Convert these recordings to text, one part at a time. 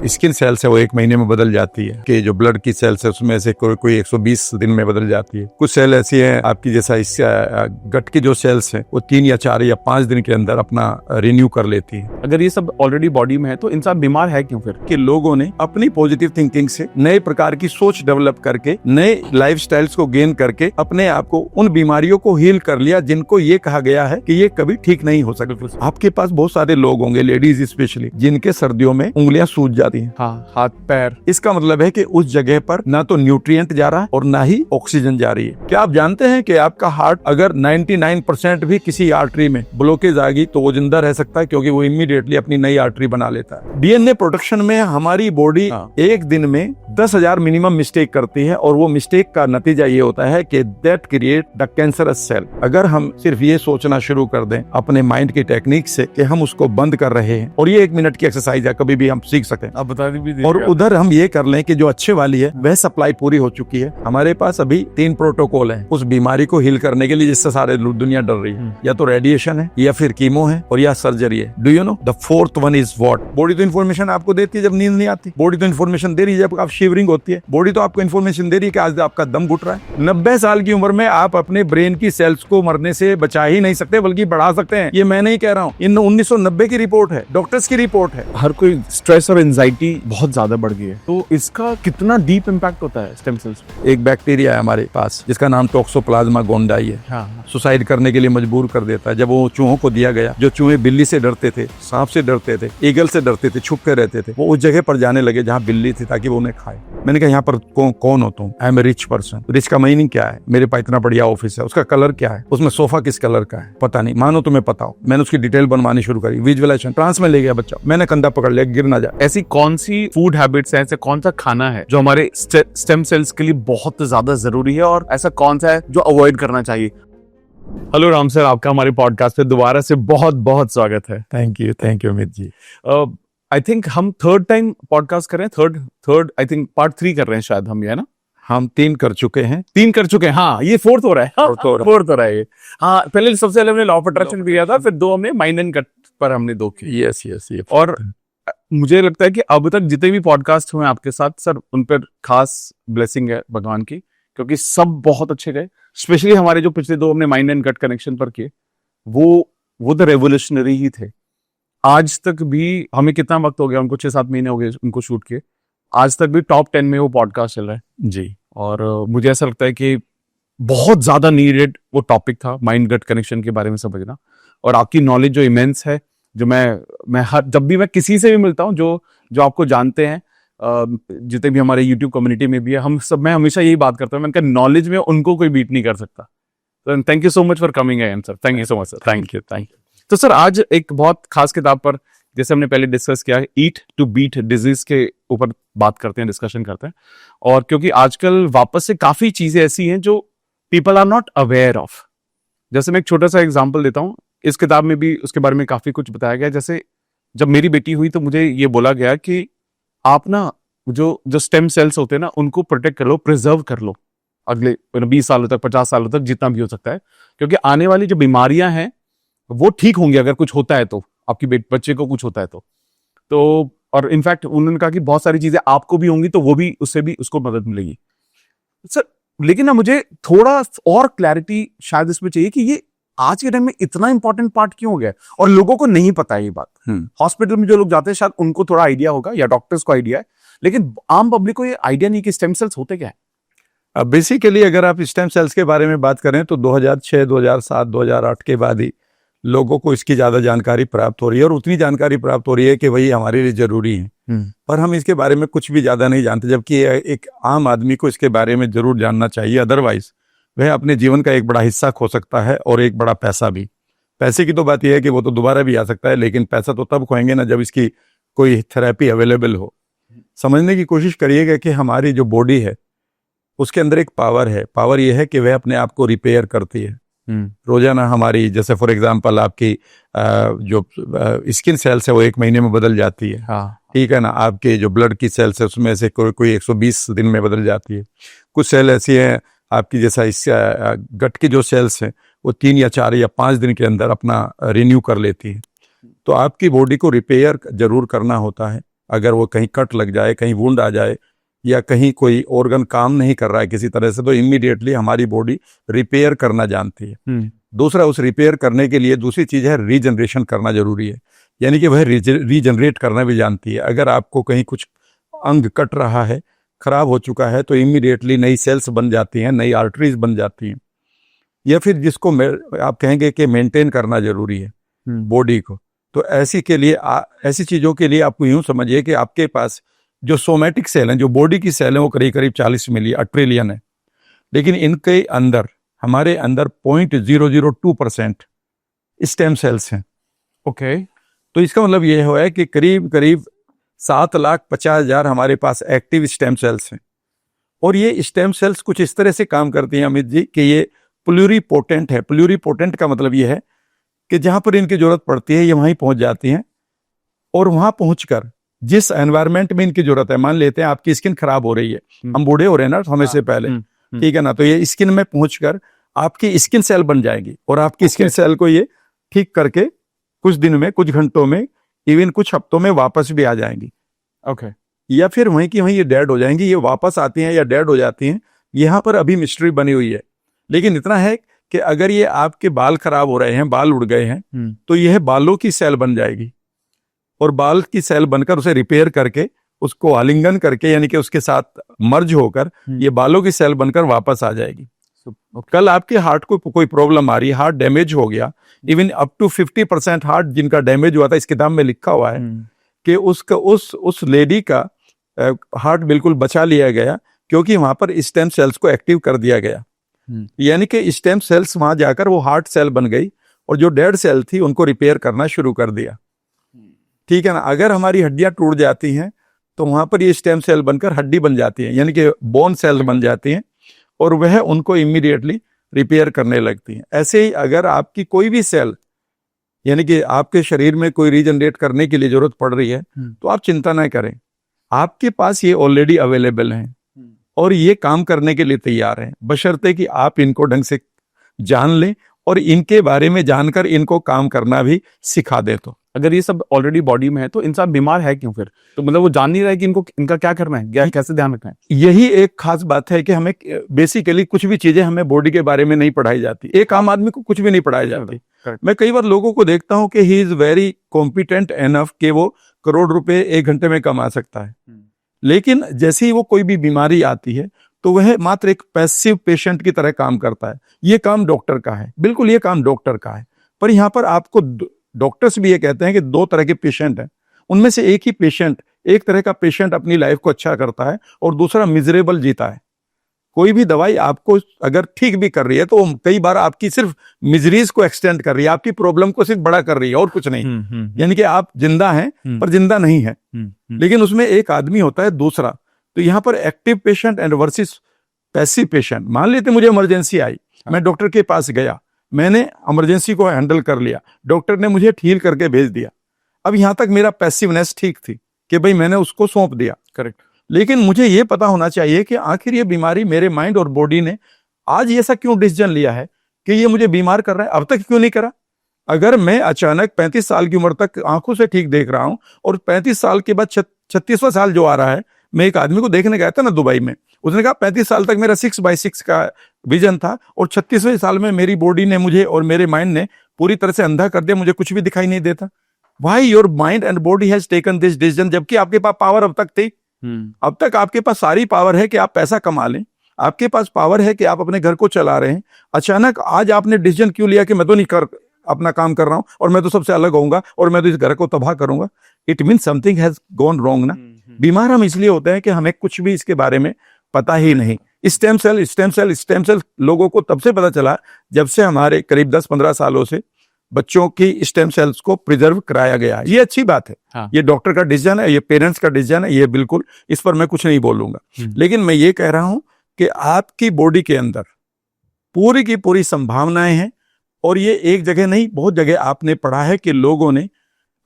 Skin cells है वो 1 महीने में बदल जाती है, कि जो ब्लड की सेल्स है उसमें से कोई 120 दिन में बदल जाती है। कुछ सेल ऐसी है आपकी, जैसा इस गट की जो सेल्स है वो 3 या 4 या 5 दिन के अंदर अपना रिन्यू कर लेती है। अगर ये सब ऑलरेडी बॉडी में है तो इंसान बीमार है क्यों फिर? कि लोगों ने अपनी पॉजिटिव थिंकिंग से नए प्रकार की सोच डेवलप करके, नए लाइफस्टाइल्स को गेन करके अपने आप को उन बीमारियों को हील कर लिया जिनको ये कहा गया है कि ये कभी ठीक नहीं हो सकती। आपके पास बहुत सारे लोग होंगे, लेडीज स्पेशली, जिनके सर्दियों में उंगलियां सूज जाती हैं। हाँ, हाथ पैर। इसका मतलब है कि उस जगह पर ना तो न्यूट्रिएंट जा रहा है और ना ही ऑक्सीजन जा रही है। क्या आप जानते हैं कि आपका हार्ट अगर 99% भी किसी आर्टरी में ब्लॉकेज आ गई तो वो जिंदा रह सकता है, क्योंकि वो इमीडिएटली अपनी नई आर्टरी बना लेता है। डीएनए प्रोटेक्शन में हमारी बॉडी एक दिन में 10,000 मिनिमम मिस्टेक करती है, और वो मिस्टेक का नतीजा ये होता है कि that create the cancerous cell. अगर हम सिर्फ ये सोचना शुरू कर दें अपने माइंड की टेक्निक से कि हम उसको बंद कर रहे हैं, और ये 1 मिनट की एक्सरसाइज है, कभी भी हम सीख सकते हैं, आप बता दीजिए। और उधर हम ये कर लें कि जो अच्छे वाली है वह सप्लाई पूरी हो चुकी है। हमारे पास अभी 3 प्रोटोकॉल हैं उस बीमारी को हील करने के लिए जिससे सारे दुनिया डर रही है। या तो रेडिएशन है, या फिर कीमो है, और या सर्जरी है। Do you know the 4th one is what? Body तो इन्फॉर्मेशन आपको देती है जब नींद नहीं आती, बॉडी तो इन्फॉर्मेशन दे रही है जब आप शिवरिंग होती है, बॉडी तो आपको इन्फॉर्मेशन दे रही है कि आज आपका दम घुट रहा है। 90 साल की उम्र में आप अपने ब्रेन की सेल्स को मरने से बचा ही नहीं सकते, बल्कि बढ़ा सकते हैं। ये मैं नहीं कह रहा हूँ, इन 1990 की रिपोर्ट है, डॉक्टर्स की रिपोर्ट है। हर कोई स्ट्रेस और एंजाइटी बहुत ज्यादा बढ़ गई है, तो इसका कितना डीप इम्पैक्ट होता है स्टेम सेल्स पे? एक बैक्टीरिया है हमारे पास जिसका नाम टॉक्सोप्लाज्मा गोंडाई है। हाँ। सुसाइड करने के लिए मजबूर कर देता है। जब वो चूहों को दिया गया, जो चूहे बिल्ली से डरते थे, सांप से डरते थे, ईगल से डरते थे, छुप के रहते थे, वो उस जगह पर जाने लगे जहाँ बिल्ली थी ताकि वो उन्हें खाए। मैंने कहा यहाँ पर कौन हो तुम? I am a rich person. Rich का मीनिंग क्या है? मेरे पास इतना बढ़िया ऑफिस है। उसका कलर क्या है? उसमें सोफा किस कलर का है? पता नहीं। मानो तुम्हें पता हो। मैंने उसकी डिटेल बनवानी शुरू करी, विजुअलाइजेशन, ट्रांस में ले गया बच्चा, मैंने कंधा पकड़ लिया, गिर ना जाए। ऐसी कौन सी फूड हैबिट्स है, ऐसे कौन सा खाना है जो हमारे स्टेम सेल्स के लिए बहुत ज्यादा जरूरी है, और ऐसा कौन सा है जो अवॉइड करना चाहिए? हेलो राम सर, आपका हमारे पॉडकास्ट पे दोबारा से बहुत बहुत स्वागत है। Thank you Amit ji. I think हम 3rd टाइम पॉडकास्ट कर रहे हैं, थर्ड आई थिंक पार्ट 3 कर रहे हैं शायद हम, ये है ना? हम 3 कर चुके हैं। 3 कर चुके हैं, हाँ। ये 4th हो रहा है। फोर्थ हो रहा है ये। हाँ, पहले सबसे पहले हमने लॉ ऑफ अट्रैक्शन किया था, फिर 2 हमने माइंड एंड गट पर हमने 2 किए। यस। और मुझे लगता है कि अब तक जितने भी पॉडकास्ट हुए आपके साथ सर, उन पर खास ब्लेसिंग है भगवान की, क्योंकि सब बहुत अच्छे गए। स्पेशली हमारे जो पिछले 2 हमने माइंड एंड गट कनेक्शन पर किए, वो तो रेवोल्यूशनरी ही थे। आज तक भी हमें कितना वक्त हो गया, उनको 6-7 महीने हो गए उनको शूट किए, आज तक भी टॉप 10 में वो पॉडकास्ट चल रहा है जी। और मुझे ऐसा लगता है कि बहुत ज्यादा नीडेड वो टॉपिक था, माइंड गट कनेक्शन के बारे में समझना। और आपकी नॉलेज जो इमेंस है, जो मैं हर जब भी मैं किसी से भी मिलता हूँ जो आपको जानते हैं, जितने भी हमारे यूट्यूब कम्युनिटी में भी है, मैं हमेशा यही बात करता हूँ, मैंने कहा नॉलेज में उनको कोई बीट नहीं कर सकता। तो thank you so much for coming again sir. Thank you so much sir. Thank you. तो सर, आज एक बहुत खास किताब पर, जैसे हमने पहले डिस्कस किया है, ईट टू बीट डिजीज के ऊपर बात करते हैं, डिस्कशन करते हैं। और क्योंकि आजकल वापस से काफी चीजें ऐसी हैं जो people are not aware of. जैसे मैं एक छोटा सा एग्जांपल देता हूँ, इस किताब में भी उसके बारे में काफी कुछ बताया गया। जैसे जब मेरी बेटी हुई तो मुझे ये बोला गया कि आप ना जो स्टेम सेल्स होते हैं ना, उनको प्रोटेक्ट कर लो, प्रिजर्व कर लो अगले 20 सालों तक, 50 सालों तक, जितना भी हो सकता है, क्योंकि आने वाली जो बीमारियां हैं वो ठीक होंगी अगर कुछ होता है तो, आपकी बच्चे को कुछ होता है तो और इनफैक्ट उन्होंने कहा कि बहुत सारी चीजें आपको भी होंगी तो वो भी, उससे भी उसको मदद मिलेगी। सर, लेकिन ना मुझे थोड़ा और क्लैरिटी शायद इसमें चाहिए कि ये आज के टाइम में इतना इंपॉर्टेंट पार्ट क्यों हो गया है और लोगों को नहीं पता है ये बात। हॉस्पिटल में जो लोग जाते हैं शायद उनको थोड़ा आइडिया होगा, या डॉक्टर्स को आइडिया है, लेकिन आम पब्लिक को ये आइडिया नहीं कि स्टेम सेल्स होते क्या है। अब बेसिकली अगर आप स्टेम सेल्स के बारे में बात करें तो 2006, 2007, 2008 के बाद ही लोगों को इसकी ज्यादा जानकारी प्राप्त हो रही है, और उतनी जानकारी प्राप्त हो रही है कि वही हमारे लिए जरूरी है। पर हम इसके बारे में कुछ भी ज्यादा नहीं जानते, जबकि एक आम आदमी को इसके बारे में जरूर जानना चाहिए। अदरवाइज वह अपने जीवन का एक बड़ा हिस्सा खो सकता है, और एक बड़ा पैसा भी। पैसे की तो बात यह है कि वो तो दोबारा भी आ सकता है, लेकिन पैसा तो तब खोएंगे ना जब इसकी कोई थेरेपी अवेलेबल हो। समझने की कोशिश करिएगा कि हमारी जो बॉडी है उसके अंदर एक पावर है। पावर यह है कि वह अपने आप को रिपेयर करती है। रोजाना हमारी, जैसे फॉर एग्जांपल आपकी जो स्किन सेल्स है वो 1 महीने में बदल जाती है। हाँ। ठीक है ना। आपके जो ब्लड की सेल्स है उसमें से कोई 120 दिन में बदल जाती है। कुछ सेल ऐसी है आपकी, जैसा इस गट की जो सेल्स है वो 3 या 4 या 5 दिन के अंदर अपना रिन्यू कर लेती है। तो आपकी बॉडी को रिपेयर जरूर करना होता है। अगर वो कहीं कट लग जाए, कहीं वुंड आ जाए या कहीं कोई ऑर्गन काम नहीं कर रहा है किसी तरह से, तो इमीडिएटली हमारी बॉडी रिपेयर करना जानती है। दूसरा, उस रिपेयर करने के लिए दूसरी चीज है रीजनरेशन करना जरूरी है, यानी कि वह रीजनरेट करना भी जानती है। अगर आपको कहीं कुछ अंग कट रहा है, खराब हो चुका है, तो इमीडिएटली नई सेल्स बन जाती हैं, नई आर्टरीज बन जाती हैं। या फिर जिसको आप कहेंगे कि मेंटेन करना जरूरी है बॉडी को, तो ऐसी के लिए ऐसी चीजों के लिए आपको यूं समझिए कि आपके पास जो सोमैटिक सेल हैं, जो बॉडी की सेल हैं, वो करीब करीब 40 ट्रिलियन है, लेकिन इनके अंदर, हमारे अंदर 0.002% स्टेम सेल्स हैं। ओके। तो इसका मतलब ये है कि करीब करीब 7,50,000 हमारे पास एक्टिव स्टेम सेल्स हैं। और ये स्टेम सेल्स कुछ इस तरह से काम करती हैं अमित जी कि ये प्लूरीपोटेंट है। प्लूरीपोटेंट का मतलब ये है कि जहां पर इनकी जरूरत पड़ती है ये वहीं पहुंच जाती हैं, और वहां पहुंचकर जिस एनवायरनमेंट में इनकी जरूरत है, मान लेते हैं आपकी स्किन खराब हो रही है, हम बूढ़े हो रहे हैं ना समय से पहले, ठीक है ना, तो ये स्किन में पहुंचकर आपकी स्किन सेल बन जाएगी और आपकी स्किन सेल को ये ठीक करके कुछ दिन में, कुछ घंटों में, इवन कुछ हफ्तों में वापस भी आ जाएंगी। ओके। या फिर वहीं की वहीं ये डेड हो जाएंगी, ये वापस आती हैं या डेड हो जाती हैं, यहाँ पर अभी मिस्ट्री बनी हुई है। लेकिन इतना है कि अगर ये आपके बाल खराब हो रहे हैं, बाल उड़ गए हैं, तो यह बालों की सेल बन जाएगी और बाल की सेल बनकर उसे रिपेयर करके, उसको आलिंगन करके, यानी कि उसके साथ मर्ज होकर ये बालों की सेल बनकर वापस आ जाएगी। कल आपके हार्ट को कोई प्रॉब्लम आ रही है, हार्ट डैमेज हो गया, इवन अप टू 50% हार्ट जिनका डैमेज हुआ था, इस किताब में लिखा हुआ है कि उसका उस लेडी का हार्ट बिल्कुल बचा लिया गया, क्योंकि वहां पर स्टेम सेल्स को एक्टिव कर दिया गया। यानी कि स्टेम सेल्स वहां जाकर वो हार्ट सेल बन गई और जो डेड सेल थी उनको रिपेयर करना शुरू कर दिया। ठीक है ना। अगर हमारी हड्डियां टूट जाती हैं तो वहां पर ये स्टेम सेल बनकर हड्डी बन जाती है, यानी कि बोन सेल बन जाती हैं, और वह उनको इमीडिएटली रिपेयर करने लगती हैं। ऐसे ही अगर आपकी कोई भी सेल, यानी कि आपके शरीर में कोई रीजनरेट करने के लिए जरूरत पड़ रही है, तो आप चिंता ना करें, आपके पास ये ऑलरेडी अवेलेबल हैं और ये काम करने के लिए तैयार हैं, बशर्ते कि आप इनको ढंग से जान लें और इनके बारे में जानकर इनको काम करना भी सिखा दे। तो अगर ये सब ऑलरेडी बॉडी में है तो इंसान बीमार है क्यों फिर? तो मतलब वो जान नहीं रहा है कि इनका क्या करना है, क्या कैसे ध्यान रखना है। यही एक खास बात है कि हमें बेसिकली कुछ भी चीजें हमें बॉडी के बारे में नहीं पढ़ाई जाती। एक आम आदमी को कुछ भी नहीं पढ़ाई जाती। मैं कई बार लोगों को देखता हूं कि he is very competent enough कि वो करोड़ रुपए 1 घंटे में कमा सकता है, लेकिन जैसे ही वो कोई भी बीमारी आती है तो वह मात्र एक पैसिव पेशेंट की तरह काम करता है। ये काम डॉक्टर का है, बिल्कुल ये काम डॉक्टर का है। पर यहाँ पर आपको डॉक्टर्स भी ये कहते हैं कि 2 तरह के पेशेंट हैं, उनमें से एक ही पेशेंट, एक तरह का पेशेंट अपनी लाइफ को अच्छा करता है और दूसरा मिजरेबल जीता है। कोई भी दवाई आपको अगर ठीक भी कर रही है तो कई बार आपकी सिर्फ मिजरीज को एक्सटेंड कर रही है, आपकी प्रॉब्लम को सिर्फ बड़ा कर रही है और कुछ नहीं। यानी कि आप जिंदा हैं पर जिंदा नहीं है। लेकिन उसमें एक आदमी होता है दूसरा। तो यहाँ पर active patient and versus passive patient. मान लेते मुझे इमरजेंसी आई, मैं डॉक्टर के पास गया, मैंने इमरजेंसी को हैंडल कर लिया, डॉक्टर ने मुझे ठीक करके भेज दिया। अब यहां तक मेरा पैसिवनेस ठीक थी कि भाई मैंने उसको सौंप दिया, करेक्ट। लेकिन मुझे यह पता होना चाहिए कि आखिर ये बीमारी मेरे माइंड और बॉडी ने आज ऐसा क्यों डिसीजन लिया है कि ये मुझे बीमार कर रहा है, अब तक क्यों नहीं करा। अगर मैं अचानक 35 साल की उम्र तक आंखों से ठीक देख रहा हूं और 35 साल के बाद 36वां साल जो आ रहा है, मैं एक आदमी को देखने गया था ना दुबई में, उसने कहा 35 साल तक मेरा 6x6 का विजन था और 36वें साल में मेरी बॉडी ने मुझे और मेरे माइंड ने पूरी तरह से अंधा कर दिया, मुझे कुछ भी दिखाई नहीं देता। Why your mind and body has taken this decision, जबकि आपके पास पावर अब तक थी। अब तक आपके पास सारी पावर है कि आप पैसा कमा लें, आपके पास पावर है कि आप अपने घर को चला रहे हैं। अचानक आज आपने डिसीजन क्यों लिया कि मैं तो नहीं कर अपना काम कर रहा हूं और मैं तो सबसे अलग होऊंगा और मैं तो इस घर को तबाह करूंगा। It mean something has gone wrong ना। बीमार हम इसलिए होते हैं कि हमें कुछ भी इसके बारे में पता ही नहीं। स्टेम सेल लोगों को तब से पता चला जब से हमारे करीब 10-15 सालों से बच्चों की स्टेम सेल्स को प्रिजर्व कराया गया है। ये अच्छी बात है। हाँ। ये डॉक्टर का डिसीजन है, ये पेरेंट्स का डिसीजन है, ये बिल्कुल इस पर मैं कुछ नहीं बोलूंगा। लेकिन मैं ये कह रहा हूं कि आपकी बॉडी के अंदर पूरी की पूरी संभावनाएं हैं और ये एक जगह नहीं, बहुत जगह आपने पढ़ा है कि लोगों ने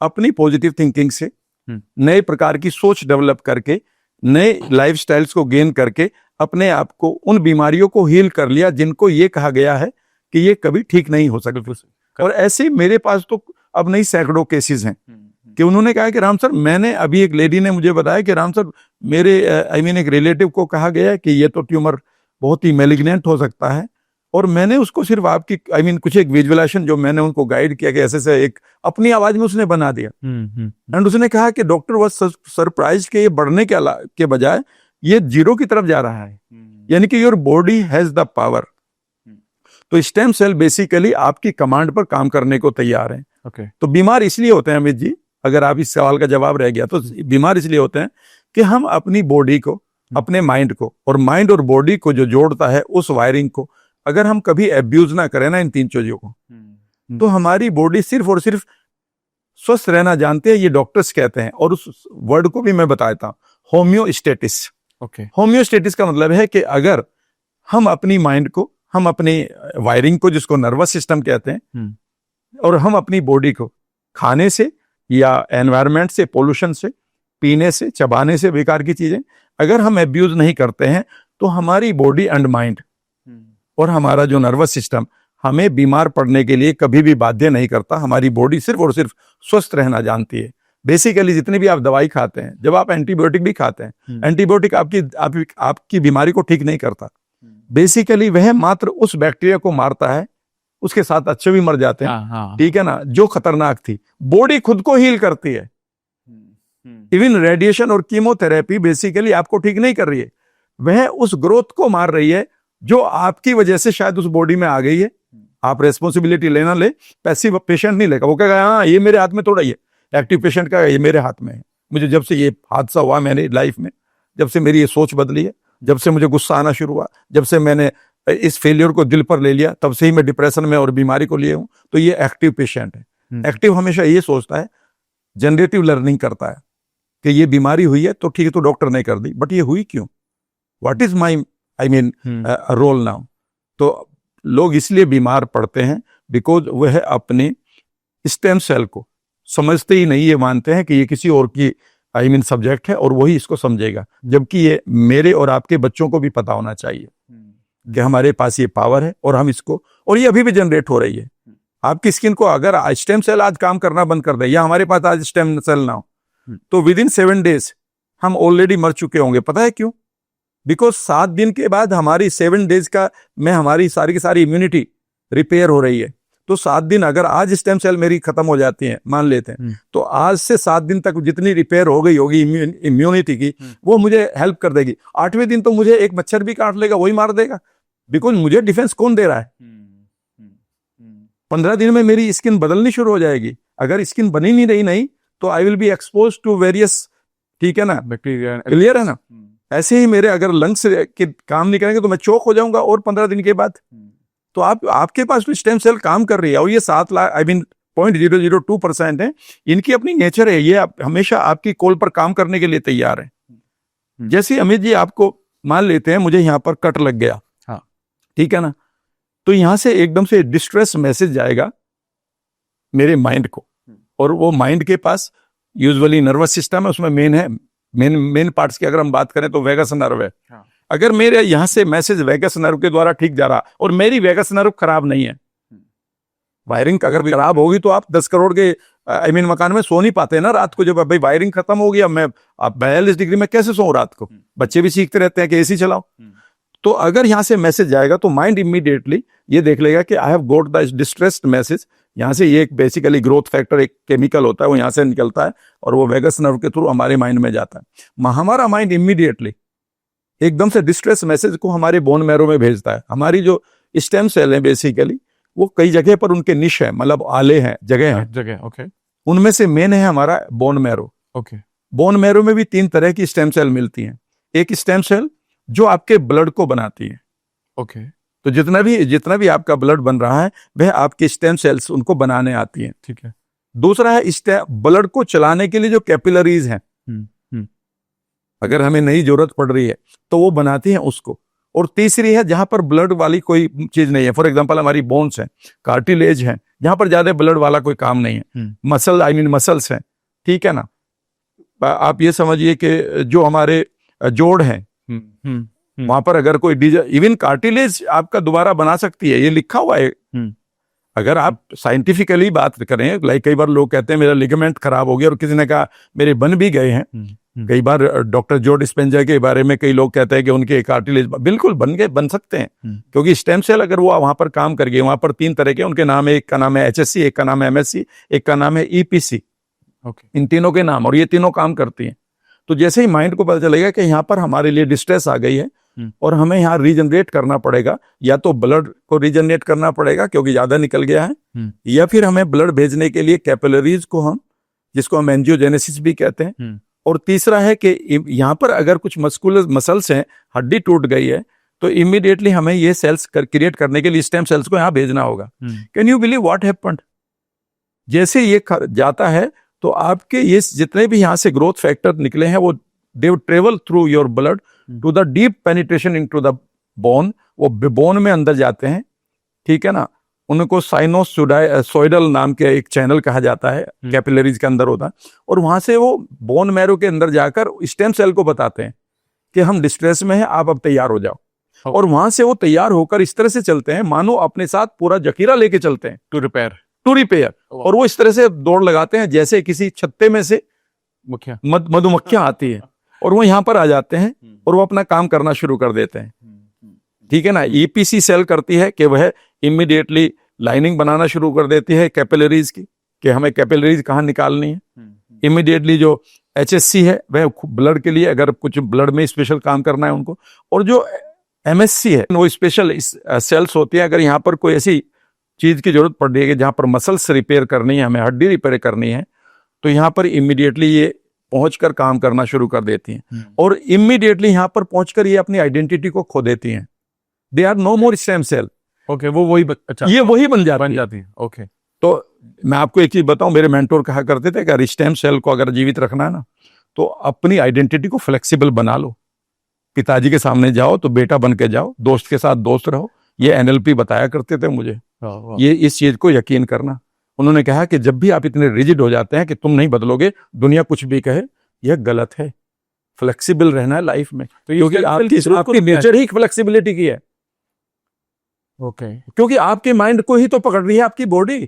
अपनी पॉजिटिव थिंकिंग से नए प्रकार की सोच डेवलप करके, नए लाइफस्टाइल्स को गेन करके अपने आप को उन बीमारियों को हील कर लिया जिनको ये कहा गया है कि ये कभी ठीक नहीं हो सकते। और ऐसे मेरे पास तो अब नहीं सैकड़ों केसेस हैं कि उन्होंने कहा कि राम सर, मैंने अभी एक लेडी ने मुझे बताया कि राम सर मेरे एक रिलेटिव को कहा गया है कि ये तो ट्यूमर बहुत ही मैलिग्नेंट हो सकता है, और मैंने उसको सिर्फ आपकी कुछ एक विजुअलाइजेशन जो मैंने उनको गाइड किया कि ऐसे से एक अपनी आवाज में उसने बना दिया। एंड उसने कहा कि डॉक्टर वाज सरप्राइज कि ये बढ़ने के बजाय ये जीरो की तरफ जा रहा है, यानी कि your body has the power. तो स्टेम सेल बेसिकली आपकी कमांड पर काम करने को तैयार है। ओके। तो बीमार इसलिए होते हैं अमित जी, अगर आप इस सवाल का जवाब रह गया तो बीमार इसलिए होते हैं कि हम अपनी बॉडी को, अपने माइंड को, और माइंड और बॉडी को जो जोड़ता है उस वायरिंग को अगर हम कभी एब्यूज ना करें ना, इन तीन चीजों को, तो हमारी बॉडी सिर्फ और सिर्फ स्वस्थ रहना जानते हैं, ये डॉक्टर्स कहते हैं। और उस वर्ड को भी मैं बताता हूं, होम्योस्टेटिस। ओके। होम्योस्टेटिस का मतलब है कि अगर हम अपनी माइंड को, हम अपनी वायरिंग को, जिसको नर्वस सिस्टम कहते हैं, और हम अपनी बॉडी को खाने से या एनवायरनमेंट से, पोल्यूशन से, पीने से, चबाने से, बेकार की चीजें अगर हम एब्यूज नहीं करते हैं, तो हमारी बॉडी एंड माइंड और हमारा जो नर्वस सिस्टम हमें बीमार पड़ने के लिए कभी भी बाध्य नहीं करता। हमारी बॉडी सिर्फ और सिर्फ स्वस्थ रहना जानती है। बेसिकली जितनी भी आप दवाई खाते हैं, जब आप एंटीबायोटिक भी खाते हैं, एंटीबायोटिक आपकी बीमारी को ठीक नहीं करता। बेसिकली वह मात्र उस बैक्टीरिया को मारता है, उसके साथ अच्छे भी मर जाते हैं, ठीक है ना, जो खतरनाक थी। बॉडी खुद को हील करती है। इवन रेडिएशन और कीमोथेरेपी बेसिकली आपको ठीक नहीं कर रही है, वह उस ग्रोथ को मार रही है जो आपकी वजह से शायद उस बॉडी में आ गई है। आप रेस्पॉन्सिबिलिटी लेना ले, पैसिव पेशेंट नहीं लेगा। वो कहेगा हाँ ये मेरे हाथ में थोड़ा ही है, एक्टिव पेशेंट का ये मेरे हाथ में है। मुझे जब से ये हादसा हुआ मेरी लाइफ में, जब से मेरी ये सोच बदली है, जब से मुझे गुस्सा आना शुरू हुआ, जब से मैंने इस फेलियर को दिल पर ले लिया, तब से ही मैं डिप्रेशन में और बीमारी को लिए हूं। तो ये एक्टिव पेशेंट है। एक्टिव हमेशा ये सोचता है, जनरेटिव लर्निंग करता है कि ये बीमारी हुई है तो ठीक है, तो डॉक्टर ने कर दी, बट ये हुई क्यों, what is my role now. तो लोग इसलिए बीमार पड़ते हैं बिकॉज वह अपने स्टेम सेल को समझते ही नहीं, ये मानते हैं कि ये किसी और की सब्जेक्ट है और वही इसको समझेगा, जबकि ये मेरे और आपके बच्चों को भी पता होना चाहिए कि हमारे पास ये पावर है और हम इसको, और ये अभी भी जनरेट हो रही है। आपकी स्किन को अगर स्टेम सेल आज काम करना बंद कर दे, या हमारे पास आज स्टेम सेल ना हो, तो विद इन 7 days हम ऑलरेडी मर चुके होंगे। पता है क्यों? बिकॉज 7 दिन के बाद हमारी 7 days का में हमारी सारी की सारी इम्यूनिटी रिपेयर हो रही है। तो 7 दिन अगर आज स्टेम सेल मेरी खत्म हो जाती है, मान लेते हैं, तो आज से 7 दिन तक जितनी रिपेयर हो गई होगी इम्यूनिटी की, वो मुझे हेल्प कर देगी। 8वें दिन तो मुझे एक मच्छर भी काट लेगा, वही मार देगा, बिकॉज मुझे डिफेंस कौन दे रहा है। 15 दिन में मेरी स्किन बदलनी शुरू हो जाएगी। अगर स्किन बनी नहीं रही नहीं तो I will be exposed to various, ठीक है ना, बैक्टीरिया, क्लियर है ना। ऐसे ही मेरे अगर लंग्स के काम नहीं करेंगे तो मैं चोक हो जाऊंगा और 15 दिन के बाद। तो आपके पास तो स्टेम सेल काम कर रही है, और ये 7 लाख 0.002% है, इनकी अपनी नेचर है, ये हमेशा आपकी कॉल पर काम करने के लिए तैयार है। जैसे अमित जी, आपको मान लेते हैं मुझे यहाँ पर कट लग गया, हाँ ठीक है ना, तो यहां से एकदम से डिस्ट्रेस मैसेज जाएगा मेरे माइंड को, और वो माइंड के पास यूजुअली नर्वस सिस्टम है, उसमें मेन पार्ट्स की अगर हम बात करें तो वेगस नर्व है। हाँ। अगर मेरे यहां से मैसेज वेगस नर्व के द्वारा ठीक जा रहा और मेरी वेगस नर्व खराब नहीं है, वायरिंग अगर खराब होगी तो आप 10 करोड़ के मकान में सो नहीं पाते ना रात को। जब भाई वायरिंग खत्म हो गया, मैं 42 डिग्री में कैसे सोऊं रात को? बच्चे भी सीखते रहते हैं कि एसी चलाओ। तो अगर यहां से मैसेज जाएगा तो माइंड इमीडिएटली ये देख लेगा कि I have got the distressed message. यहां से ये एक बेसिकली ग्रोथ फैक्टर, एक केमिकल होता है, वो यहां से निकलता है और वो वेगस नर्व के थ्रू हमारे माइंड में जाता है। हमारा माइंड इमीडिएटली एकदम से डिस्ट्रेस मैसेज को हमारे बोन मैरो में भेजता है। हमारी जो स्टेम सेल है बेसिकली वो कई जगह पर उनके निश है, मतलब आले हैं, जगह। ओके। उनमें से मेन है हमारा bone marrow. Okay. Bone marrow में भी 3 तरह की स्टेम सेल मिलती हैं। एक स्टेम सेल जो आपके ब्लड को बनाती है। ओके। तो जितना भी आपका ब्लड बन रहा है वह आपके स्टेम सेल्स उनको बनाने आती हैं, ठीक है। दूसरा है ब्लड को चलाने के लिए जो कैपिलरीज हैं, अगर हमें नई जरूरत पड़ रही है तो वो बनाती हैं उसको। और तीसरी है जहां पर ब्लड वाली कोई चीज नहीं है, फॉर एग्जांपल हमारी बोन्स हैं, कार्टिलेज हैं, जहां पर ज्यादा ब्लड वाला कोई काम नहीं है, मसल्स हैं, ठीक है ना। आप ये समझिए कि जो हमारे जोड़ हैं वहां पर अगर कोई इवन कार्टिलेज आपका दोबारा बना सकती है, ये लिखा हुआ है। अगर आप साइंटिफिकली बात करें, लाइक कई बार लोग कहते हैं मेरा लिगामेंट खराब हो गया, और किसी ने कहा मेरे बन भी गए हैं। कई बार डॉक्टर जो डिस्पेंजा के बारे में कई लोग कहते हैं कि उनके कार्टिलेज बिल्कुल बन सकते हैं, क्योंकि स्टेम सेल अगर वो वहां पर काम कर गए, वहां पर 3 तरह के उनके नाम है, एक का नाम है एचएससी, एक का नाम है एमएससी, एक का नाम है ईपीसी। इन तीनों के नाम, और ये तीनों काम करती हैं। तो जैसे ही माइंड को पता चलेगा कि यहाँ पर हमारे लिए डिस्ट्रेस आ गई है और हमें यहाँ रीजनरेट करना पड़ेगा, या तो ब्लड को रीजनरेट करना पड़ेगा क्योंकि ज्यादा निकल गया है, या फिर हमें ब्लड भेजने के लिए कैपिलरीज को जिसको हम एंजियोजेनेसिस भी कहते हैं, और तीसरा है कि यहाँ पर अगर कुछ मस्कुलर मसल्स हैं, हड्डी टूट गई है, तो इमीडिएटली हमें ये सेल्स क्रिएट करने के लिए स्टेम सेल्स को यहाँ भेजना होगा। Can you believe what happened? जैसे ये जाता है तो आपके ये जितने भी यहाँ से ग्रोथ फैक्टर निकले हैं, वो they travel through your blood to the deep penetration into the bone, वो बोन में अंदर जाते हैं, ठीक है ना। उनको साइनोसोइडल नाम के एक चैनल कहा जाता है, कैपिलरीज के अंदर होता है, और वहां से वो बोन मैरो के अंदर जाकर स्टेम सेल को बताते हैं कि हम डिस्ट्रेस में हैं, आप अब तैयार हो जाओ। और वहां से वो तैयार होकर इस तरह से चलते हैं मानो अपने साथ पूरा जखीरा लेके चलते हैं टू रिपेयर। और वो इस तरह से दौड़ लगाते हैं जैसे किसी छत्ते में से मधुमक्खियां आती है, और वो यहाँ पर आ जाते हैं और वो अपना काम करना शुरू कर देते हैं, ठीक है ना। ईपीसी सेल करती है कि वह इमीडिएटली लाइनिंग बनाना शुरू कर देती है कैपिलरीज की, कि हमें कैपिलरीज कहाँ निकालनी है। इमीडिएटली जो एचएससी है वह ब्लड के लिए, अगर कुछ ब्लड में स्पेशल काम करना है उनको, और जो एमएससी है वो स्पेशल सेल्स होती है। अगर यहाँ पर कोई ऐसी चीज की जरूरत पड़ रही है कि जहाँ पर मसल्स रिपेयर करनी है, हमें हड्डी रिपेयर करनी है, तो यहाँ पर इमीडिएटली ये पहुंचकर काम करना शुरू कर देती हैं, और इमीडिएटली यहाँ पर पहुंचकर ये अपनी आइडेंटिटी को खो देती हैं। They are no more stem cell. Okay, वो वही अच्छा, ये वही बन जाती है। ओके, तो मैं आपको एक चीज बताऊं, मेरे मेंटोर कहा करते थे कि अगर स्टेम सेल को अगर जीवित रखना है ना, तो अपनी आइडेंटिटी को फ्लेक्सिबल बना लो। पिताजी के सामने जाओ तो बेटा बन के जाओ, दोस्त के साथ दोस्त रहो। ये एनएलपी बताया करते थे मुझे, ये इस चीज को यकीन करना। उन्होंने कहा कि जब भी आप इतने रिजिड हो जाते हैं कि तुम नहीं बदलोगे, दुनिया कुछ भी कहे, यह गलत है। फ्लेक्सिबल रहना है लाइफ में, तो क्योंकि आपकी नेचर ही फ्लेक्सिबिलिटी की है। ओके, क्योंकि आपके माइंड को ही तो पकड़ रही है आपकी बॉडी।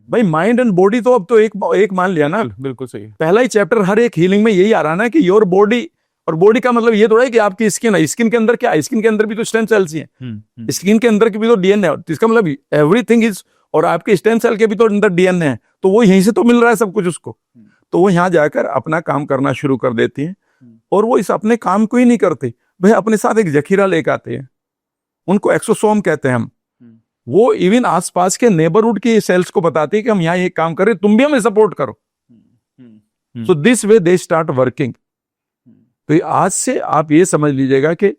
भाई माइंड एंड बॉडी तो अब तो एक मान लिया ना। बिल्कुल सही। पहला ही चैप्टर हर एक हीलिंग में यही आ रहा ना कि योर बॉडी, और बॉडी का मतलब ये थोड़ा है कि आपकी स्किन है, स्किन के अंदर क्या है, स्किन के अंदर भी तो स्टेम सेल्स ही हैं, स्किन के अंदर की भी तो डीएनए है, इसका मतलब एवरीथिंग इज, और आपके स्टेम सेल के भी तो अंदर डीएनए है, तो वो यहीं से तो मिल रहा है सब कुछ उसको। तो वो यहाँ जाकर अपना काम करना शुरू कर देती हैं, और वो इस अपने काम को ही नहीं करते, भाई अपने साथ एक जखीरा लेकर आते हैं, उनको एक्सोसोम कहते हैं हम। वो इवन आसपास के नेबरहुड की सेल्स को बताती है कि हम यहाँ ये काम कर रहे हैं, तुम भी हमें सपोर्ट करो। So this way they start working. तो आज से आप ये समझ लीजिएगा कि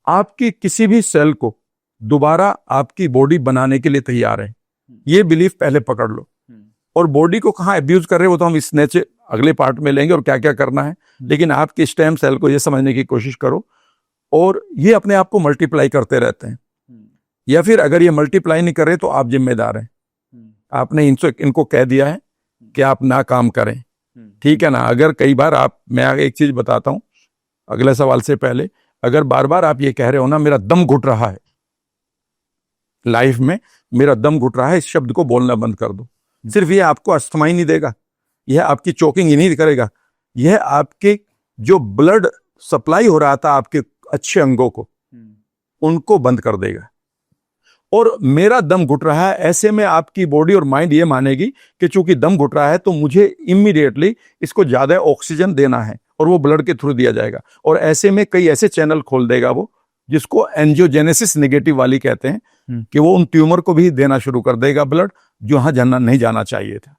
आपकी किसी भी सेल को दोबारा आपकी बॉडी बनाने के लिए तैयार है, ये बिलीफ पहले पकड़ लो। और बॉडी को कहाँ अब्यूज कर रहे हो तो हम इस नेचर अगले पार्ट में लेंगे और क्या क्या करना है, लेकिन आपके स्टेम सेल को ये समझने की कोशिश करो, और ये अपने आप को मल्टीप्लाई करते रहते हैं, या फिर अगर ये मल्टीप्लाई नहीं करे तो आप जिम्मेदार हैं। आपने इनको कह दिया है कि आप ना काम करें, ठीक है ना। अगर कई बार मैं आगे एक चीज बताता हूं अगले सवाल से पहले, अगर बार बार आप ये कह रहे हो ना मेरा दम घुट रहा है लाइफ में, मेरा दम घुट रहा है, इस शब्द को बोलना बंद कर दो। सिर्फ ये आपको अस्थमा ही नहीं देगा, यह आपकी चोकिंग ही नहीं करेगा, यह आपके जो ब्लड सप्लाई हो रहा था आपके अच्छे अंगों को, उनको बंद कर देगा। और मेरा दम घुट रहा है, ऐसे में आपकी बॉडी और माइंड ये मानेगी कि चूंकि दम घुट रहा है तो मुझे इमीडिएटली इसको ज्यादा ऑक्सीजन देना है, और वो ब्लड के थ्रू दिया जाएगा। और ऐसे में कई ऐसे चैनल खोल देगा वो, जिसको एंजियोजेनेसिस नेगेटिव वाली कहते हैं, कि वो उन ट्यूमर को भी देना शुरू कर देगा ब्लड, जो वहां नहीं जाना चाहिए था।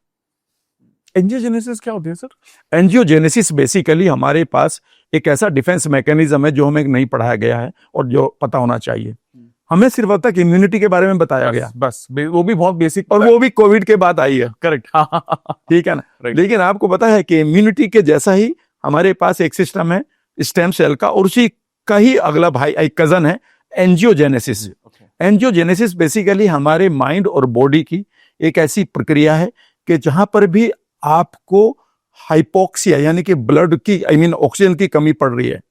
एंजियोजेनेसिस क्या होती है सर? एंजियोजेनेसिस बेसिकली हमारे पास एक ऐसा डिफेंस मैकेनिज्म है जो हमें नहीं पढ़ाया गया है और जो पता होना चाहिए। हमें सिर्फ अब तक इम्यूनिटी के बारे में बताया गया, बस वो भी बहुत बेसिक, और वो भी कोविड के बाद आई है। करेक्ट, ठीक है ना। लेकिन आपको पता है कि इम्यूनिटी के जैसा ही हमारे पास एक सिस्टम है स्टेम सेल का, और उसी का ही अगला भाई एक कजन है एंजियोजेनेसिस। एंजियोजेनेसिस बेसिकली हमारे माइंड और बॉडी की एक ऐसी प्रक्रिया है कि जहां पर भी आपको हाइपोक्सिया यानी कि ब्लड की ऑक्सीजन की कमी पड़ रही है।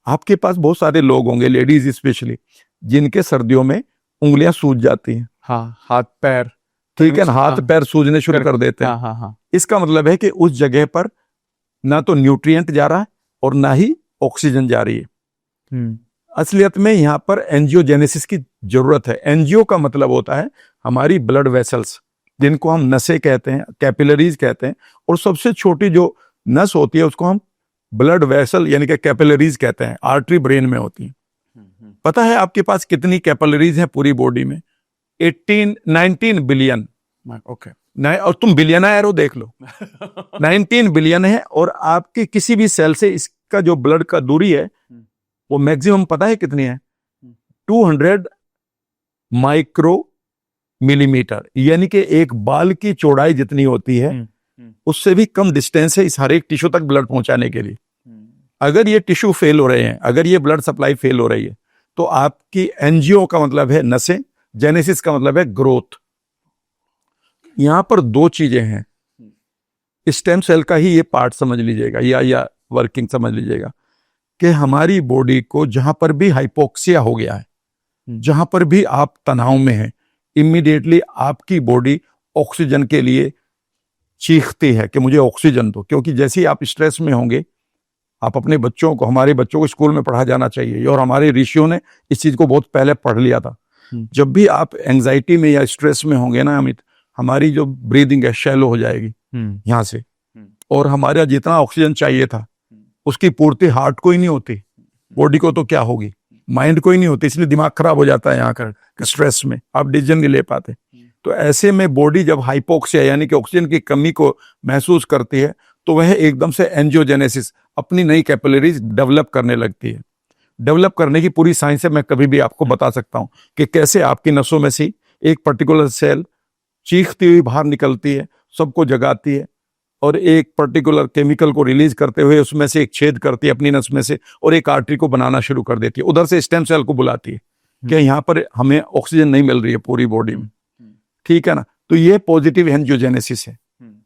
आपके पास बहुत सारे लोग होंगे, लेडीज स्पेशली, जिनके सर्दियों में उंगलियां सूज जाती हैं, हाँ, हाथ पैर, ठीक है ना, हाथ हाँ। पैर सूजने शुरू कर देते हैं। हाँ हाँ हाँ। इसका मतलब है कि उस जगह पर ना तो न्यूट्रिएंट जा रहा है और ना ही ऑक्सीजन जा रही है। असलियत में यहाँ पर एंजियोजेनेसिस की जरूरत है। एंजियो का मतलब होता है हमारी ब्लड वेसल्स, जिनको हम नसें कहते हैं, कैपिलरीज कहते हैं, और सबसे छोटी जो नस होती है उसको हम ब्लड वेसल यानी कि कैपिलरीज कहते हैं। आर्टरी ब्रेन में होती है। पता है आपके पास कितनी कैपिलरीज हैं पूरी बॉडी में? 19 बिलियन। ओके। और तुम बिलियनर हो, देख लो। 19 बिलियन है, और आपके किसी भी सेल से इसका जो ब्लड का दूरी है वो मैक्सिमम पता है कितनी है? 200 माइक्रो मिलीमीटर, यानी कि एक बाल की चौड़ाई जितनी होती है उससे भी कम डिस्टेंस है इस हर एक टिश्यू तक ब्लड पहुंचाने के लिए। अगर ये टिश्यू फेल हो रहे हैं, अगर ये ब्लड सप्लाई फेल हो रही है, तो आपकी एंजियो का मतलब है नसें, जेनेसिस का मतलब है ग्रोथ। यहां पर दो चीजें हैं, स्टेम सेल का ही ये पार्ट समझ लीजिएगा या वर्किंग समझ लीजिएगा, कि हमारी बॉडी को जहां पर भी हाइपोक्सिया हो गया है, जहां पर भी आप तनाव में हैं, इमीडिएटली आपकी बॉडी ऑक्सीजन के लिए चीखती है कि मुझे ऑक्सीजन दो। क्योंकि जैसे ही आप स्ट्रेस में होंगे, आप अपने बच्चों को, हमारे बच्चों को स्कूल में पढ़ा जाना चाहिए, और हमारे ऋषियों ने इस चीज को बहुत पहले पढ़ लिया था। जब भी आप एंजाइटी में या स्ट्रेस में होंगे ना अमित, हमारी जो ब्रीदिंग है शैलो हो जाएगी यहां से, और हमारा जितना ऑक्सीजन चाहिए था उसकी पूर्ति हार्ट को ही नहीं होती, बॉडी को तो क्या होगी, माइंड को ही नहीं होती। इसलिए दिमाग खराब हो जाता है यहाँ कर स्ट्रेस में, आप डिसीजन नहीं ले पाते। तो ऐसे में बॉडी जब हाइपोक्सिया यानी कि ऑक्सीजन की कमी को महसूस करती है, तो वह एकदम से एंजियोजेनेसिस, अपनी नई कैपिलरीज डेवलप करने लगती है। डेवलप करने की पूरी साइंस है, मैं कभी भी आपको बता सकता हूं कि कैसे आपकी नसों में से एक पर्टिकुलर सेल चीखती हुई बाहर निकलती है, सबको जगाती है, और एक पर्टिकुलर केमिकल को रिलीज करते हुए उसमें से एक छेद करती है अपनी नस में से, और एक आर्टरी को बनाना शुरू कर देती है। उधर से स्टेम सेल को बुलाती है कि यहाँ पर हमें ऑक्सीजन नहीं मिल रही है पूरी बॉडी में, ठीक है ना। तो ये पॉजिटिव एंजियोजेनेसिस है।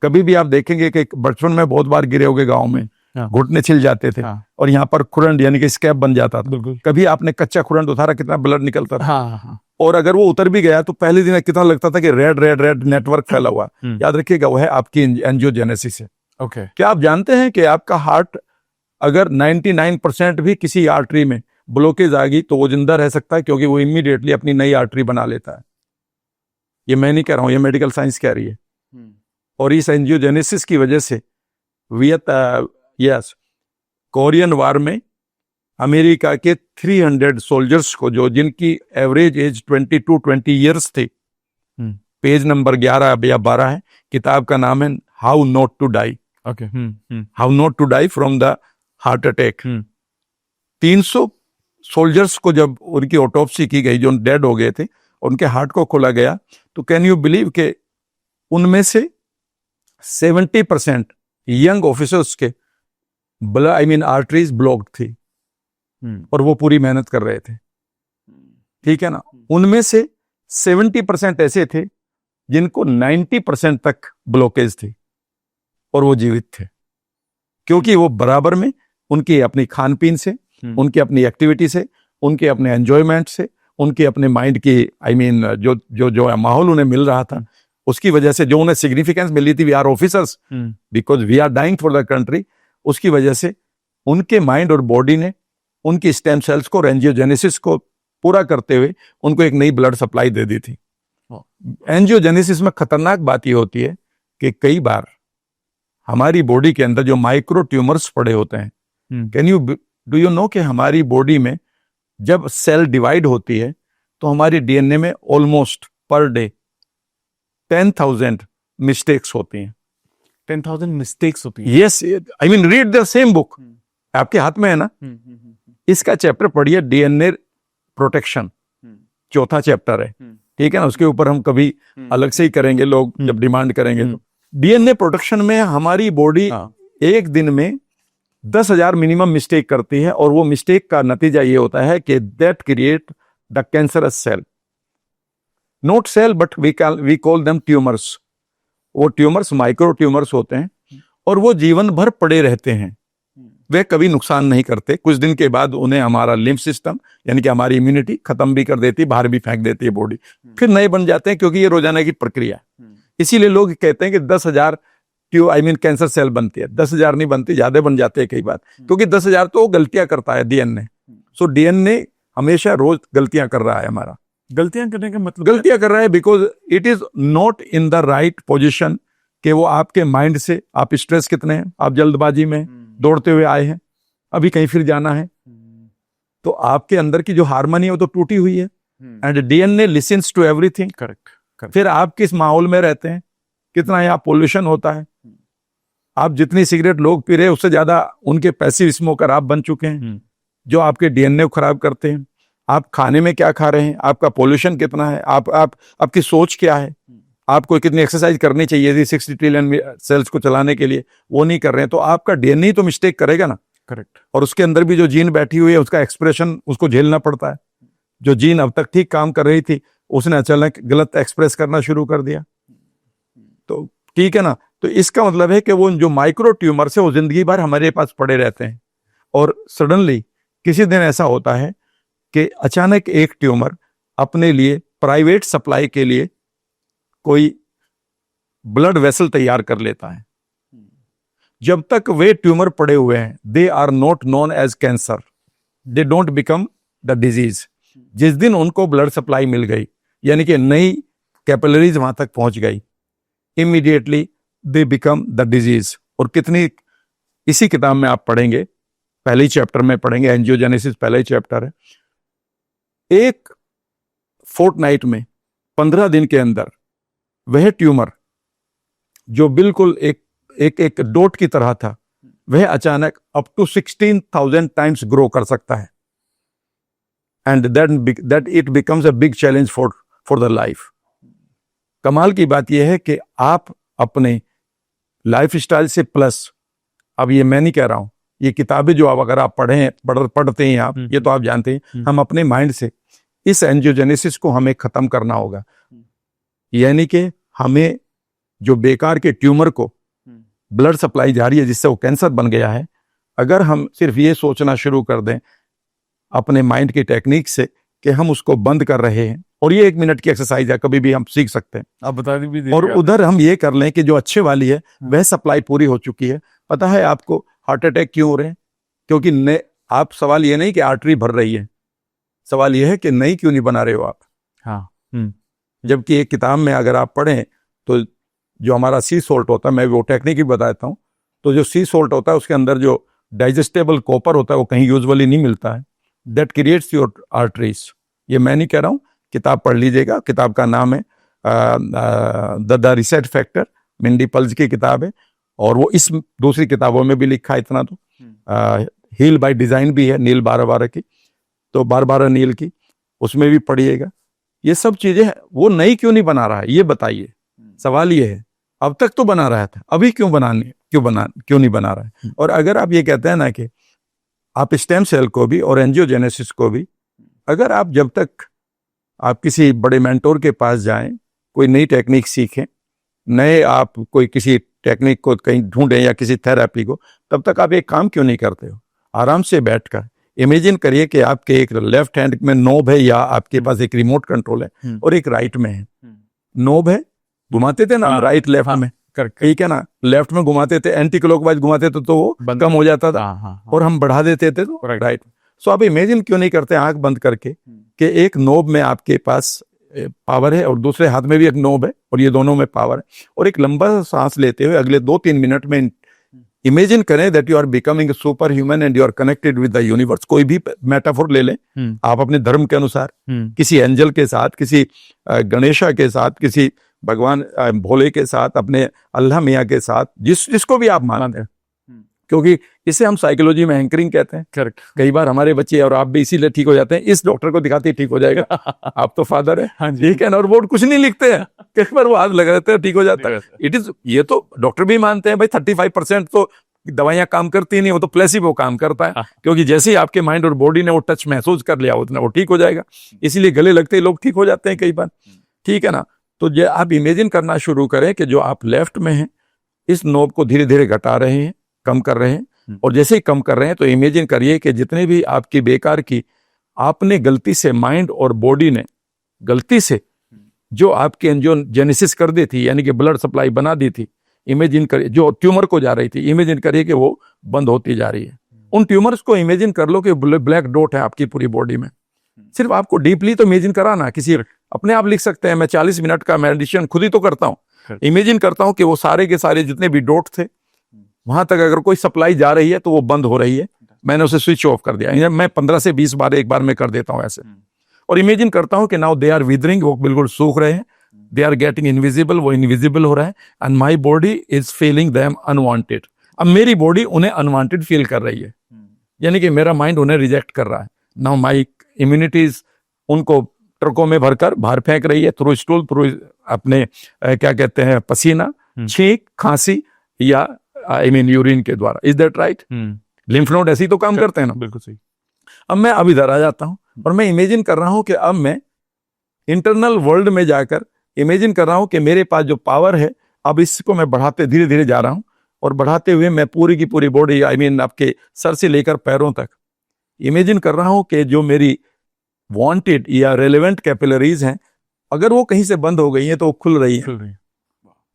कभी भी आप देखेंगे कि बचपन में बहुत बार गिरे होगे गाँव में, घुटने छिल जाते थे, और यहाँ पर खुरंड यानी कि स्कैब बन जाता था। कभी आपने कच्चा खुरंड उतारा, कितना ब्लड निकलता था। और अगर वो उतर भी गया तो पहले दिन कितना लगता था कि रेड रेड रेड नेटवर्क फैला हुआ। याद रखिएगा, वो है आपकी एंजियोजेनेसिस है। ओके। क्या आप जानते हैं कि आपका हार्ट अगर 99% भी किसी आर्टरी में ब्लॉकेज आ गई तो वो जिंदा रह सकता है, क्योंकि वो इमीडिएटली अपनी नई आर्टरी बना लेता है। ये मैं नहीं कह रहा हूं, ये मेडिकल साइंस कह रही है। और इस एंजियोजेनेसिस की वजह से कोरियन वार में अमेरिका के 300 सोल्जर्स को, जो जिनकी एवरेज एज 22-20 ईयर्स थी, पेज नंबर 11 या 12 है, किताब का नाम है how not to die. Okay. How not to die from the heart attack. 300 soldiers को जब उनकी ऑटोप्सी की गई, जो डेड हो गए थे, उनके हार्ट को खोला गया, तो कैन यू बिलीव के उनमें से 70% यंग ऑफिसर्स के आर्टरीज ब्लॉक्ड थी, और वो पूरी मेहनत कर रहे थे, ठीक है ना। उनमें से 70% ऐसे थे जिनको 90% तक ब्लॉकेज थी, और वो जीवित थे, क्योंकि वो बराबर में उनकी अपनी खान पीन से, उनकी अपनी एक्टिविटी से, उनके अपने एंजॉयमेंट से, उनके अपने माइंड की जो जो जो माहौल उन्हें मिल रहा था, उसकी वजह से जो उन्हें सिग्निफिकेंस मिली थी, we are officers because we are dying for the country, उसकी वजह से उनके माइंड और बॉडी ने उनकी स्टेम सेल्स को, एंजियोजेनेसिस को पूरा करते हुए उनको एक नई ब्लड सप्लाई दे दी थी। एंजियोजेनेसिस में खतरनाक बात यह होती है कि कई बार हमारी बॉडी के अंदर जो माइक्रो ट्यूमर्स पड़े होते हैं, डू यू नो कि हमारी बॉडी में जब सेल डिवाइड होती है तो हमारी डीएनए में ऑलमोस्ट पर डे 10,000 मिस्टेक्स होती हैं। 10,000 मिस्टेक्स होती हैं। Yes, I mean read the same book, आपके हाथ में है ना, इसका चैप्टर पढ़िए, डीएनए प्रोटेक्शन, चौथा चैप्टर है, ठीक है ना। उसके ऊपर हम कभी अलग से ही करेंगे, लोग जब डिमांड करेंगे तो। डीएनए प्रोटेक्शन में हमारी बॉडी एक दिन में 10,000 मिनिमम मिस्टेक करती है, और वो मिस्टेक का नतीजा ये होता है कि that create the cancerous cell, not cell but we call them tumours. वो ट्यूमर्स माइक्रो ट्यूमर्स होते हैं, और वो जीवन भर पड़े रहते हैं, वे कभी नुकसान नहीं करते। कुछ दिन के बाद उन्हें हमारा लिम्फ सिस्टम यानी कि हमारी इम्यूनिटी खत्म भी कर देती है, बाहर भी फेंक देती है बॉडी, फिर नए बन जाते हैं, क्योंकि ये रोजाना की प्रक्रिया है। इसीलिए लोग कहते हैं कि 10,000 कैंसर सेल बनती है। 10,000 नहीं बनती, ज्यादा बन जाते हैं कई बार, क्योंकि 10,000 तो गलतियां करता है डीएनए। सो डीएनए हमेशा रोज गलतियां कर रहा है। हमारा गलतियां करने का मतलब गलतियां कर रहा है because it is not in the right position, कि वो आपके माइंड से, आप स्ट्रेस कितने हैं, आप जल्दबाजी में दौड़ते हुए आए हैं, अभी कहीं फिर जाना है, तो आपके अंदर की जो हार्मनी है वो तो टूटी हुई है। And DNA listens to everything. Correct. फिर आप किस माहौल में रहते हैं, कितना यहाँ पोल्यूशन होता है, आप जितनी सिगरेट लोग पी रहे हैं उससे ज्यादा उनके पैसिव स्मोकर आप बन चुके हैं, जो आपके डीएनए को खराब करते हैं। आप खाने में क्या खा रहे हैं, आपका पोल्यूशन कितना है, आपकी सोच क्या है, आपको कितनी एक्सरसाइज करनी चाहिए थी 60 ट्रिलियन सेल्स को चलाने के लिए, वो नहीं कर रहे हैं, तो आपका डीएनए तो मिस्टेक करेगा ना। करेक्ट। और उसके अंदर भी जो जीन बैठी हुई है उसका एक्सप्रेशन उसको झेलना पड़ता है। जो जीन अब तक ठीक काम कर रही थी उसने अचानक गलत एक्सप्रेस करना शुरू कर दिया, तो ठीक है ना। तो इसका मतलब है कि वो जो माइक्रो ट्यूमर से वो जिंदगी भर हमारे पास पड़े रहते हैं, और सडनली किसी दिन ऐसा होता है कि अचानक एक ट्यूमर अपने लिए प्राइवेट सप्लाई के लिए कोई ब्लड वेसल तैयार कर लेता है। जब तक वे ट्यूमर पड़े हुए हैं, they are not known as cancer, they don't become the disease. जिस दिन उनको ब्लड सप्लाई मिल गई, यानी कि नई कैपिलरीज वहां तक पहुंच गई, immediately they become the disease. और कितनी, इसी किताब में आप पढ़ेंगे, पहले ही चैप्टर में पढ़ेंगे, एंजियोजेनेसिस पहला ही चैप्टर है। एक फोर्टनाइट में, 15 दिन के अंदर, वह ट्यूमर जो बिल्कुल एक डोट की तरह था, वह अचानक अप टू 16,000 टाइम्स ग्रो कर सकता है। And that it becomes a big challenge for the life. कमाल की बात यह है कि आप अपने लाइफ स्टाइल से प्लस, अब ये मैं नहीं कह रहा हूं, ये किताबें जो अगर आप पढ़ते हैं आप, ये तो आप जानते हैं, हम अपने माइंड से इस एंजियोजेनेसिस को हमें खत्म करना होगा। यानी कि हमें जो बेकार के ट्यूमर को ब्लड सप्लाई जा रही है जिससे वो कैंसर बन गया है, अगर हम सिर्फ ये सोचना शुरू कर दें अपने माइंड की टेक्निक से कि हम उसको बंद कर रहे हैं, और ये 1 मिनट की एक्सरसाइज है, कभी भी हम सीख सकते हैं, आप बता दीजिए। और उधर हम ये कर लें कि जो अच्छे वाली है वह सप्लाई पूरी हो चुकी है। पता है आपको हार्ट अटैक क्यों हो रहे हैं? क्योंकि आप, सवाल ये नहीं कि आर्टरी भर रही है, सवाल ये है कि नई क्यों नहीं बना रहे हो आप। हाँ। जबकि एक किताब में अगर आप पढ़ें तो जो हमारा सी सोल्ट होता है, मैं वो टेक्निक ही बताता हूँ, तो जो सी सोल्ट होता है उसके अंदर जो डाइजेस्टेबल कॉपर होता है वो कहीं यूजुअली नहीं मिलता है, दैट क्रिएट्स योर आर्टरीज। ये मैं नहीं कह रहा हूँ, किताब पढ़ लीजिएगा, किताब का नाम है द रीसेट फैक्टर, मिंडी पल्ज की किताब है, और वो इस दूसरी किताबों में भी लिखा है इतना तो, हील बाय डिजाइन भी है नील बारबारा की, तो बारबारा नील की, उसमें भी पढ़िएगा। ये सब चीजें वो नई क्यों नहीं बना रहा है, ये बताइए। सवाल ये है, अब तक तो बना रहा था, अभी क्यों नहीं बना रहा है। और अगर आप ये कहते हैं ना कि आप स्टेम सेल को भी और एंजियोजेनेसिस को भी, अगर आप जब तक आप किसी बड़े मेंटोर के पास जाएं, कोई नई टेक्निक सीखें, नए आप कोई किसी टेक्निक को कहीं ढूंढें या किसी थेरेपी को, तब तक आप एक काम क्यों नहीं करते हो? आराम से बैठकर इमेजिन करिए कि आपके एक लेफ्ट हैंड में नोब है, या आपके पास एक रिमोट कंट्रोल है, और एक राइट में है। नोब है, घुमाते थे ना हम राइट लेफ्ट में, ठीक है ना, लेफ्ट में घुमाते थे, एंटी क्लॉकवाइज घुमाते थे तो वो कम हो जाता था, और हम बढ़ा देते थे तो राइट। सो आप इमेजिन क्यों नहीं करते आंख बंद करके कि एक नोब में आपके पास पावर है और दूसरे हाथ में भी एक नोब है, और ये दोनों में पावर है, और एक लंबा सांस लेते हुए अगले 2-3 मिनट में इमेजिन करें that you are becoming super human and you are connected with the universe. कोई भी मेटाफोर ले लें आप अपने धर्म के अनुसार, किसी एंजल के साथ, किसी गणेशा के साथ, किसी भगवान भोले के साथ, अपने अल्लाह मियाँ के साथ, जिसको भी आप मानते हैं, क्योंकि इसे हम साइकोलॉजी में एंकरिंग कहते हैं। करेक्ट। कई बार हमारे बच्चे और आप भी इसीलिए ठीक हो जाते हैं, इस डॉक्टर को दिखाते ही ठीक हो जाएगा, आप तो फादर है, हाँ ठीक है ना, और वो कुछ नहीं लिखते हैं, कई बार वो हाथ लगा देते हैं, ठीक हो जाता है। इट इज, ये तो डॉक्टर भी मानते हैं भाई 35% तो दवाइयां काम करती नहीं, वो तो प्लेसिबो काम करता है, क्योंकि जैसे ही आपके माइंड और बॉडी ने वो टच महसूस कर लिया उतना वो ठीक हो जाएगा, इसीलिए गले लगते ही लोग ठीक हो जाते हैं कई बार, ठीक है ना। तो ये आप इमेजिन करना शुरू करें कि जो आप लेफ्ट में हैं, इस नोब को धीरे धीरे घटा रहे हैं, कम कर रहे हैं, और जैसे ही कम कर रहे हैं तो इमेजिन करिए कि जितने भी आपकी बेकार की आपने गलती से माइंड और बॉडी ने गलती से जो आपकी एंजियोजेनेसिस कर दी थी, यानी कि ब्लड सप्लाई बना दी थी, इमेजिन करिए जो ट्यूमर को जा रही थी, इमेजिन करिए कि वो बंद होती जा रही है। उन ट्यूमर्स को इमेजिन कर लो कि ब्लैक डॉट है आपकी पूरी बॉडी में। सिर्फ आपको डीपली तो इमेजिन कराना, किसी अपने आप लिख सकते हैं। मैं 40 मिनट का मेडिटेशन खुद ही तो करता हूँ। इमेजिन करता हूँ कि वो सारे के सारे जितने भी डॉट थे वहां तक अगर कोई सप्लाई जा रही है तो वो बंद हो रही है, मैंने उसे स्विच ऑफ कर दिया। मैं 15 से 20 बार एक बार में कर देता हूँ ऐसे। और इमेजिन करता हूँ कि नाउ दे आर विदरिंग, वो बिल्कुल सूख रहे हैं, दे आर गेटिंग इनविजिबल, वो इनविजिबल हो रहा है, and my body is feeling them unwanted. अब मेरी बॉडी उन्हें अनवांटेड फील कर रही है, यानी कि मेरा माइंड उन्हें रिजेक्ट कर रहा है। नाउ माई इम्यूनिटीज उनको ट्रकों में भरकर बाहर फेंक रही है, थ्रू स्टूल, थ्रू अपने क्या कहते हैं पसीना, छींक, खांसी या आई मीन यूरिन के द्वारा। Is that right? Lymph node ऐसे ही तो काम करते हैं ना। बिल्कुल सही। अब इधर आ जाता हूं और मैं इमेजिन कर रहा हूं कि अब मैं इंटरनल वर्ल्ड में जाकर इमेजिन कर रहा हूं कि मेरे पास जो पावर है अब इसको मैं बढ़ाते धीरे धीरे जा रहा हूं, और बढ़ाते हुए मैं पूरी की पूरी बॉडी, आई मीन आपके सर से लेकर पैरों तक इमेजिन कर रहा हूं कि जो मेरी वांटेड या रेलेवेंट कैपिलरीज हैं, अगर वो कहीं से बंद हो गई हैं तो वो खुल रही हैं।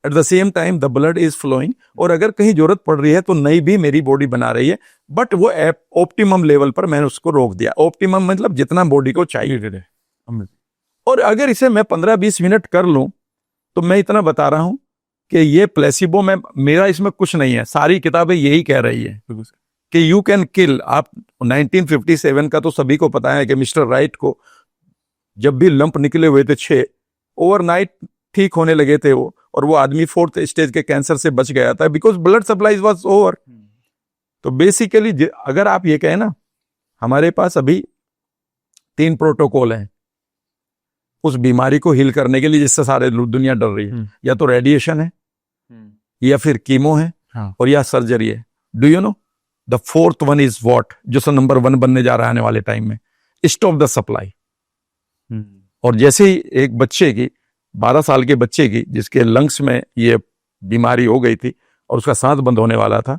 At the same time the blood is flowing, और अगर कहीं जरूरत पड़ रही है तो नई भी मेरी बॉडी बना रही है, बट वो ऑप्टिमम लेवल पर मैंने उसको रोक दिया। ऑप्टिमम मतलब जितना बॉडी को चाहिए। और अगर इसे मैं 15-20 मिनट कर लूं तो मैं इतना बता रहा हूं कि ये प्लेसिबो में, मेरा इसमें कुछ नहीं है, सारी किताबें यही कह रही है कि यू कैन किल। आप 1957 का तो सभी को पता है कि मिस्टर राइट को जब भी लंप निकले हुए थे 6, ओवरनाइट ठीक होने लगे थे वो, और वो आदमी 4th स्टेज के कैंसर से बच गया था, because blood supply was over. तो बेसिकली अगर आप ये कहें ना, हमारे पास अभी 3 प्रोटोकॉल हैं उस बीमारी को हील करने के लिए जिससे सारे दुनिया डर रही है। या तो रेडिएशन है, या फिर कीमो है, और या सर्जरी है। Do you know the 4th one is what, जो नंबर 1 बनने जा रहा है आने वाले टाइम में? Stop the supply. और जैसे ही एक बच्चे की, 12 साल के बच्चे की, जिसके लंग्स में ये बीमारी हो गई थी और उसका सांस बंद होने वाला था,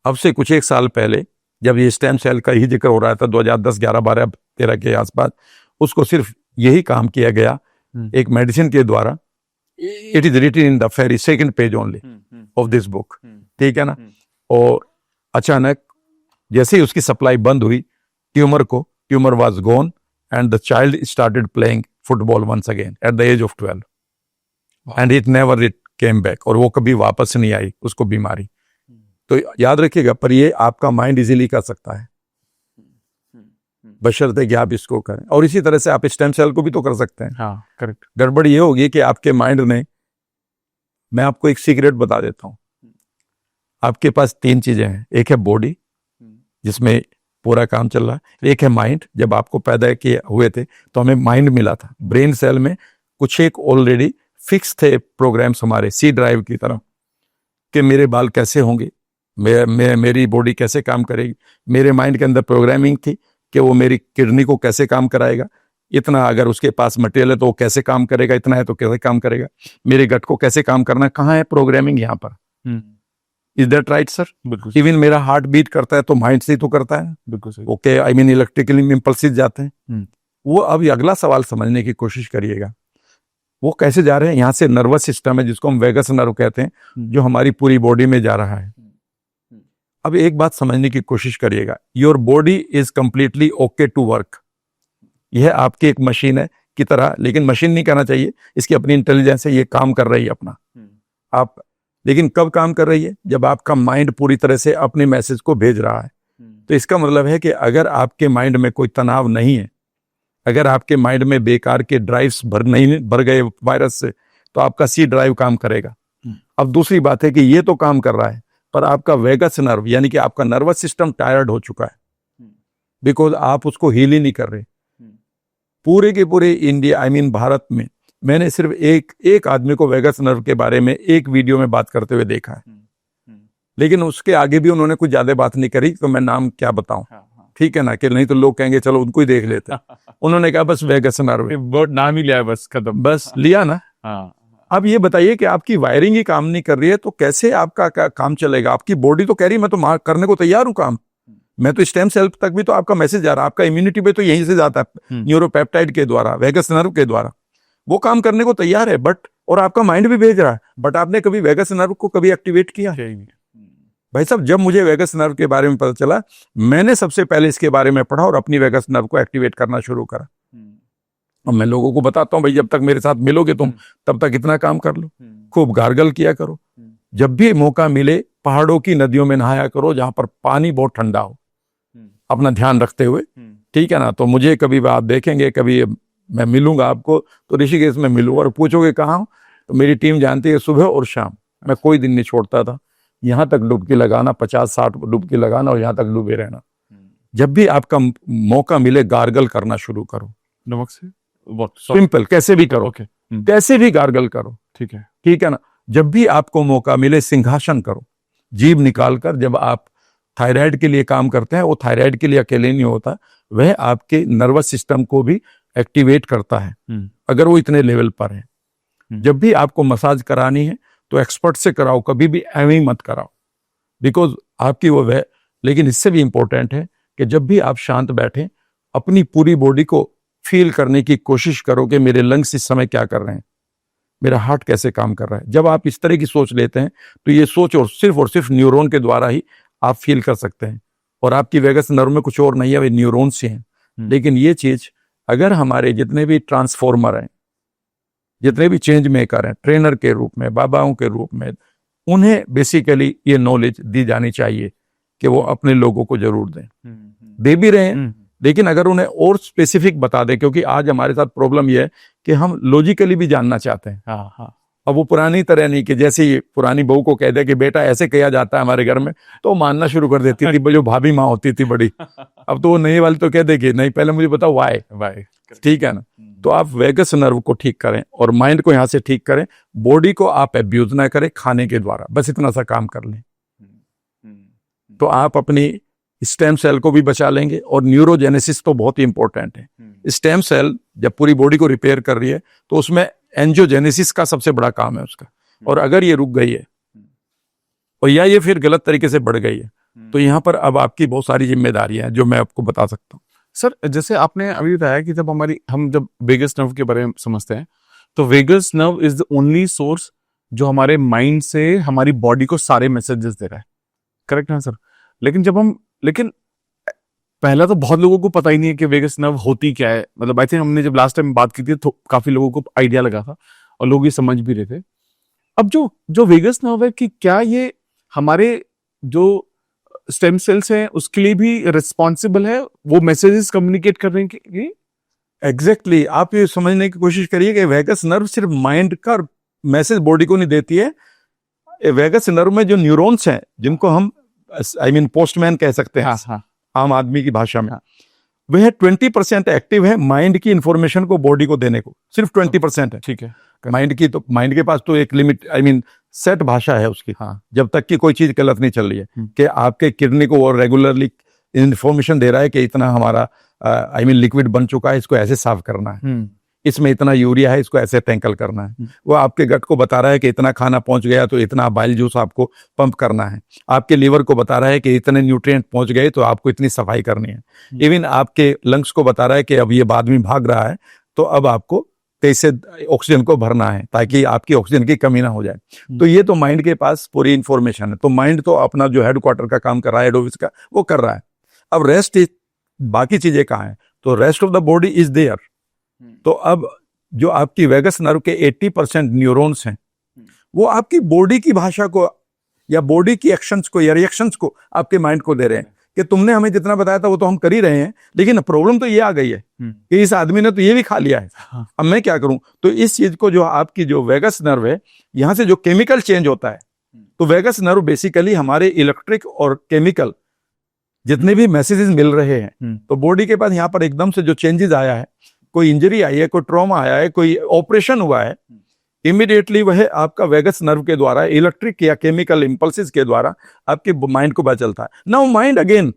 अब से कुछ 1 साल पहले जब ये स्टेम सेल का ही जिक्र हो रहा था 2010, 11, 12, 13 के आसपास, उसको सिर्फ यही काम किया गया एक मेडिसिन के द्वारा। It is written in the very second page only of this book, ठीक है ना। और अचानक जैसे ही उसकी सप्लाई बंद हुई, tumour was gone and the child started playing football once again at the age of 12 and it came back, और वो कभी वापस नहीं आई उसको बीमारी। तो याद रखिएगा, पर ये आपका माइंड इजीली कर सकता है, बशर्ते कि आप इसको करें। और इसी तरह से आप स्टेम सेल को भी तो कर सकते हैं। हाँ, करेक्ट। गड़बड़ ये होगी कि आपके माइंड ने, मैं आपको एक सीक्रेट बता देता हूं, आपके पास 3 चीजें हैं। एक है बॉडी जिसमें पूरा काम चल रहा है, एक है माइंड। जब आपको पैदा किए हुए थे तो हमें माइंड मिला था, ब्रेन सेल में कुछ एक ऑलरेडी फिक्स थे प्रोग्राम्स हमारे, सी ड्राइव की तरह, कि मेरे बाल कैसे होंगे, मेरी बॉडी कैसे काम करेगी। मेरे माइंड के अंदर प्रोग्रामिंग थी कि वो मेरी किडनी को कैसे काम कराएगा, इतना अगर उसके पास मटेरियल है तो वो कैसे काम करेगा, इतना है तो कैसे काम करेगा, मेरे गट को कैसे काम करना, कहाँ है प्रोग्रामिंग यहाँ पर। Is that right sir? बिल्कुल। इवन मेरा हार्ट बीट करता है तो माइंड से ही तो करता है। बिल्कुल सही। Okay, I mean electrically impulses जाते हैं वो। अब अगला सवाल समझने की कोशिश करिएगा, वो कैसे जा रहे हैं। यहाँ से नर्वस सिस्टम है जिसको हम वेगस नर्व कहते हैं, जो हमारी पूरी बॉडी में जा रहा है। अब एक बात समझने की कोशिश करिएगा, your body is completely okay to work. यह आपकी एक मशीन है की तरह, लेकिन मशीन नहीं कहना चाहिए, इसकी अपनी इंटेलिजेंस है, ये काम कर रही है अपना। आप लेकिन कब काम कर रही है? जब आपका माइंड पूरी तरह से अपने मैसेज को भेज रहा है। तो इसका मतलब है कि अगर आपके माइंड में कोई तनाव नहीं है, अगर आपके माइंड में बेकार के ड्राइव्स भर गए वायरस से, तो आपका सी ड्राइव काम करेगा। अब दूसरी बात है कि ये तो काम कर रहा है, पर आपका वेगस नर्व यानी कि आपका नर्वस सिस्टम टायर्ड हो चुका है, बिकॉज आप उसको हील ही नहीं कर रहे। पूरे के पूरे इंडिया, आई मीन भारत में, मैंने सिर्फ एक आदमी को वेगस नर्व के बारे में एक वीडियो में बात करते हुए देखा है, लेकिन उसके आगे भी उन्होंने कुछ ज्यादा बात नहीं करी, तो मैं नाम क्या बताऊं, ठीक है ना, कि नहीं तो लोग कहेंगे चलो उनको ही देख लेते। उन्होंने कहा बस वेगस नर्व, नाम ही लिया, बस खत्म, बस लिया ना। अब ये बताइए कि आपकी वायरिंग ही काम नहीं कर रही है तो कैसे आपका काम चलेगा? आपकी बॉडी तो कह रही है मैं तो करने को तैयार हूं काम, मैं तो स्टेम सेल तक भी तो आपका मैसेज जा रहा है, आपका इम्यूनिटी पे तो यहीं से जाता है न्यूरोपेप्टाइड के द्वारा, वेगस नर्व के द्वारा, वो काम करने को तैयार है, बट और आपका माइंड भी भेज रहा है, बट आपने कभी वेगस नर्व को कभी एक्टिवेट किया? भाई साहब, जब मुझे वेगस नर्व के बारे में पता चला, मैंने सबसे पहले इसके बारे में पढ़ा और अपनी वेगस नर्व को एक्टिवेट करना शुरू करा। और मैं लोगों को बताता हूं भाई, जब तक मेरे साथ मिलोगे तुम तब तक इतना काम कर लो, खूब गार्गल किया करो, जब भी मौका मिले पहाड़ों की नदियों में नहाया करो जहां पर पानी बहुत ठंडा हो, अपना ध्यान रखते हुए, ठीक है ना? तो मुझे कभी आप देखेंगे, कभी मैं मिलूंगा आपको तो ऋषिकेश में मिलूंगा और पूछोगे कहाँ हूं, तो मेरी टीम जानती है सुबह और शाम मैं कोई दिन नहीं छोड़ता था, यहां तक डुबकी लगाना, 50-60 डुबकी लगाना और यहां तक डूबे रहना। जब भी आपका मौका मिले गार्गल करना शुरू करो, नमक से सिंपल, कैसे भी करो, ओके, कैसे भी गार्गल करो, ठीक है, ठीक है ना? जब भी आपको मौका मिले सिंहासन करो, जीभ निकालकर। जब आप थायराइड के लिए काम करते हैं, वो थायराइड के लिए अकेले नहीं होता, वह आपके नर्वस सिस्टम को भी एक्टिवेट करता है अगर वो इतने लेवल पर है। जब भी आपको मसाज करानी है तो एक्सपर्ट से कराओ, कभी भी एवं ही मत कराओ, बिकॉज आपकी वो वह। लेकिन इससे भी इंपॉर्टेंट है कि जब भी आप शांत बैठे, अपनी पूरी बॉडी को फील करने की कोशिश करो कि मेरे लंग्स इस समय क्या कर रहे हैं, मेरा हार्ट कैसे काम कर रहा है। जब आप इस तरह की सोच लेते हैं तो ये सोच और सिर्फ न्यूरॉन के द्वारा ही आप फील कर सकते हैं, और आपकी वेगस नर्व में कुछ और नहीं है, वे न्यूरॉन्स ही हैं। लेकिन ये चीज अगर हमारे जितने भी ट्रांसफॉर्मर हैं, जितने भी चेंज मेकर हैं, ट्रेनर के रूप में, बाबाओं के रूप में, उन्हें बेसिकली ये नॉलेज दी जानी चाहिए कि वो अपने लोगों को जरूर दें, दे भी रहे हैं, लेकिन अगर उन्हें और स्पेसिफिक बता दें, क्योंकि आज हमारे साथ प्रॉब्लम यह है कि हम लॉजिकली भी जानना चाहते हैं। हाँ। अब वो पुरानी तरह नहीं कि जैसे ही पुरानी बहू को कह दे कि बेटा ऐसे किया जाता है हमारे घर में, तो मानना शुरू कर देती थी, जो भाभी माँ होती थी बड़ी। अब तो वो नई वाली तो कह देगी नहीं, पहले मुझे बताओ वाई, ठीक है ना? तो आप वेगस नर्व को ठीक करें और माइंड को यहाँ से ठीक करें, बॉडी को आप एब्यूज ना करें खाने के द्वारा, बस इतना सा काम कर लें तो आप अपनी स्टेम सेल को भी बचा लेंगे। और न्यूरोजेनेसिस तो बहुत ही इंपॉर्टेंट है। स्टेम सेल जब पूरी बॉडी को रिपेयर कर रही है तो उसमें एंजियोजेनेसिस का सबसे बड़ा काम है उसका, और अगर ये रुक गई है और या ये फिर गलत तरीके से बढ़ गई है तो यहाँ पर अब आपकी बहुत सारी जिम्मेदारियां हैं जो मैं आपको बता सकता हूँ। सर, जैसे आपने अभी बताया कि हम जब वेगस नर्व के बारे में समझते हैं तो vagus nerve is the only source जो हमारे माइंड से हमारी बॉडी को सारे मैसेजेस दे रहा है, करेक्ट है सर? लेकिन पहला तो बहुत लोगों को पता ही नहीं है कि वेगस नर्व होती क्या है। मतलब आई थिंक हमने जब लास्ट टाइम बात की थी तो काफी लोगों को आइडिया लगा था और लोग ये समझ भी रहे थे। अब जो वेगस नर्व है कि क्या ये हमारे जो स्टेम सेल्स हैं उसके लिए भी रिस्पॉन्सिबल है, वो मैसेजेस कम्युनिकेट करने के लिए? एग्जैक्टली आप ये समझने की कोशिश करिए कि वेगस नर्व सिर्फ माइंड का मैसेज बॉडी को नहीं देती है। वेगस नर्व में जो न्यूरॉन्स हैं, जिनको हम पोस्टमैन कह सकते हैं, हाँ। आम आदमी की भाषा में, वह 20% एक्टिव है माइंड की इंफॉर्मेशन को बॉडी को देने को, सिर्फ 20% है। ठीक है। माइंड के पास तो एक लिमिट सेट भाषा है उसकी। हाँ। जब तक कि कोई चीज गलत नहीं चल रही है कि आपके किडनी को वो रेगुलरली इंफॉर्मेशन दे रहा है कि इतना हमारा लिक्विड बन चुका है, इसको ऐसे साफ करना है, इसमें इतना यूरिया है, इसको ऐसे टैंकल करना है। वो आपके गट को बता रहा है कि इतना खाना पहुंच गया तो इतना बाइल जूस आपको पंप करना है। आपके लीवर को बता रहा है कि इतने न्यूट्रिएंट पहुंच गए तो आपको इतनी सफाई करनी है। इवन आपके लंग्स को बता रहा है कि अब ये आदमी भाग रहा है तो अब आपको तेज से ऑक्सीजन को भरना है ताकि आपकी ऑक्सीजन की कमी ना हो जाए। तो ये तो माइंड के पास पूरी इंफॉर्मेशन है। तो माइंड तो अपना जो हेडक्वार्टर का काम कर रहा है, हेड ऑफिस का, वो कर रहा है। अब रेस्ट बाकी चीजें कहाँ है? तो rest of the body is there. तो अब जो आपकी वेगस नर्व के 80% न्यूरॉन्स हैं, वो आपकी बॉडी की भाषा को या बॉडी की एक्शंस को या रिएक्शंस को आपके माइंड को दे रहे हैं कि तुमने हमें जितना बताया था वो तो हम कर ही रहे हैं, लेकिन प्रॉब्लम तो ये आ गई है कि इस आदमी ने तो ये भी खा लिया है। अब मैं क्या करूं? तो इस चीज को जो आपकी जो वेगस नर्व है, यहां से जो केमिकल चेंज होता है, तो वेगस नर्व बेसिकली हमारे इलेक्ट्रिक और केमिकल जितने भी मैसेजेस मिल रहे हैं, तो बॉडी के पास यहाँ पर एकदम से जो चेंजेस आया है, कोई इंजरी आई है, कोई ट्रॉमा आया है, कोई ऑपरेशन हुआ है, इमीडिएटली वह आपका वेगस नर्व के द्वारा इलेक्ट्रिक या केमिकल इंपल्सेस के द्वारा आपके माइंड को पता चलता है। नाउ माइंड अगेन,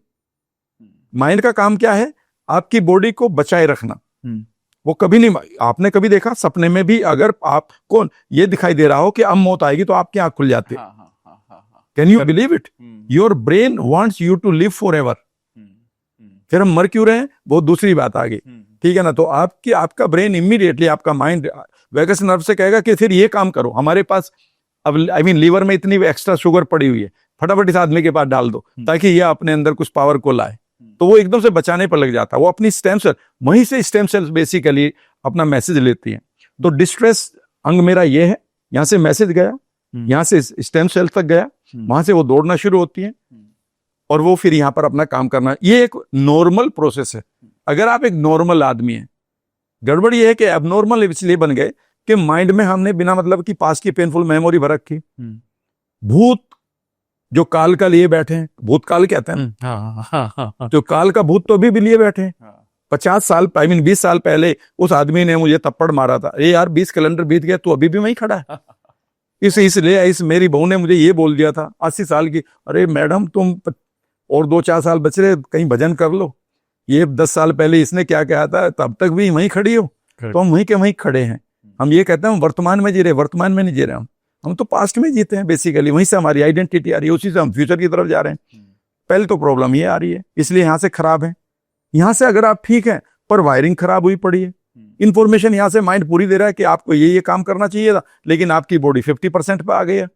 माइंड का काम क्या है? आपकी बॉडी को बचाए रखना, वो कभी नहीं, आपने कभी देखा सपने में भी अगर आपको ये दिखाई दे रहा हो कि अब मौत आएगी तो आपकी आंख खुल जाती है? Can you believe it? Your brain wants you to live forever. फिर हम मर क्यों रहे हैं वो दूसरी बात आ गई, ठीक है ना। तो आपका ब्रेन इमीडिएटली, आपका माइंड वेगस नर्व से कहेगा कि फिर ये काम करो, हमारे पास अब लीवर में इतनी एक्स्ट्रा शुगर पड़ी हुई है, फटाफट इस आदमी के पास डाल दो ताकि ये अपने अंदर कुछ पावर को लाए। तो वो एकदम से बचाने पर लग जाता है, वो अपनी स्टेम सेल, वहीं से स्टेम सेल्स बेसिकली अपना मैसेज लेती हैं। तो डिस्ट्रेस अंग मेरा ये है, यहाँ से मैसेज गया, यहाँ से स्टेम सेल तक गया, वहां से वो दौड़ना शुरू होती है और वो फिर यहाँ पर अपना काम करना। ये एक नॉर्मल प्रोसेस है। अगर आप एक नॉर्मल आदमी हैं, गड़बड़ ये है कि एबनॉर्मल इसलिए बन गए कि माइंड में हमने बिना मतलब की पास्ट की पेनफुल मेमोरी भर रखी। भूत जो काल का लिए बैठे हैं, भूतकाल कहते हैं, जो काल का भूत तो अभी भी लिए बैठे हैं। 50 साल 20 साल पहले उस आदमी ने मुझे थप्पड़ मारा था, अरे यार 20 कैलेंडर बीत गया, तू अभी भी वहीं खड़ा है। इसलिए मेरी बहू ने मुझे ये बोल दिया था 80 साल की, अरे मैडम तुम और 2-4 साल बच रहे, कहीं भजन कर लो। ये 10 साल पहले इसने क्या कहा था, तब तक भी वहीं खड़ी हो। तो हम वहीं के वहीं खड़े हैं। हम ये कहते हैं हम वर्तमान में जी रहे, वर्तमान में नहीं जी रहे, हम तो पास्ट में जीते हैं बेसिकली। वहीं से हमारी आइडेंटिटी आ रही है, उसी से हम फ्यूचर की तरफ जा रहे हैं। पहले तो प्रॉब्लम ये आ रही है, इसलिए यहाँ से खराब है। यहाँ से अगर आप ठीक है पर वायरिंग खराब हुई पड़ी है, इंफॉर्मेशन यहाँ से माइंड पूरी दे रहा है कि आपको ये काम करना चाहिए था, लेकिन आपकी बॉडी 50% पे आ गई है।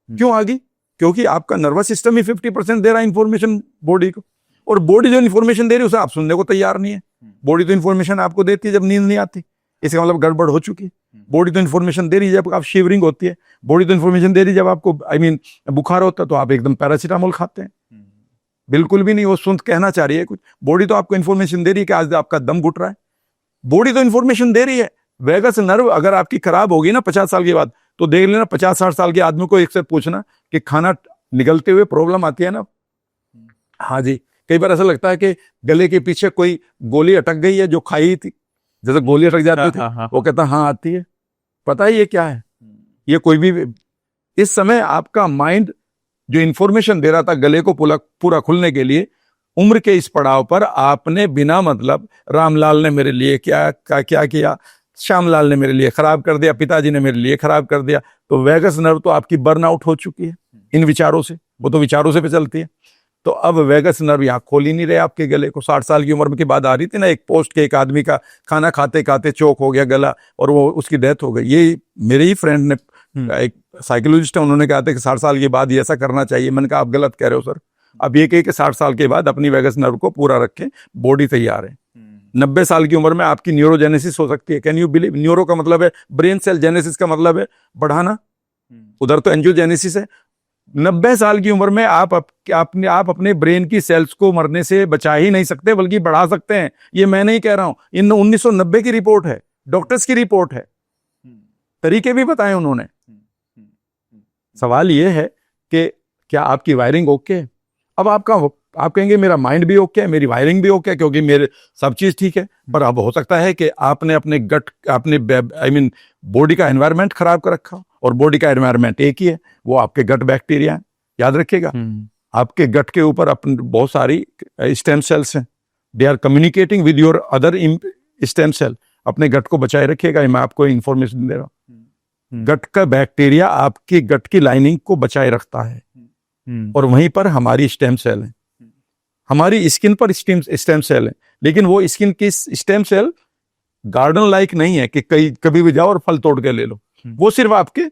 क्यों आ गई? क्योंकि आपका नर्वस सिस्टम ही 50% दे रहा है इंफॉर्मेशन बॉडी को, और बॉडी जो इंफॉर्मेशन दे रही है उसे आप सुनने को तैयार नहीं है। बॉडी तो इंफॉर्मेशन आपको देती है जब नींद नहीं आती, इसका मतलब गड़बड़ हो चुकी है। बॉडी तो इन्फॉर्मेशन दे रही है जब आप शिवरिंग होती है, बॉडी तो इन्फॉर्मेशन दे रही है जब आपको बुखार होता है तो आप एकदम पैरासीटामोल खाते हैं। बिल्कुल भी नहीं, वो सुन कहना चाह रही है कुछ। बॉडी तो आपको इन्फॉर्मेशन दे रही है कि आज आपका दम घुट रहा है, बॉडी तो इन्फॉर्मेशन दे रही है। वेगस नर्व अगर आपकी खराब होगी ना 50 साल के बाद, तो देख लेना 50-60 साल के आदमी को एक से पूछना कि खाना निगलते हुए प्रॉब्लम आती है ना। हाँ जी, कई बार ऐसा लगता है कि गले के पीछे कोई गोली अटक गई है जो खाई थी, जैसे गोली अटक जाती थी। वो कहता हाँ आती है। पता है ये क्या है? ये कोई भी इस समय आपका माइंड जो इंफॉर्मेशन दे रहा था गले को पूरा खुलने के लिए, उम्र के इस पड़ाव पर आपने बिना मतलब, रामलाल ने मेरे लिए क्या किया, श्यामलाल ने मेरे लिए खराब कर दिया, पिताजी ने मेरे लिए खराब कर दिया। तो वेगस नर्व तो आपकी बर्नआउट हो चुकी है इन विचारों से, वो तो विचारों से पे चलती है। तो अब वेगस नर्व यहाँ खोल ही नहीं रहे आपके गले को। 60 साल की उम्र के बाद आ रही थी ना एक पोस्ट के, एक आदमी का खाना खाते खाते चोक हो गया गला और वो उसकी डेथ हो गई। ये मेरे ही फ्रेंड ने, एक साइकोलॉजिस्ट है, उन्होंने कहा था कि 60 साल के बाद ये ऐसा करना चाहिए। मैंने कहा आप गलत कह रहे हो सर। अब ये कहे कि 60 साल के बाद अपनी वेगस नर्व को पूरा रखें, बॉडी तैयार है। 90 साल की उम्र में आपकी न्यूरोजेनेसिस हो सकती है। Can you believe? न्यूरो का मतलब है ब्रेन सेल, जेनेसिस का मतलब है बढ़ाना, उधर तो एंजियोजेनेसिस है। 90 साल की उम्र में आप अपने ब्रेन की सेल्स को मरने से बचा ही नहीं सकते, बल्कि बढ़ा सकते हैं। ये मैं नहीं कह रहा हूं, इन 1990 की रिपोर्ट है, डॉक्टर्स की रिपोर्ट है, तरीके भी बताए उन्होंने। सवाल ये है कि क्या आपकी वायरिंग ओके है? अब आप कहेंगे मेरा माइंड भी ओके है, मेरी वायरिंग भी ओके है, क्योंकि मेरे सब चीज ठीक है। पर अब हो सकता है कि आपने अपने बॉडी का एनवायरनमेंट खराब कर रखा, और बॉडी का एनवायरनमेंट एक ही है, वो आपके गट बैक्टीरिया है। याद रखिएगा, आपके गट के ऊपर अपने बहुत सारी स्टेम सेल्स हैं, they are communicating with your other stem cell. अपने गट को बचाए रखिएगा, मैं आपको इंफॉर्मेशन दे रहा हूँ। गट का बैक्टीरिया आपकी गट की लाइनिंग को बचाए रखता है, और वहीं पर हमारी स्टेम सेल है। हमारी स्किन पर स्टेम सेल है, लेकिन वो स्किन की स्टेम सेल गार्डन लाइक नहीं है कि कभी भी जाओ और फल तोड़ के ले लो। वो सिर्फ आपके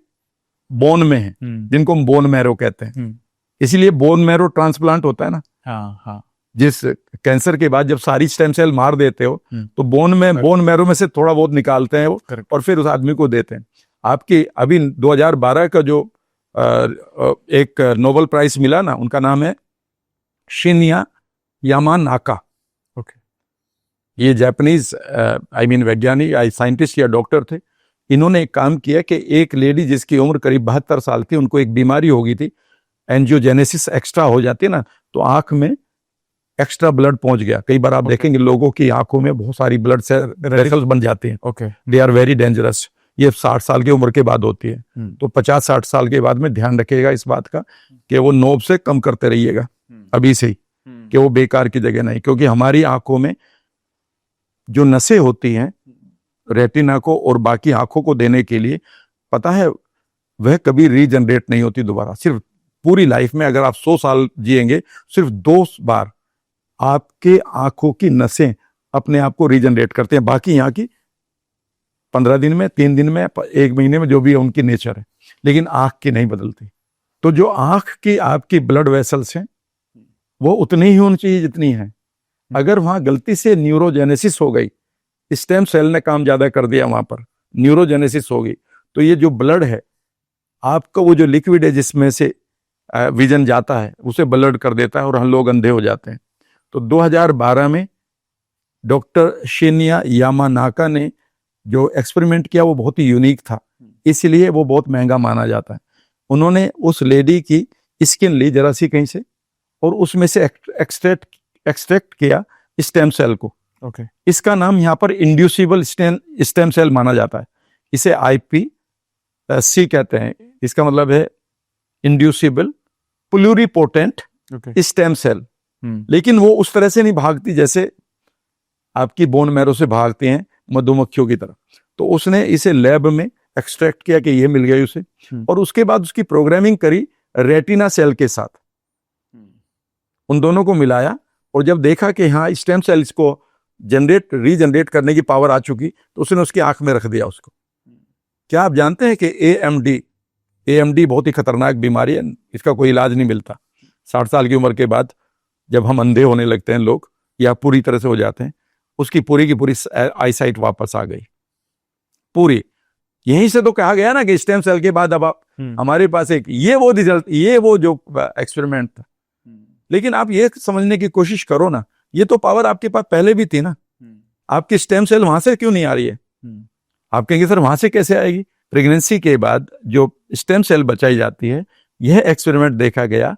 बोन में है, जिनको हम बोन मैरो कहते हैं। इसीलिए बोन मैरो ट्रांसप्लांट होता है ना। जिस कैंसर के बाद जब सारी स्टेम सेल मार देते हो, तो बोन मैरो में से थोड़ा बहुत निकालते हैं वो, और फिर उस आदमी को देते हैं। आपकी अभी 2012 का जो एक नोबेल प्राइज मिला ना, उनका नाम है शिन्या यामानाका। ये जापानीज वैज्ञानिक साइंटिस्ट या डॉक्टर थे। इन्होंने एक काम किया कि एक लेडी जिसकी उम्र करीब 72 साल थी, उनको एक बीमारी हो गई थी, एंजियोजेनेसिस एक्स्ट्रा हो जाती है ना, तो आंख में एक्स्ट्रा ब्लड पहुंच गया। कई बार आप देखेंगे लोगों की आंखों में बहुत सारी ब्लड वेसल्स बन जाती हैं। They are very dangerous. ये 60 साल की उम्र के बाद होती है। तो 50-60 साल के बाद में ध्यान रखिएगा इस बात का कि वो नोब से कम करते रहिएगा अभी से ही, कि वो बेकार की जगह नहीं। क्योंकि हमारी आंखों में जो नसें होती हैं रेटिना को और बाकी आंखों को देने के लिए, पता है वह कभी रीजनरेट नहीं होती दोबारा। सिर्फ पूरी लाइफ में अगर आप 100 साल जिएंगे, सिर्फ 2 बार आपके आंखों की नसें अपने आप को रीजनरेट करते हैं, बाकी यहाँ की 15 दिन में, 3 दिन में, 1 महीने में, जो भी है उनकी नेचर है, लेकिन आंख की नहीं बदलती। तो जो आंख की आपकी ब्लड वेसल्स हैं वो उतनी ही होनी चाहिए जितनी है। अगर वहां गलती से न्यूरोजेनेसिस हो गई, स्टेम सेल ने काम ज्यादा कर दिया, वहां पर न्यूरोजेनेसिस हो गई, तो ये जो ब्लड है आपका, वो जो लिक्विड है जिसमें से विजन जाता है, उसे ब्लड कर देता है और हम लोग अंधे हो जाते हैं। तो 2012 में डॉक्टर शिन्या यामानाका ने जो एक्सपेरिमेंट किया वो बहुत ही यूनिक था, इसलिए वो बहुत महंगा माना जाता है। उन्होंने उस लेडी की स्किन ली जरा सी कहीं से और उसमें से एक्सट्रैक्ट किया स्टेम सेल को। ओके। इसका नाम यहाँ पर इंड्यूसिबल स्टेम सेल माना जाता है। इसे IPC कहते हैं। इसका मतलब है इंड्यूसिबल प्लूरिपोटेंट स्टेम सेल। लेकिन वो उस तरह से नहीं भागती जैसे आपकी बोन मैरो से भागती हैं मधुमक्खियों की तरह। तो उसने इसे लैब में एक्सट्रैक्ट किया कि ये मिल गई उसे, और उसके बाद उसकी प्रोग्रामिंग करी रेटिना सेल के साथ, उन दोनों को मिलाया, और जब देखा कि हाँ स्टेम सेल्स को रीजनरेट करने की पावर आ चुकी, तो उसने उसकी आंख में रख दिया उसको। क्या आप जानते हैं कि AMD बहुत ही खतरनाक बीमारी है, इसका कोई इलाज नहीं मिलता। 60 साल की उम्र के बाद जब हम अंधे होने लगते हैं लोग, या पूरी तरह से हो जाते हैं, उसकी पूरी की पूरी आईसाइट वापस आ गई पूरी। यहीं से तो कहा गया ना कि स्टेम सेल के बाद अब आप हमारे पास एक ये वो रिजल्ट, ये वो जो एक्सपेरिमेंट था। लेकिन आप ये समझने की कोशिश करो ना, ये तो पावर आपके पास पहले भी थी ना, आपकी स्टेम सेल वहां से क्यों नहीं आ रही है? आप कहेंगे सर वहां से कैसे आएगी? प्रेगनेंसी के बाद जो स्टेम सेल बचाई जाती है, यह एक्सपेरिमेंट देखा गया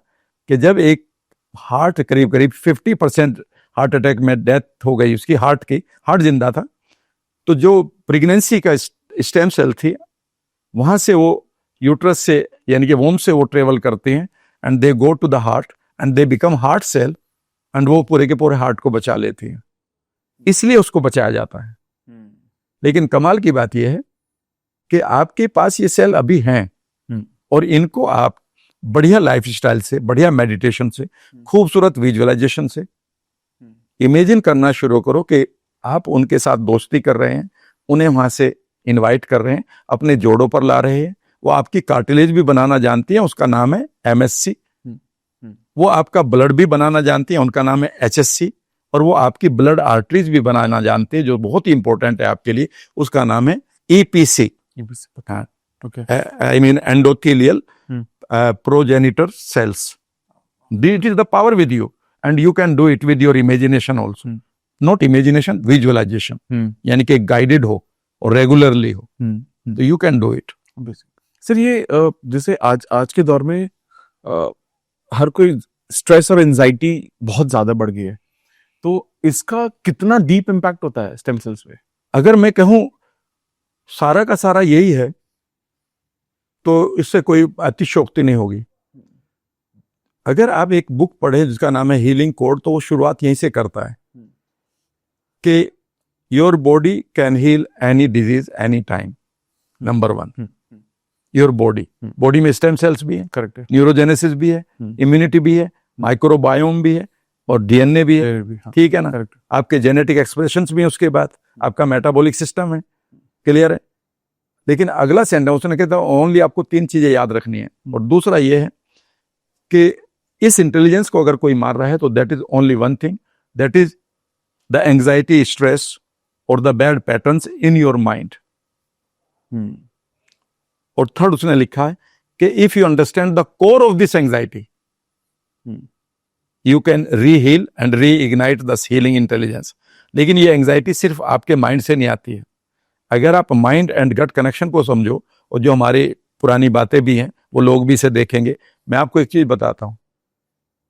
कि जब एक हार्ट करीब 50% हार्ट अटैक में डेथ हो गई उसकी, हार्ट जिंदा था, तो जो प्रेगनेंसी का स्टेम सेल थी, वहां से वो यूट्रस से यानी कि वोम से वो ट्रेवल करते हैं and they go to the heart and they become heart cell, and वो पूरे के पूरे हार्ट को बचा लेती है, इसलिए उसको बचाया जाता है। लेकिन कमाल की बात यह है कि आपके पास ये सेल अभी हैं, और इनको आप बढ़िया लाइफस्टाइल से, बढ़िया मेडिटेशन से, खूबसूरत विजुअलाइजेशन से इमेजिन करना शुरू करो कि आप उनके साथ दोस्ती कर रहे हैं, उन्हें वहां से इनवाइट कर रहे हैं, अपने जोड़ों पर ला रहे हैं। वो आपकी कार्टिलेज भी बनाना जानती हैं, उसका नाम है MSC। वो आपका ब्लड भी बनाना जानती हैं, उनका नाम है HSC। और वो आपकी ब्लड आर्टरीज भी बनाना जानते हैं, जो बहुत ही इंपॉर्टेंट है आपके लिए, उसका नाम है EPC। I mean endothelial progenitor cells. It is the power with you, and you can do it with your imagination also. Not imagination, visualization. यानी कि गाइडेड हो और रेगुलरली हो, तो you can do it. Sir ये जैसे आज के दौर में हर कोई स्ट्रेस और एंजाइटी बहुत ज्यादा बढ़ गई है, तो इसका कितना डीप इम्पैक्ट होता है स्टेम सेल्स पे? अगर मैं कहूं सारा का सारा यही है, तो इससे कोई अतिशयोक्ति नहीं होगी। अगर आप एक बुक पढ़े जिसका नाम है हीलिंग कोड, तो वो शुरुआत यहीं से करता है कि your body can heal any disease any time. Number 1, your body में स्टेम सेल्स भी है, करेक्ट है, न्यूरोजेनेसिस भी है, इम्यूनिटी भी है, माइक्रोबायोम भी है, और DNA भी है, ठीक है ना, करेक्ट। आपके जेनेटिक एक्सप्रेशंस भी है, उसके बाद आपका मेटाबॉलिक सिस्टम है, क्लियर है। लेकिन अगला सेंटेंस उसने कहता है ओनली आपको 3 चीजें याद रखनी है, और दूसरा ये है कि इस इंटेलिजेंस को अगर कोई मार रहा है तो that is only one thing, that is the anxiety, stress और the bad patterns in your mind. और थर्ड उसने लिखा है कि if you understand the core of this anxiety, you can reheal and reignite the healing intelligence. लेकिन ये anxiety सिर्फ आपके माइंड से नहीं आती है। अगर आप माइंड एंड गट कनेक्शन को समझो, और जो हमारी पुरानी बातें भी हैं वो लोग भी इसे देखेंगे। मैं आपको एक चीज बताता हूं,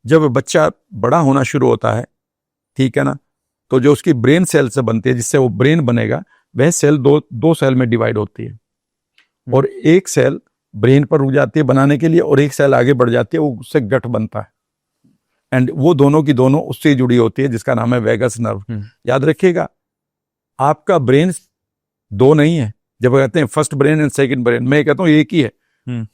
जब बच्चा बड़ा होना शुरू होता है, ठीक है ना, तो जो उसकी ब्रेन सेल से बनती है, जिससे वो ब्रेन बनेगा, वह सेल दो सेल में डिवाइड होती है, और एक सेल ब्रेन पर रुक जाती है बनाने के लिए, और एक सेल आगे बढ़ जाती है, वो उससे गट बनता है, एंड वो दोनों की दोनों उससे जुड़ी होती है, जिसका नाम है वेगस नर्व। याद रखिएगा, आपका ब्रेन दो नहीं है। जब कहते हैं first brain and second brain, मैं कहता हूँ एक ही है।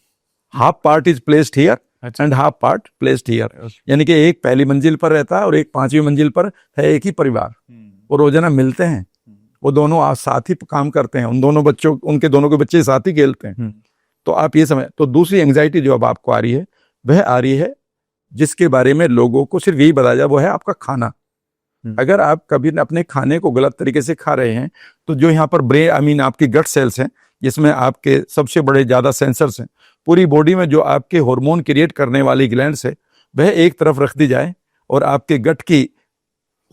Half part is placed here and half part placed here, यानी कि एक पहली मंजिल पर रहता है और एक 5वीं मंजिल पर है। एक ही परिवार, वो रोजाना मिलते हैं, वो दोनों आज साथ ही काम करते हैं, उन दोनों बच्चों, उनके दोनों के बच्चे साथ ही खेलते हैं। तो आप ये समझ, तो दूसरी एंजाइटी जो अब आपको आ रही है, वह आ रही है जिसके बारे में लोगों को सिर्फ यही बताया जाए, वो है आपका खाना। अगर आप कभी अपने खाने को गलत तरीके से खा रहे हैं, तो जो यहाँ पर ब्रेन आपकी गट सेल्स हैं, जिसमें आपके सबसे बड़े ज्यादा सेंसर्स हैं, पूरी बॉडी में जो आपके हार्मोन क्रिएट करने वाली ग्लैंड्स है, वह एक तरफ रख दी जाए और आपके गट की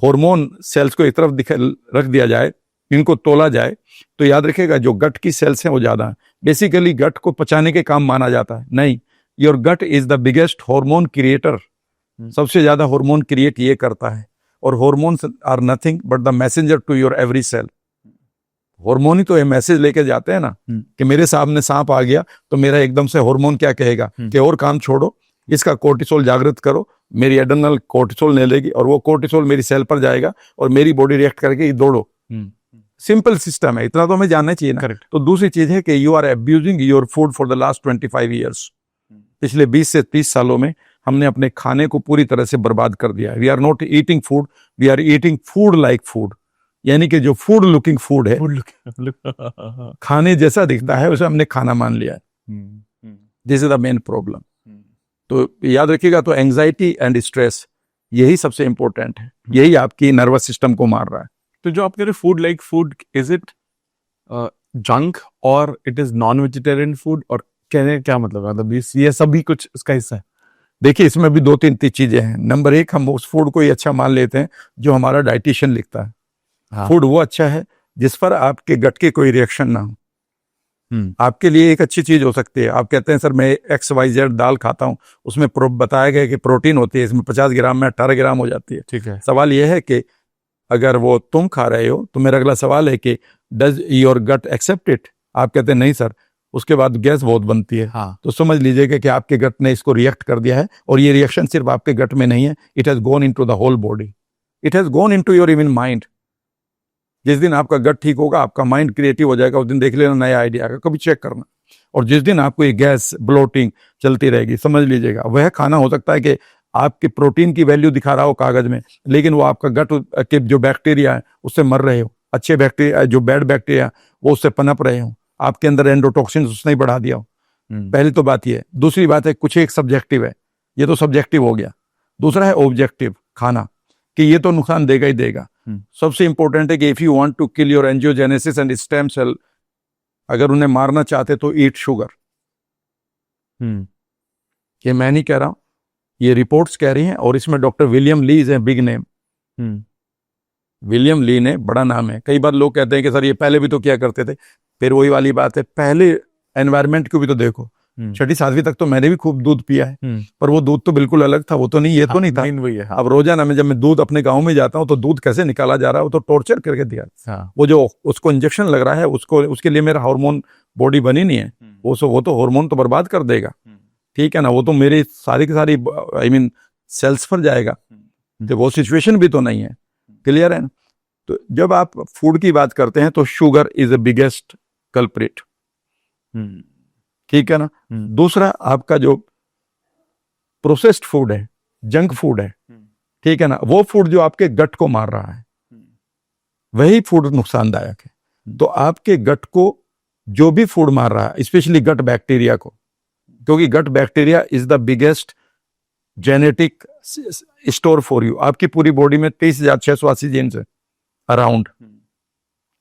हार्मोन सेल्स को एक तरफ रख दिया जाए, इनको तोला जाए, तो याद रखिएगा जो गट की सेल्स हैं वो ज्यादा है। बेसिकली गट को पचाने के काम माना जाता है, नहीं, your gut is the biggest hormone creator. सबसे ज्यादा हार्मोन क्रिएट ये करता है, और hormones are nothing but the messenger to your every cell. Hormone ही तो ये मैसेज लेके जाते हैं ना कि मेरे सामने सांप आ गया, तो मेरा एकदम से हार्मोन क्या कहेगा कि और काम छोड़ो, इसका कोर्टिसोल जागृत करो, मेरी एड्रेनल कोर्टिसोल ले लेगी और वो कोर्टिसोल मेरी सेल पर जाएगा और मेरी बॉडी रिएक्ट करके दौड़ो। सिंपल सिस्टम है, इतना तो हमें जानना चाहिए ना। Correct. तो दूसरी चीज है कि you are abusing your food for the last 25 years. पिछले 20 से 30 सालों में हमने अपने खाने को पूरी तरह से बर्बाद कर दिया है। We are not eating food, we are eating food like food, यानी कि जो फूड लुकिंग फूड है, खाने जैसा दिखता है, उसे हमने खाना मान लिया है। This is the main problem. तो याद रखिएगा, तो एंजाइटी एंड स्ट्रेस यही सबसे इंपॉर्टेंट है, यही आपकी नर्वस सिस्टम को मार रहा है। तो जो आप कह रहे food like food, is it junk or it is non vegetarian food, और कहने का क्या मतलब है? मतलब ये सभी कुछ इसका हिस्सा है? देखिए, इसमें भी 2-3 चीजें हैं। नंबर 1, हम उस फूड को ही अच्छा मान लेते हैं जो हमारा डाइटिशियन लिखता है। हाँ। फूड वो अच्छा है जिस पर आपके गट के कोई रिएक्शन ना हो। आपके लिए एक अच्छी चीज हो सकती है, आप कहते हैं सर मैं XYZ दाल खाता हूं, उसमें बताया गया कि प्रोटीन होती है, इसमें 50 ग्राम में 18 ग्राम हो जाती है। ठीक है। सवाल यह है कि अगर वो तुम खा रहे हो, तो मेरा अगला सवाल है कि does your gut accept it? आप कहते हैं नहीं सर, उसके बाद गैस बहुत बनती है। हाँ। तो समझ लीजिएगा कि आपके गट ने इसको रिएक्ट कर दिया है, और ये रिएक्शन सिर्फ आपके गट में नहीं है, it has gone into the whole body, it has gone into your even mind. जिस दिन आपका गट ठीक होगा, आपका माइंड क्रिएटिव हो जाएगा, उस दिन देख लेना नया आइडिया आएगा, कभी चेक करना। और जिस दिन आपको ये गैस ब्लोटिंग चलती रहेगी, समझ लीजिएगा वह खाना हो सकता है कि आपके प्रोटीन की वैल्यू दिखा रहा हो कागज में, लेकिन वो आपका गट के जो बैक्टीरिया है उससे मर रहे हो, अच्छे बैक्टीरिया, जो बैड बैक्टीरिया वो उससे पनप रहे हो, आपके अंदर एंडोटॉक्सिन उसने ही बढ़ा दिया हो। पहली तो बात ये है। दूसरी बात है, कुछ एक सब्जेक्टिव है, ये तो सब्जेक्टिव हो गया। दूसरा है ऑब्जेक्टिव, खाना, कि ये तो नुकसान देगा ही देगा। सबसे इंपॉर्टेंट है कि if you want to kill your angiogenesis and stem cell, अगर उन्हें मारना चाहते तो ईट शुगर। ये मैं नहीं कह रहा हूं, ये रिपोर्ट्स कह रही हैं, और इसमें डॉक्टर विलियम लीज है, बिग नेम। विलियम ली ने बड़ा नाम है। कई बार लोग कहते हैं कि सर ये पहले भी तो किया करते थे, फिर वही वाली बात है, पहले एनवायरनमेंट को भी तो देखो। 6ठी-7वीं तक तो मैंने भी खूब दूध पिया है, पर वो दूध तो बिल्कुल अलग था, वो तो नहीं, ये तो नहीं था। वही है। अब रोजाना में जब मैं दूध अपने गांव में जाता हूँ, तो दूध कैसे निकाला जा रहा है, वो तो टॉर्चर करके दिया। वो जो उसको इंजेक्शन लग रहा है, उसको, उसके लिए मेरा हार्मोन बॉडी बनी नहीं है, वो तो हार्मोन तो बर्बाद कर देगा, ठीक है ना। वो तो मेरी सारी की सारी आई मीन सेल्स पर जाएगा, तो वो सिचुएशन भी तो नहीं है। क्लियर है ना? तो जब आप फूड की बात करते हैं, तो sugar is the biggest culprit, ठीक है ना। दूसरा, आपका जो प्रोसेस्ड फूड है, जंक फूड है, ठीक है ना, वो फूड जो आपके गट को मार रहा है, वही फूड नुकसानदायक है। तो आपके गट को जो भी फूड मार रहा है, स्पेशली गट बैक्टीरिया को, क्योंकि gut bacteria is the biggest genetic store for you. आपकी पूरी बॉडी में 23,680 जीन्स है अराउंड,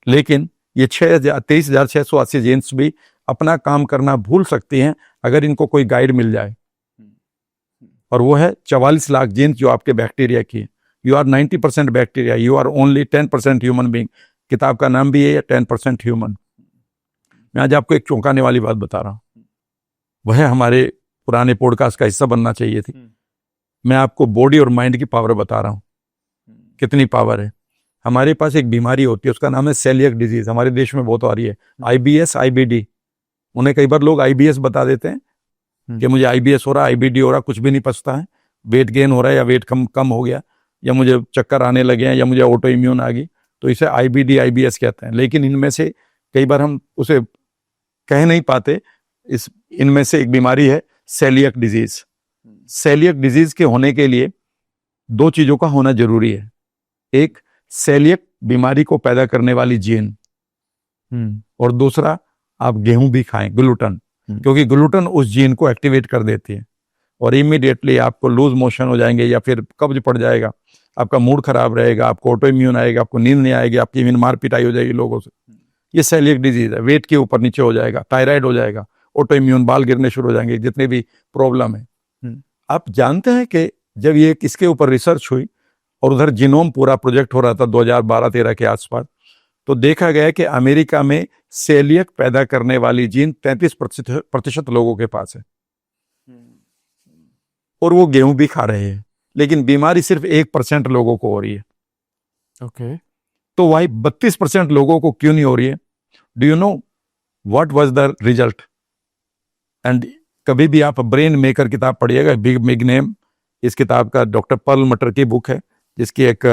लेकिन ये 23,680 जीन्स भी अपना काम करना भूल सकती हैं अगर इनको कोई गाइड मिल जाए, और वो है 44 लाख जीन्स जो आपके बैक्टीरिया की है। You are 90% bacteria, you are only 10% human being. किताब का नाम भी है 10% ह्यूमन। मैं आज आपको एक चौंकाने वाली बात बता रहा हूं, वह हमारे पुराने पॉडकास्ट का हिस्सा बनना चाहिए थी। मैं आपको बॉडी और माइंड की पावर बता रहा हूं, कितनी पावर है। हमारे पास एक बीमारी होती है, उसका नाम है सेलियक डिजीज, हमारे देश में बहुत आ रही है, IBS IBD। उन्हें कई बार लोग IBS बता देते हैं कि मुझे IBS हो रहा, IBD हो रहा, कुछ भी नहीं पचता है, वेट गेन हो रहा है, या वेट कम हो गया, या मुझे चक्कर आने लगे हैं, या मुझे ऑटो इम्यून आ गई। तो इसे IBD IBS कहते हैं। लेकिन इनमें से कई बार हम उसे कह नहीं पाते। इनमें से एक बीमारी है सेलियक डिजीज। सेलियक डिजीज के होने के लिए दो चीजों का होना जरूरी है। एक, सेलियक बीमारी को पैदा करने वाली जीन, और दूसरा, आप गेहूं भी खाएं, ग्लूटन, क्योंकि ग्लूटन उस जीन को एक्टिवेट कर देती है और इमीडिएटली आपको लूज मोशन हो जाएंगे या फिर कब्ज पड़ जाएगा, आपका मूड खराब रहेगा, आपको ऑटो इम्यून आएगा, आपको नींद नहीं आएगी, आपकी इम्यून मार पिटाई हो जाएगी लोगों से। ये सेलियक डिजीज है। वेट के ऊपर नीचे हो जाएगा, थायराइड हो जाएगा, ऑटो इम्यून, बाल गिरने शुरू हो जाएंगे, जितने भी प्रॉब्लम है। आप जानते हैं कि जब ये किसके ऊपर रिसर्च हुई और उधर जीनोम पूरा प्रोजेक्ट हो रहा था 2012-13 के आसपास, तो देखा गया कि अमेरिका में सेलियक पैदा करने वाली जीन 33% लोगों के पास है और वो गेहूं भी खा रहे हैं, लेकिन बीमारी सिर्फ 1% लोगों को हो रही है। ओके, तो वही 32% लोगों को क्यों नहीं हो रही है? Do you know what was the result? And कभी भी आप ब्रेन मेकर किताब पढ़िएगा, बिग नेम इस किताब का, डॉक्टर पर्ल मटर की बुक है, जिसकी एक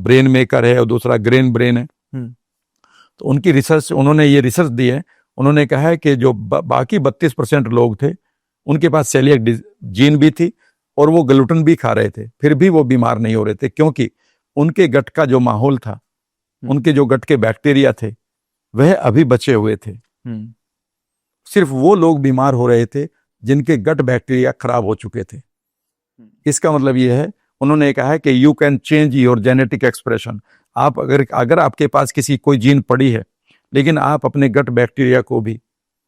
ब्रेन मेकर है और दूसरा ग्रेन ब्रेन है। तो उनकी रिसर्च, उन्होंने ये रिसर्च दी है। उन्होंने कहा है कि जो बाकी 32% लोग थे उनके पास सेलियक जीन भी थी और वो ग्लूटन भी खा रहे थे, फिर भी वो बीमार नहीं हो रहे थे, क्योंकि उनके गट का जो माहौल था, उनके जो गट के बैक्टीरिया थे वह अभी बचे हुए थे। सिर्फ वो लोग बीमार हो रहे थे जिनके गट बैक्टीरिया खराब हो चुके थे। इसका मतलब ये है, उन्होंने कहा है कि you can change your genetic expression. आप अगर आपके पास कोई जीन पड़ी है, लेकिन आप अपने गट बैक्टीरिया को भी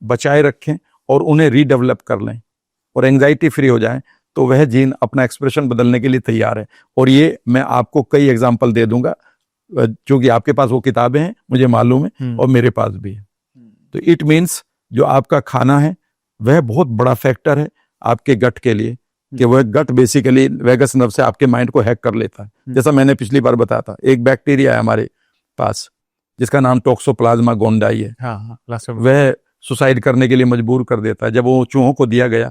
बचाए रखें और उन्हें रीडेवलप कर लें और एंजाइटी फ्री हो जाएं, तो वह जीन अपना एक्सप्रेशन बदलने के लिए तैयार है। और ये मैं आपको कई एग्जाम्पल दे दूंगा, क्योंकि आपके पास वो किताबें हैं, मुझे मालूम है, और मेरे पास भी है। तो इट मीन्स जो आपका खाना है वह बहुत बड़ा फैक्टर है आपके गट के लिए, कि वह गट बेसिकली वेगस नर्व से आपके माइंड को हैक कर लेता है। जैसा मैंने पिछली बार बताया था, एक बैक्टीरिया है हमारे पास जिसका नाम टॉक्सोप्लाज्मा गोंडाई है। वह सुसाइड करने के लिए मजबूर कर देता है। जब वो चूहों को दिया गया,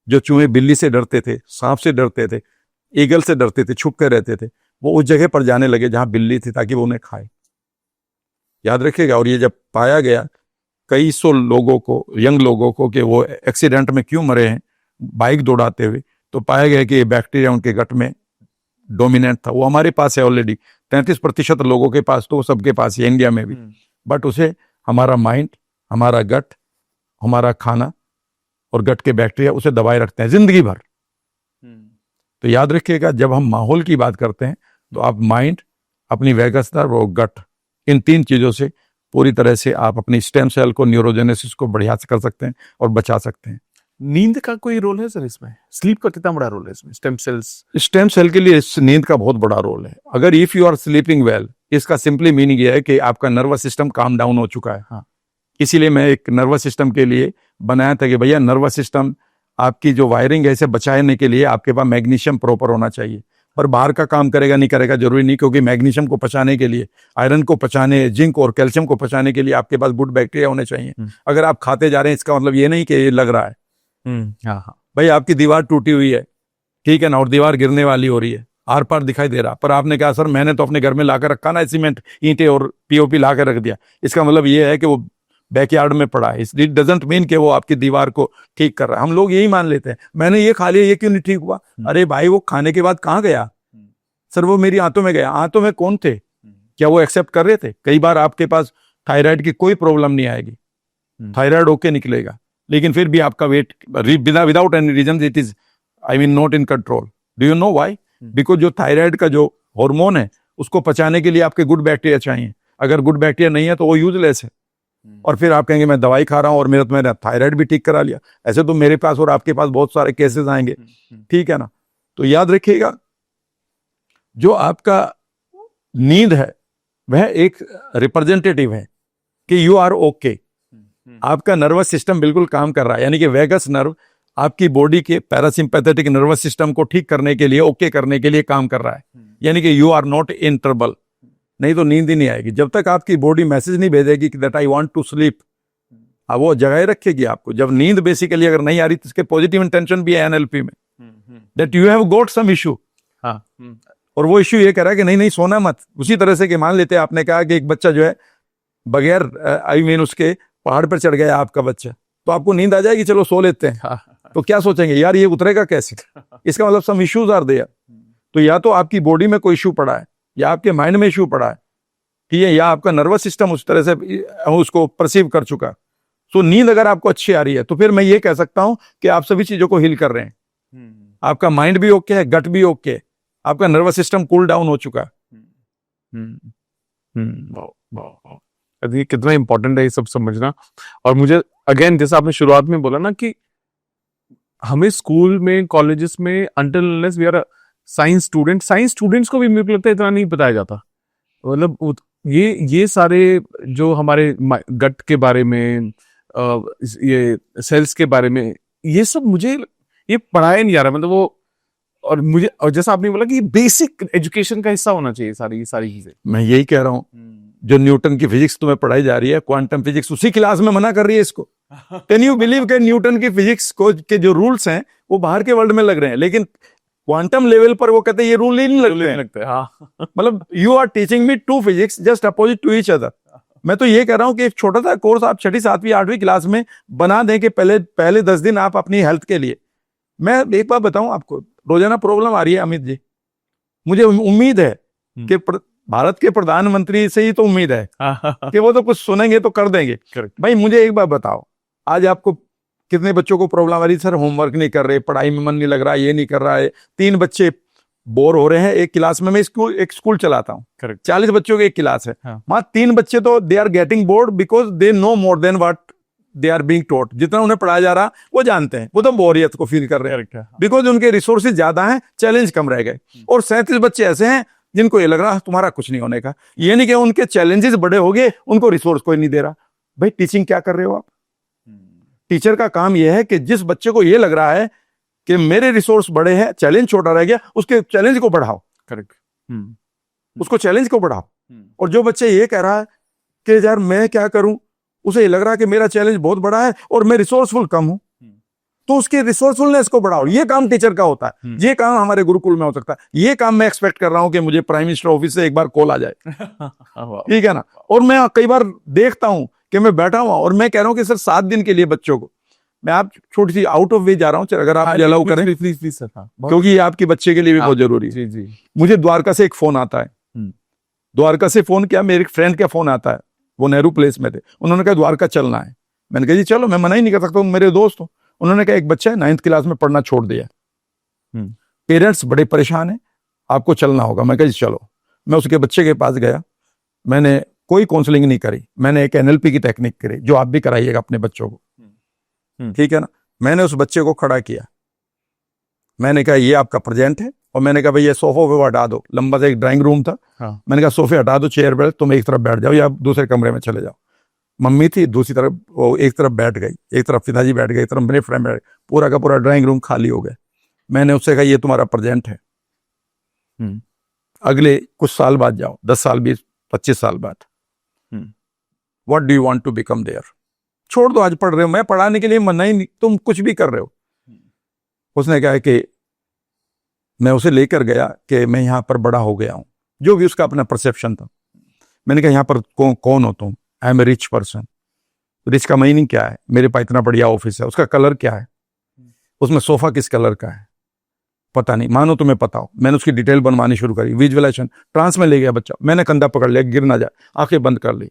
जो चूहे बिल्ली से डरते थे, सांप से डरते थे, ईगल से डरते थे, छुप कर रहते थे, वो उस जगह पर जाने लगे जहां बिल्ली थी, ताकि वो उन्हें खाए। याद रखिएगा। और ये जब पाया गया कई सौ लोगों को, यंग लोगों को, कि वो एक्सीडेंट में क्यों मरे हैं बाइक दौड़ाते हुए, तो पाया गया कि ये बैक्टीरिया उनके गट में डोमिनेंट था। वो हमारे पास है ऑलरेडी, 33% लोगों के पास, तो सबके पास है, इंडिया में भी। बट उसे हमारा माइंड, हमारा गट, हमारा खाना और गट के बैक्टीरिया उसे दबाए रखते हैं जिंदगी भर। तो याद रखिएगा, जब हम माहौल की बात करते हैं तो आप माइंड, अपनी वेगस नर्व और गट, इन तीन चीजों से पूरी तरह से आप अपनी स्टेम सेल को, न्यूरोजेनेसिस को बढ़िया से कर सकते हैं और बचा सकते हैं। नींद का कोई रोल है सर इसमें? स्लीप का कितना बड़ा रोल है इसमें? स्टेम सेल के लिए नींद का बहुत बड़ा रोल है। अगर if you are sleeping well, इसका सिंपली मीनिंग ये है कि आपका नर्वस सिस्टम काम डाउन हो चुका है। हाँ, इसीलिए मैं एक नर्वस सिस्टम के लिए बनाया था कि भैया नर्वस सिस्टम आपकी जो वायरिंग है इसे बचाने के लिए आपके पास मैग्नीशियम प्रॉपर होना चाहिए। पर बाहर का काम करेगा नहीं करेगा जरूरी नहीं, क्योंकि मैग्नीशियम को पचाने के लिए, आयरन को पचाने, जिंक और कैल्शियम को पचाने के लिए आपके पास गुड बैक्टीरिया होने चाहिए। अगर आप खाते जा रहे हैं, इसका मतलब ये नहीं कि ये लग रहा है। हाँ, भाई आपकी दीवार टूटी हुई है, ठीक है ना, और दीवार गिरने वाली हो रही है, आर पार दिखाई दे रहा, पर आपने कहा सर मैंने तो अपने घर में लाकर रखा ना सीमेंट, ईंटें और पीओपी लाकर रख दिया। इसका मतलब ये है कि वो बैकयार्ड में पड़ा है। इट डजंट मीन कि वो आपकी दीवार को ठीक कर रहा है। हम लोग यही मान लेते हैं, मैंने ये खा लिया, ये क्यों नहीं ठीक हुआ? अरे भाई, वो खाने के बाद कहाँ गया? सर वो मेरी आंतों में गया। आंतों में कौन थे? क्या वो एक्सेप्ट कर रहे थे? कई बार आपके पास थायराइड की कोई प्रॉब्लम नहीं आएगी, थायराइड ओके निकलेगा, लेकिन फिर भी आपका weight without any reason it is not in control. Do you know why? Because जो थायराइड का जो हार्मोन है उसको पचाने के लिए आपके गुड बैक्टीरिया चाहिए। अगर गुड बैक्टीरिया नहीं है तो वो यूजलेस है। और फिर आप कहेंगे मैं दवाई खा रहा हूं और मेरा थायराइड भी ठीक करा लिया। ऐसे तो मेरे पास और आपके पास बहुत सारे केसेस आएंगे, ठीक है ना। तो याद रखिएगा, जो आपका नींद है वह एक रिप्रेजेंटेटिव है कि यू आर ओके। आपका नर्वस सिस्टम बिल्कुल काम कर रहा है, यानी कि वेगस नर्व आपकी बॉडी के पैरासिम्पैथेटिक नर्वस सिस्टम को ठीक करने के लिए, ओके करने के लिए काम कर रहा है, यानी कि you are not in trouble. नहीं तो नींद ही नहीं आएगी जब तक आपकी बॉडी मैसेज नहीं भेजेगी कि that I want to sleep. अब वो जगाए रखेगी आपको। जब नींद बेसिकली अगर नहीं आ रही तो इसके पॉजिटिव इंटेंशन भी है एनएलपी में, that you have got some issue. और वो इश्यू ये कह रहा है कि नहीं नहीं सोना मत। उसी तरह से कि मान लेते हैं आपने कहा कि एक बच्चा जो है बगैर आई मीन उसके पहाड़ पर चढ़ गया आपका बच्चा, तो आपको नींद आ जाएगी, चलो सो लेते हैं, तो क्या सोचेंगे यार ये उतरेगा कैसे? इसका मतलब सम इश्यूज आर देयर। तो या तो आपकी बॉडी में कोई इश्यू पड़ा है, या आपके माइंड में इश्यू पड़ा है, ठीक है, या आपका नर्वस सिस्टम उस तरह से उसको परसीव कर चुका। सो नींद अगर आपको अच्छी आ रही है तो फिर मैं ये कह सकता हूं कि आप सभी चीजों को हील कर रहे हैं। आपका माइंड भी ओके है, गट भी ओके है, आपका नर्वस सिस्टम कूल डाउन हो चुका है। ये कितना इंपॉर्टेंट है ये सब समझना। और मुझे अगेन जैसा आपने शुरुआत में बोला ना कि हमें स्कूल में कॉलेजेस में until unless we are science students को भी मेरे को लगता है इतना नहीं बताया जाता। मतलब ये सारे जो हमारे गट के बारे में ये सेल्स के बारे में ये सब मुझे ये पढ़ाया नहीं जा रहा। मतलब वो और जैसा आपने बोला कि बेसिक एजुकेशन का हिस्सा होना चाहिए ये सारी चीजें। मैं यही कह रहा हूं, जो न्यूटन की फिजिक्स तुम्हें पढ़ाई जा रही है, क्वांटम फिजिक्स उसी क्लास में मना कर रही है इसको। कैन यू बिलीव कि न्यूटन की फिजिक्स को के जो रूल्स हैं वो बाहर के वर्ल्ड में लग रहे हैं, लेकिन क्वांटम लेवल पर वो कहते हैं ये रूल ही नहीं लगते हैं। हाँ। मतलब you are teaching me to physics just opposite to each other. मैं तो ये कह रहा हूं कि एक छोटा सा कोर्स आप 6ठी 7वीं 8वीं क्लास में बना दें कि पहले 10 दिन आप अपनी हेल्थ के लिए। मैं एक बात बताऊं आपको, रोजाना प्रॉब्लम आ रही है अमित जी, मुझे उम्मीद है कि भारत के प्रधानमंत्री से ही तो उम्मीद है कि वो तो कुछ सुनेंगे तो कर देंगे। भाई मुझे एक बात बताओ, आज आपको कितने बच्चों को प्रॉब्लम आ रही है? सर होमवर्क नहीं कर रहे, पढ़ाई में मन नहीं लग रहा, ये नहीं कर रहा है, 3 बच्चे बोर हो रहे हैं एक क्लास में। मैं एक स्कूल चलाता हूँ, 40 बच्चों की एक क्लास है, वहां 3 बच्चे तो they are getting bored because they know more than what they are being taught. जितना उन्हें पढ़ाया जा रहा वो जानते हैं, वो तो बोरियत को फील कर रहे हैं बिकॉज उनके रिसोर्सेज ज्यादा हैं, चैलेंज कम रह गए। और 37 बच्चे ऐसे हैं जिनको ये लग रहा तुम्हारा कुछ नहीं होने का। ये नहीं कि उनके चैलेंजेस बड़े हो गए, उनको रिसोर्स कोई नहीं दे रहा। भाई टीचिंग क्या कर रहे हो आप? टीचर का काम यह है कि जिस बच्चे को ये लग रहा है कि मेरे रिसोर्स बड़े हैं, चैलेंज छोटा रह गया, उसके चैलेंज को बढ़ाओ। करेक्ट, उसको चैलेंज को बढ़ाओ। और जो बच्चे ये कह रहा है कि यार मैं क्या करूं, उसे ये लग रहा है कि मेरा चैलेंज बहुत बड़ा है और मैं रिसोर्सफुल कम हूं, तो उसके रिसोर्सफुलनेस को बढ़ाओ। ये काम टीचर का होता है, ये काम हमारे गुरुकुल में हो सकता है। ये काम मैं एक्सपेक्ट कर रहा हूं कि मुझे प्राइम मिनिस्टर ऑफिस से एक बार कॉल आ जाए, ठीक है ना। और मैं कई बार देखता हूं कि मैं बैठा हुआ और मैं कह रहा हूं कि सर 7 दिन के लिए बच्चों को, मैं आप छोटी सी आउट ऑफ वे जा रहा हूं, अगर आप अलाउ करें प्लीज सर, क्योंकि ये आपके बच्चे के लिए भी बहुत जरूरी है। जी। मुझे द्वारका से एक फोन आता है, द्वारका से फोन किया, मेरे एक फ्रेंड का फोन आता है, वो नेहरू प्लेस में थे, उन्होंने कहा द्वारका चलना है। मैंने कहा जी चलो, मैं मना ही नहीं कर सकता, मेरे दोस्त हो। उन्होंने कहा एक बच्चा है 9th क्लास में पढ़ना छोड़ दिया, पेरेंट्स बड़े परेशान हैं, आपको चलना होगा। मैं कहा जी चलो। मैं उसके बच्चे के पास गया, मैंने कोई काउंसलिंग नहीं करी, मैंने एक NLP की टेक्निक करी जो आप भी कराइएगा अपने बच्चों को, ठीक है ना। मैंने उस बच्चे को खड़ा किया, मैंने कहा ये आपका प्रेजेंट है, और मैंने कहा भाई ये सोफा पे हटा दो, लंबा सा एक ड्राइंग रूम था, मैंने कहा सोफे हटा दो, चेयर बैठ, तुम एक तरफ बैठ जाओ या दूसरे कमरे में चले जाओ। मम्मी थी दूसरी तरफ, वो एक तरफ बैठ गई, एक तरफ पिताजी बैठ गए, एक तरफ मेरे फ्रेंड बैठ गए, पूरा का पूरा ड्राइंग रूम खाली हो गया। मैंने उससे कहा ये तुम्हारा प्रेजेंट है, अगले कुछ साल बाद जाओ, 10 साल 20 25 साल बाद, what do you want to become there. छोड़ दो, आज पढ़ रहे हो, मैं पढ़ाने के लिए मना ही नहीं, तुम कुछ भी कर रहे हो। उसने कहा कि मैं उसे लेकर गया कि मैं यहां पर बड़ा हो गया हूं, जो भी उसका अपना परसेप्शन था। मैंने कहा यहां पर कौन हो तुम? I am a rich person. Rich का मीनिंग क्या है? मेरे पास इतना बढ़िया ऑफिस है। उसका कलर क्या है? उसमें सोफा किस कलर का है? पता नहीं, मानो तुम्हें पता हो। मैंने उसकी डिटेल बनवानी शुरू करी, विजुअलाइजेशन, ट्रांस में ले गया बच्चा, मैंने कंधा पकड़ लिया, गिर ना जाए, आंखें बंद कर ली।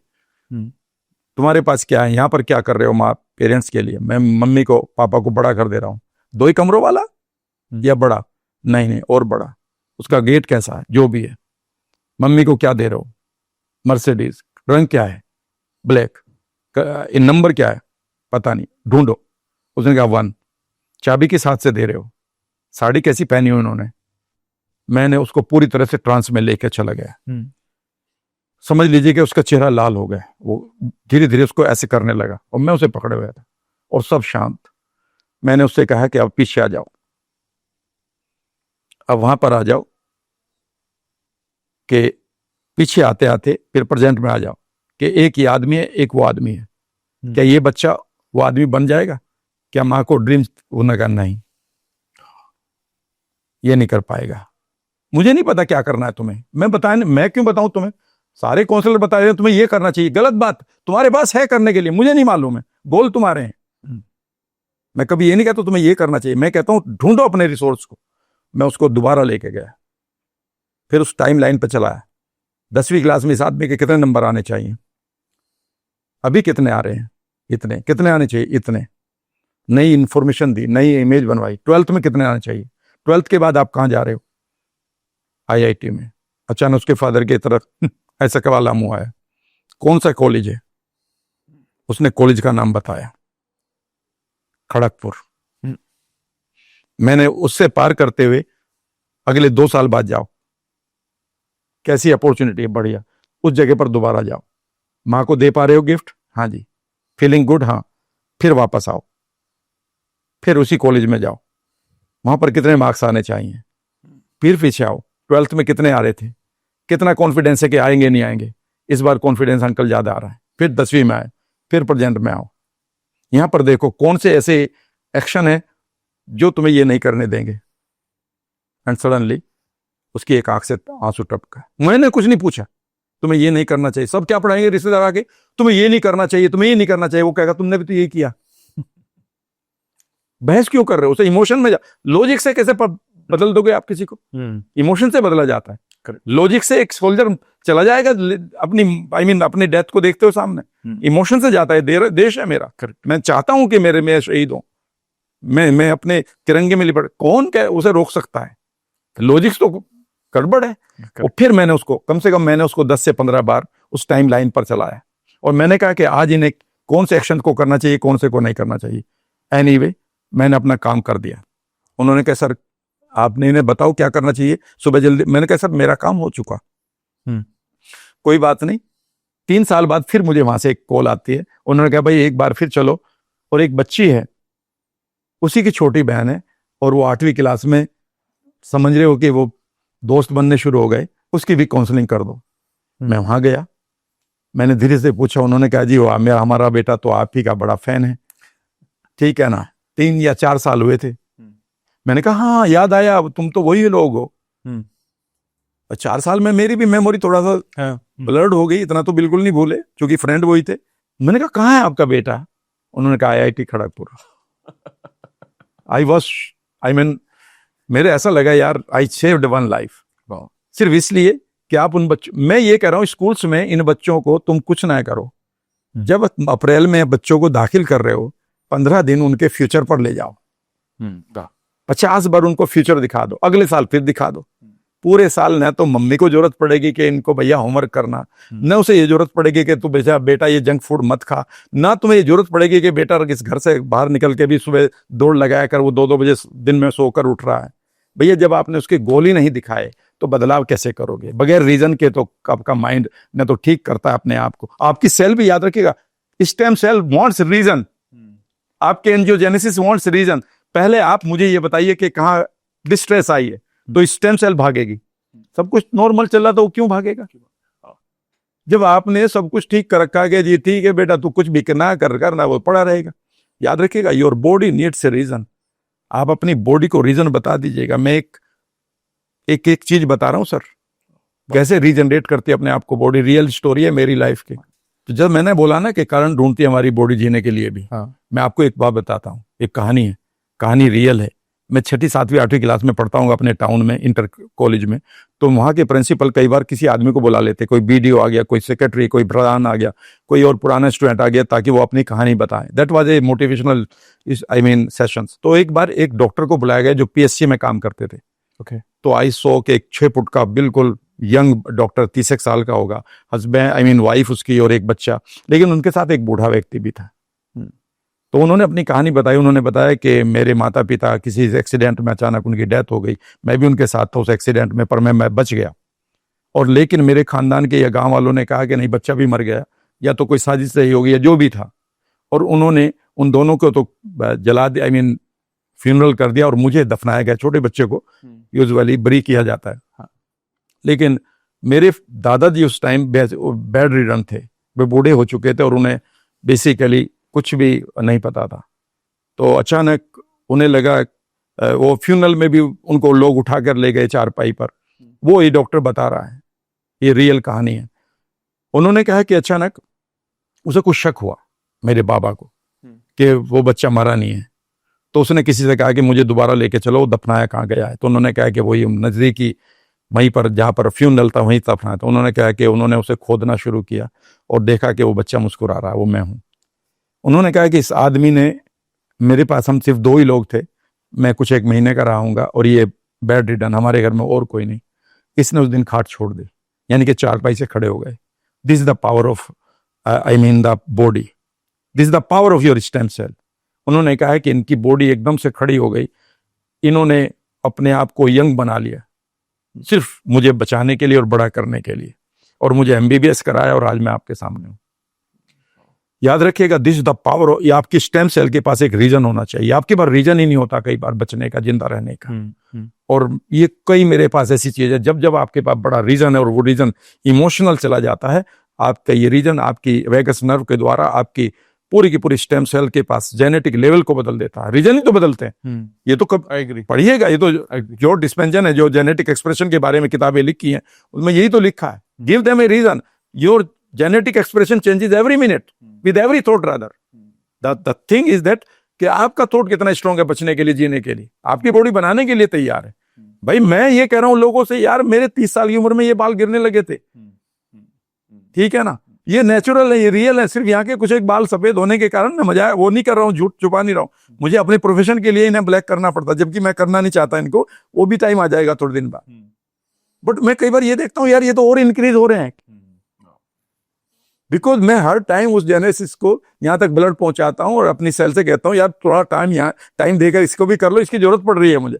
तुम्हारे पास क्या है, यहाँ पर क्या कर रहे हो? माँ पेरेंट्स के लिए, मैं मम्मी को पापा को बड़ा कर दे रहा हूँ। 2 ही कमरों वाला या बड़ा? नहीं और बड़ा। उसका गेट कैसा है? जो भी है। मम्मी को क्या दे रहे हो? मर्सिडीज। रंग क्या है? ब्लैक। इन नंबर क्या है? पता नहीं, ढूंढो। उसने कहा 1। चाबी किस हाथ से दे रहे हो? साड़ी कैसी पहनी हुई उन्होंने? मैंने उसको पूरी तरह से ट्रांस में लेकर चला गया। समझ लीजिए कि उसका चेहरा लाल हो गया, वो धीरे धीरे उसको ऐसे करने लगा और मैं उसे पकड़े हुआ था और सब शांत। मैंने उससे कहा कि अब पीछे आ जाओ, अब वहां पर आ जाओ, कि पीछे आते आते फिर प्रेजेंट में आ जाओ, कि एक ये आदमी है, एक वो आदमी है। क्या ये बच्चा वो आदमी बन जाएगा? क्या माँ को ड्रीम्स? उन्होंने कहा नहीं, ये नहीं कर पाएगा। मुझे नहीं पता क्या करना है तुम्हें, मैं क्यों बताऊं तुम्हें? सारे काउंसलर बता रहे हैं तुम्हें ये करना चाहिए, गलत बात, तुम्हारे पास है करने के लिए, मुझे नहीं मालूम है, गोल तुम्हारे हैं। मैं कभी ये नहीं कहता तुम्हें ये करना चाहिए, मैं कहता हूं ढूंढो अपने रिसोर्स को। मैं उसको दोबारा लेके गया, फिर उस टाइम लाइन पर चलाया। 10वीं क्लास में इस आदमी के कितने नंबर आने चाहिए, अभी कितने आ रहे हैं, इतने, कितने आने चाहिए, इतने। नई इंफॉर्मेशन दी, नई इमेज बनवाई। 12th में कितने आने चाहिए, 12th के बाद आप कहां जा रहे हो, IIT में। अचानक उसके फादर की तरफ ऐसा कवाला मुंह आया, कौन सा कॉलेज है? उसने कॉलेज का नाम बताया, खड़गपुर। मैंने उससे पार करते हुए अगले 2 साल बाद जाओ, कैसी अपॉर्चुनिटी है, बढ़िया, उस जगह पर दोबारा जाओ। मां को दे पा रहे हो गिफ्ट? हाँ जी। Feeling good? हाँ। फिर वापस आओ, फिर उसी कॉलेज में जाओ, वहां पर कितने मार्क्स आने चाहिए, फिर पीछे आओ, 12th में कितने आ रहे थे, कितना कॉन्फिडेंस है कि आएंगे नहीं आएंगे, इस बार कॉन्फिडेंस अंकल ज्यादा आ रहा है। फिर 10वीं में आए, फिर प्रेजेंट में आओ। यहां पर देखो कौन से ऐसे एक्शन है जो तुम्हें ये नहीं करने देंगे। एंड सडनली उसकी एक आंख से आंसू टपका। मैंने कुछ नहीं पूछा, तुम्हें ये नहीं करना चाहिए, सब क्या पढ़ाएंगे रिश्तेदार आके, तुम्हें ये नहीं करना चाहिए, तुम्हें ये नहीं करना चाहिए। वो कहेगा तुमने भी तो ये किया। बहस क्यों कर रहे हो? उसे इमोशन में लॉजिक से कैसे बदल दोगे आप किसी को? इमोशन से बदला जाता है। लॉजिक से एक सोल्जर चला जाएगा अपनी अपनी डेथ को देखते हो सामने, इमोशन से जाता है। देश है मेरा, मैं चाहता हूं कि मैं शहीद हूं, मैं अपने तिरंगे में लिपट, कौन क्या उसे रोक सकता है? लॉजिक्स तो गड़बड़ है। और फिर मैंने उसको कम से कम 10 से 15 बार उस टाइम लाइन पर चलाया, और मैंने कहा कि आज इन्हें कौन से एक्शन को करना चाहिए, कौन से को नहीं करना चाहिए। एनीवे, मैंने अपना काम कर दिया। उन्होंने कहा सर आपने इन्हें बताओ क्या करना चाहिए सुबह जल्दी। मैंने कहा सर मेरा काम हो चुका। कोई बात नहीं। 3 साल बाद फिर मुझे वहां से एक कॉल आती है। उन्होंने कहा भाई एक बार फिर चलो, और एक बच्ची है, उसी की छोटी बहन है, और वो 8वीं क्लास में, समझ रहे हो कि वो दोस्त बनने शुरू हो गए, उसकी भी काउंसलिंग कर दो। मैं वहां गया, मैंने धीरे से पूछा। उन्होंने कहा जी वो हमारा बेटा तो आप ही का बड़ा फैन है, ठीक है ना। 3 या 4 साल हुए थे। मैंने कहा हाँ याद आया, तुम तो वही लोग हो। 4 साल में मेरी भी मेमोरी थोड़ा सा ब्लर्ड हो गई, इतना तो बिल्कुल नहीं भूले, क्योंकि फ्रेंड वही थे। मैंने कहा कहाँ है आपका बेटा? उन्होंने कहा IIT खड़गपुर। मेरे ऐसा लगा यार आई सेव्ड वन लाइफ, सिर्फ इसलिए कि आप उन बच्चों, मैं ये कह रहा हूँ स्कूल्स में इन बच्चों को तुम कुछ ना करो, जब अप्रैल में बच्चों को दाखिल कर रहे हो 15 दिन उनके फ्यूचर पर ले जाओ। 50 बार उनको फ्यूचर दिखा दो, अगले साल फिर दिखा दो। पूरे साल न तो मम्मी को जरूरत पड़ेगी कि इनको भैया होमवर्क करना, न उसे ये जरूरत पड़ेगी कि तू बेटा ये जंक फूड मत खा, ना तुम्हें ये जरूरत पड़ेगी कि बेटा इस घर से बाहर निकल के भी सुबह दौड़ लगाया कर, वो 2-2 बजे दिन में सोकर उठ रहा है। भैया जब आपने उसके गोल ही नहीं दिखाए तो बदलाव कैसे करोगे? बगैर रीजन के तो आपका माइंड न तो ठीक करता है अपने आप को। आपकी सेल भी याद रखिएगा, स्टेम सेल वांट्स रीजन, आपके एंजियोजेनेसिस वांट्स रीजन। पहले आप मुझे ये बताइए कि कहाँ डिस्ट्रेस आई है, तो स्टेम सेल भागेगी। सब कुछ नॉर्मल चल रहा था, वो क्यों भागेगा? जब आपने सब कुछ ठीक कर रखा है, जी ठीक है बेटा तू कुछ भी ना करना, वो पड़ा रहेगा। याद रखिएगा, your body needs a reason. आप अपनी बॉडी को रीजन बता दीजिएगा। मैं एक चीज बता रहा हूं सर, कैसे रीजनरेट करती है अपने आप को बॉडी। रियल स्टोरी है मेरी लाइफ की। तो जब मैंने बोला ना कि कारण ढूंढती है हमारी बॉडी जीने के लिए भी, मैं आपको एक बात बताता हूँ, एक कहानी है, कहानी रियल है। मैं 6ठी 7वीं 8वीं क्लास में पढ़ता हूँ अपने टाउन में, इंटर कॉलेज में। तो वहाँ के प्रिंसिपल कई बार किसी आदमी को बुला लेते, कोई BDO आ गया, कोई सेक्रेटरी, कोई प्रधान आ गया, कोई और पुराना स्टूडेंट आ गया, ताकि वो अपनी कहानी बताएं। That was a motivational sessions. तो एक बार एक डॉक्टर को बुलाया गया जो PSC में काम करते थे। तो आई सो के एक 6 फुट का बिल्कुल यंग डॉक्टर, 30 साल का होगा, हस्बैंड वाइफ उसकी और एक बच्चा, लेकिन उनके साथ एक बूढ़ा व्यक्ति भी था। तो उन्होंने अपनी कहानी बताई। उन्होंने बताया कि मेरे माता पिता किसी एक्सीडेंट में अचानक उनकी डेथ हो गई, मैं भी उनके साथ था उस एक्सीडेंट में, पर मैं बच गया। और लेकिन मेरे खानदान के या गांव वालों ने कहा कि नहीं बच्चा भी मर गया, या तो कोई साजिश रही होगी या जो भी था। और उन्होंने उन दोनों को तो जला दिया, फ्यूनरल कर दिया, और मुझे दफनाया गया। छोटे बच्चे को यूजुअली बरी किया जाता है। लेकिन मेरे दादाजी उस टाइम बेड रिडन थे, वे बूढ़े हो चुके थे, और उन्हें बेसिकली कुछ भी नहीं पता था। तो अचानक उन्हें लगा, वो फ्यूनरल में भी उनको लोग उठाकर ले गए चारपाई पर, वो ये डॉक्टर बता रहा है, ये रियल कहानी है। उन्होंने कहा कि अचानक उसे कुछ शक हुआ मेरे बाबा को कि वो बच्चा मरा नहीं है। तो उसने किसी से कहा कि मुझे दोबारा लेके चलो, दफनाया कहाँ गया है। तो उन्होंने कहा कि वही नज़दीकी वहीं पर जहाँ पर फ्यूनरल था वहीं दफनाया। तो उन्होंने कहा कि उन्होंने उसे खोदना शुरू किया और देखा कि वो बच्चा मुस्कुरा रहा है, वो मैं हूँ। उन्होंने कहा कि इस आदमी ने, मेरे पास हम सिर्फ 2 ही लोग थे, मैं कुछ 1 महीने का रहा हूँगा और ये बेड रिडन, हमारे घर में और कोई नहीं। इसने उस दिन खाट छोड़ दी, यानी कि 4 पाई से खड़े हो गए। This is the power of I mean the body, this is the power of your stem cell. उन्होंने कहा है कि इनकी बॉडी एकदम से खड़ी हो गई, इन्होंने अपने आप को यंग बना लिया सिर्फ मुझे बचाने के लिए और बड़ा करने के लिए, और मुझे एमबीबीएस कराया और आज मैं आपके सामने हूं। याद रखिएगा, दिस इज द पावर। ये आपकी स्टेम सेल के पास एक रीजन होना चाहिए। आपके पास रीजन ही नहीं होता कई बार बचने का, जिंदा रहने का। और ये कई मेरे पास ऐसी चीज है, जब जब आपके पास बड़ा रीजन है और वो रीजन इमोशनल चला जाता है, आपका ये रीजन आपकी वेगस नर्व के द्वारा आपकी पूरी की पूरी स्टेम सेल के पास जेनेटिक लेवल को बदल देता है। रीजन ही तो बदलते हैं। ये तो कब पढ़िएगा, ये तो जो डिस्पेंजन है, जो जेनेटिक एक्सप्रेशन के बारे में किताबें लिखी हैं, उसमें यही तो लिखा है, give them a reason, your genetic expression changes every minute with every thought rather. The thing is that कि आपका थॉट कितना स्ट्रांग है बचने के लिए, जीने के लिए, आपकी बॉडी बनाने के लिए तैयार है। भाई मैं ये कह रहा हूं लोगों से, यार मेरे 30 साल की उम्र में ये बाल गिरने लगे थे, ठीक है ना, ये नेचुरल है, ये रियल है। सिर्फ यहाँ के कुछ एक बाल सफेद होने के कारण मैं मजा वो नहीं कर रहा हूँ, झूठ छुपा नहीं रहा हूँ, मुझे अपने प्रोफेशन के लिए इन्हें ब्लैक करना पड़ता, जबकि मैं करना नहीं चाहता इनको, वो भी टाइम आ जाएगा थोड़े दिन बाद। बट मैं कई बार ये देखता हूँ यार ये तो और इंक्रीज हो रहे हैं, बिकॉज मैं हर टाइम उस जेनेसिस को यहाँ तक ब्लड पहुंचाता हूँ और अपनी सेल से कहता हूँ यार थोड़ा टाइम देकर इसको भी कर लो, इसकी जरूरत पड़ रही है मुझे।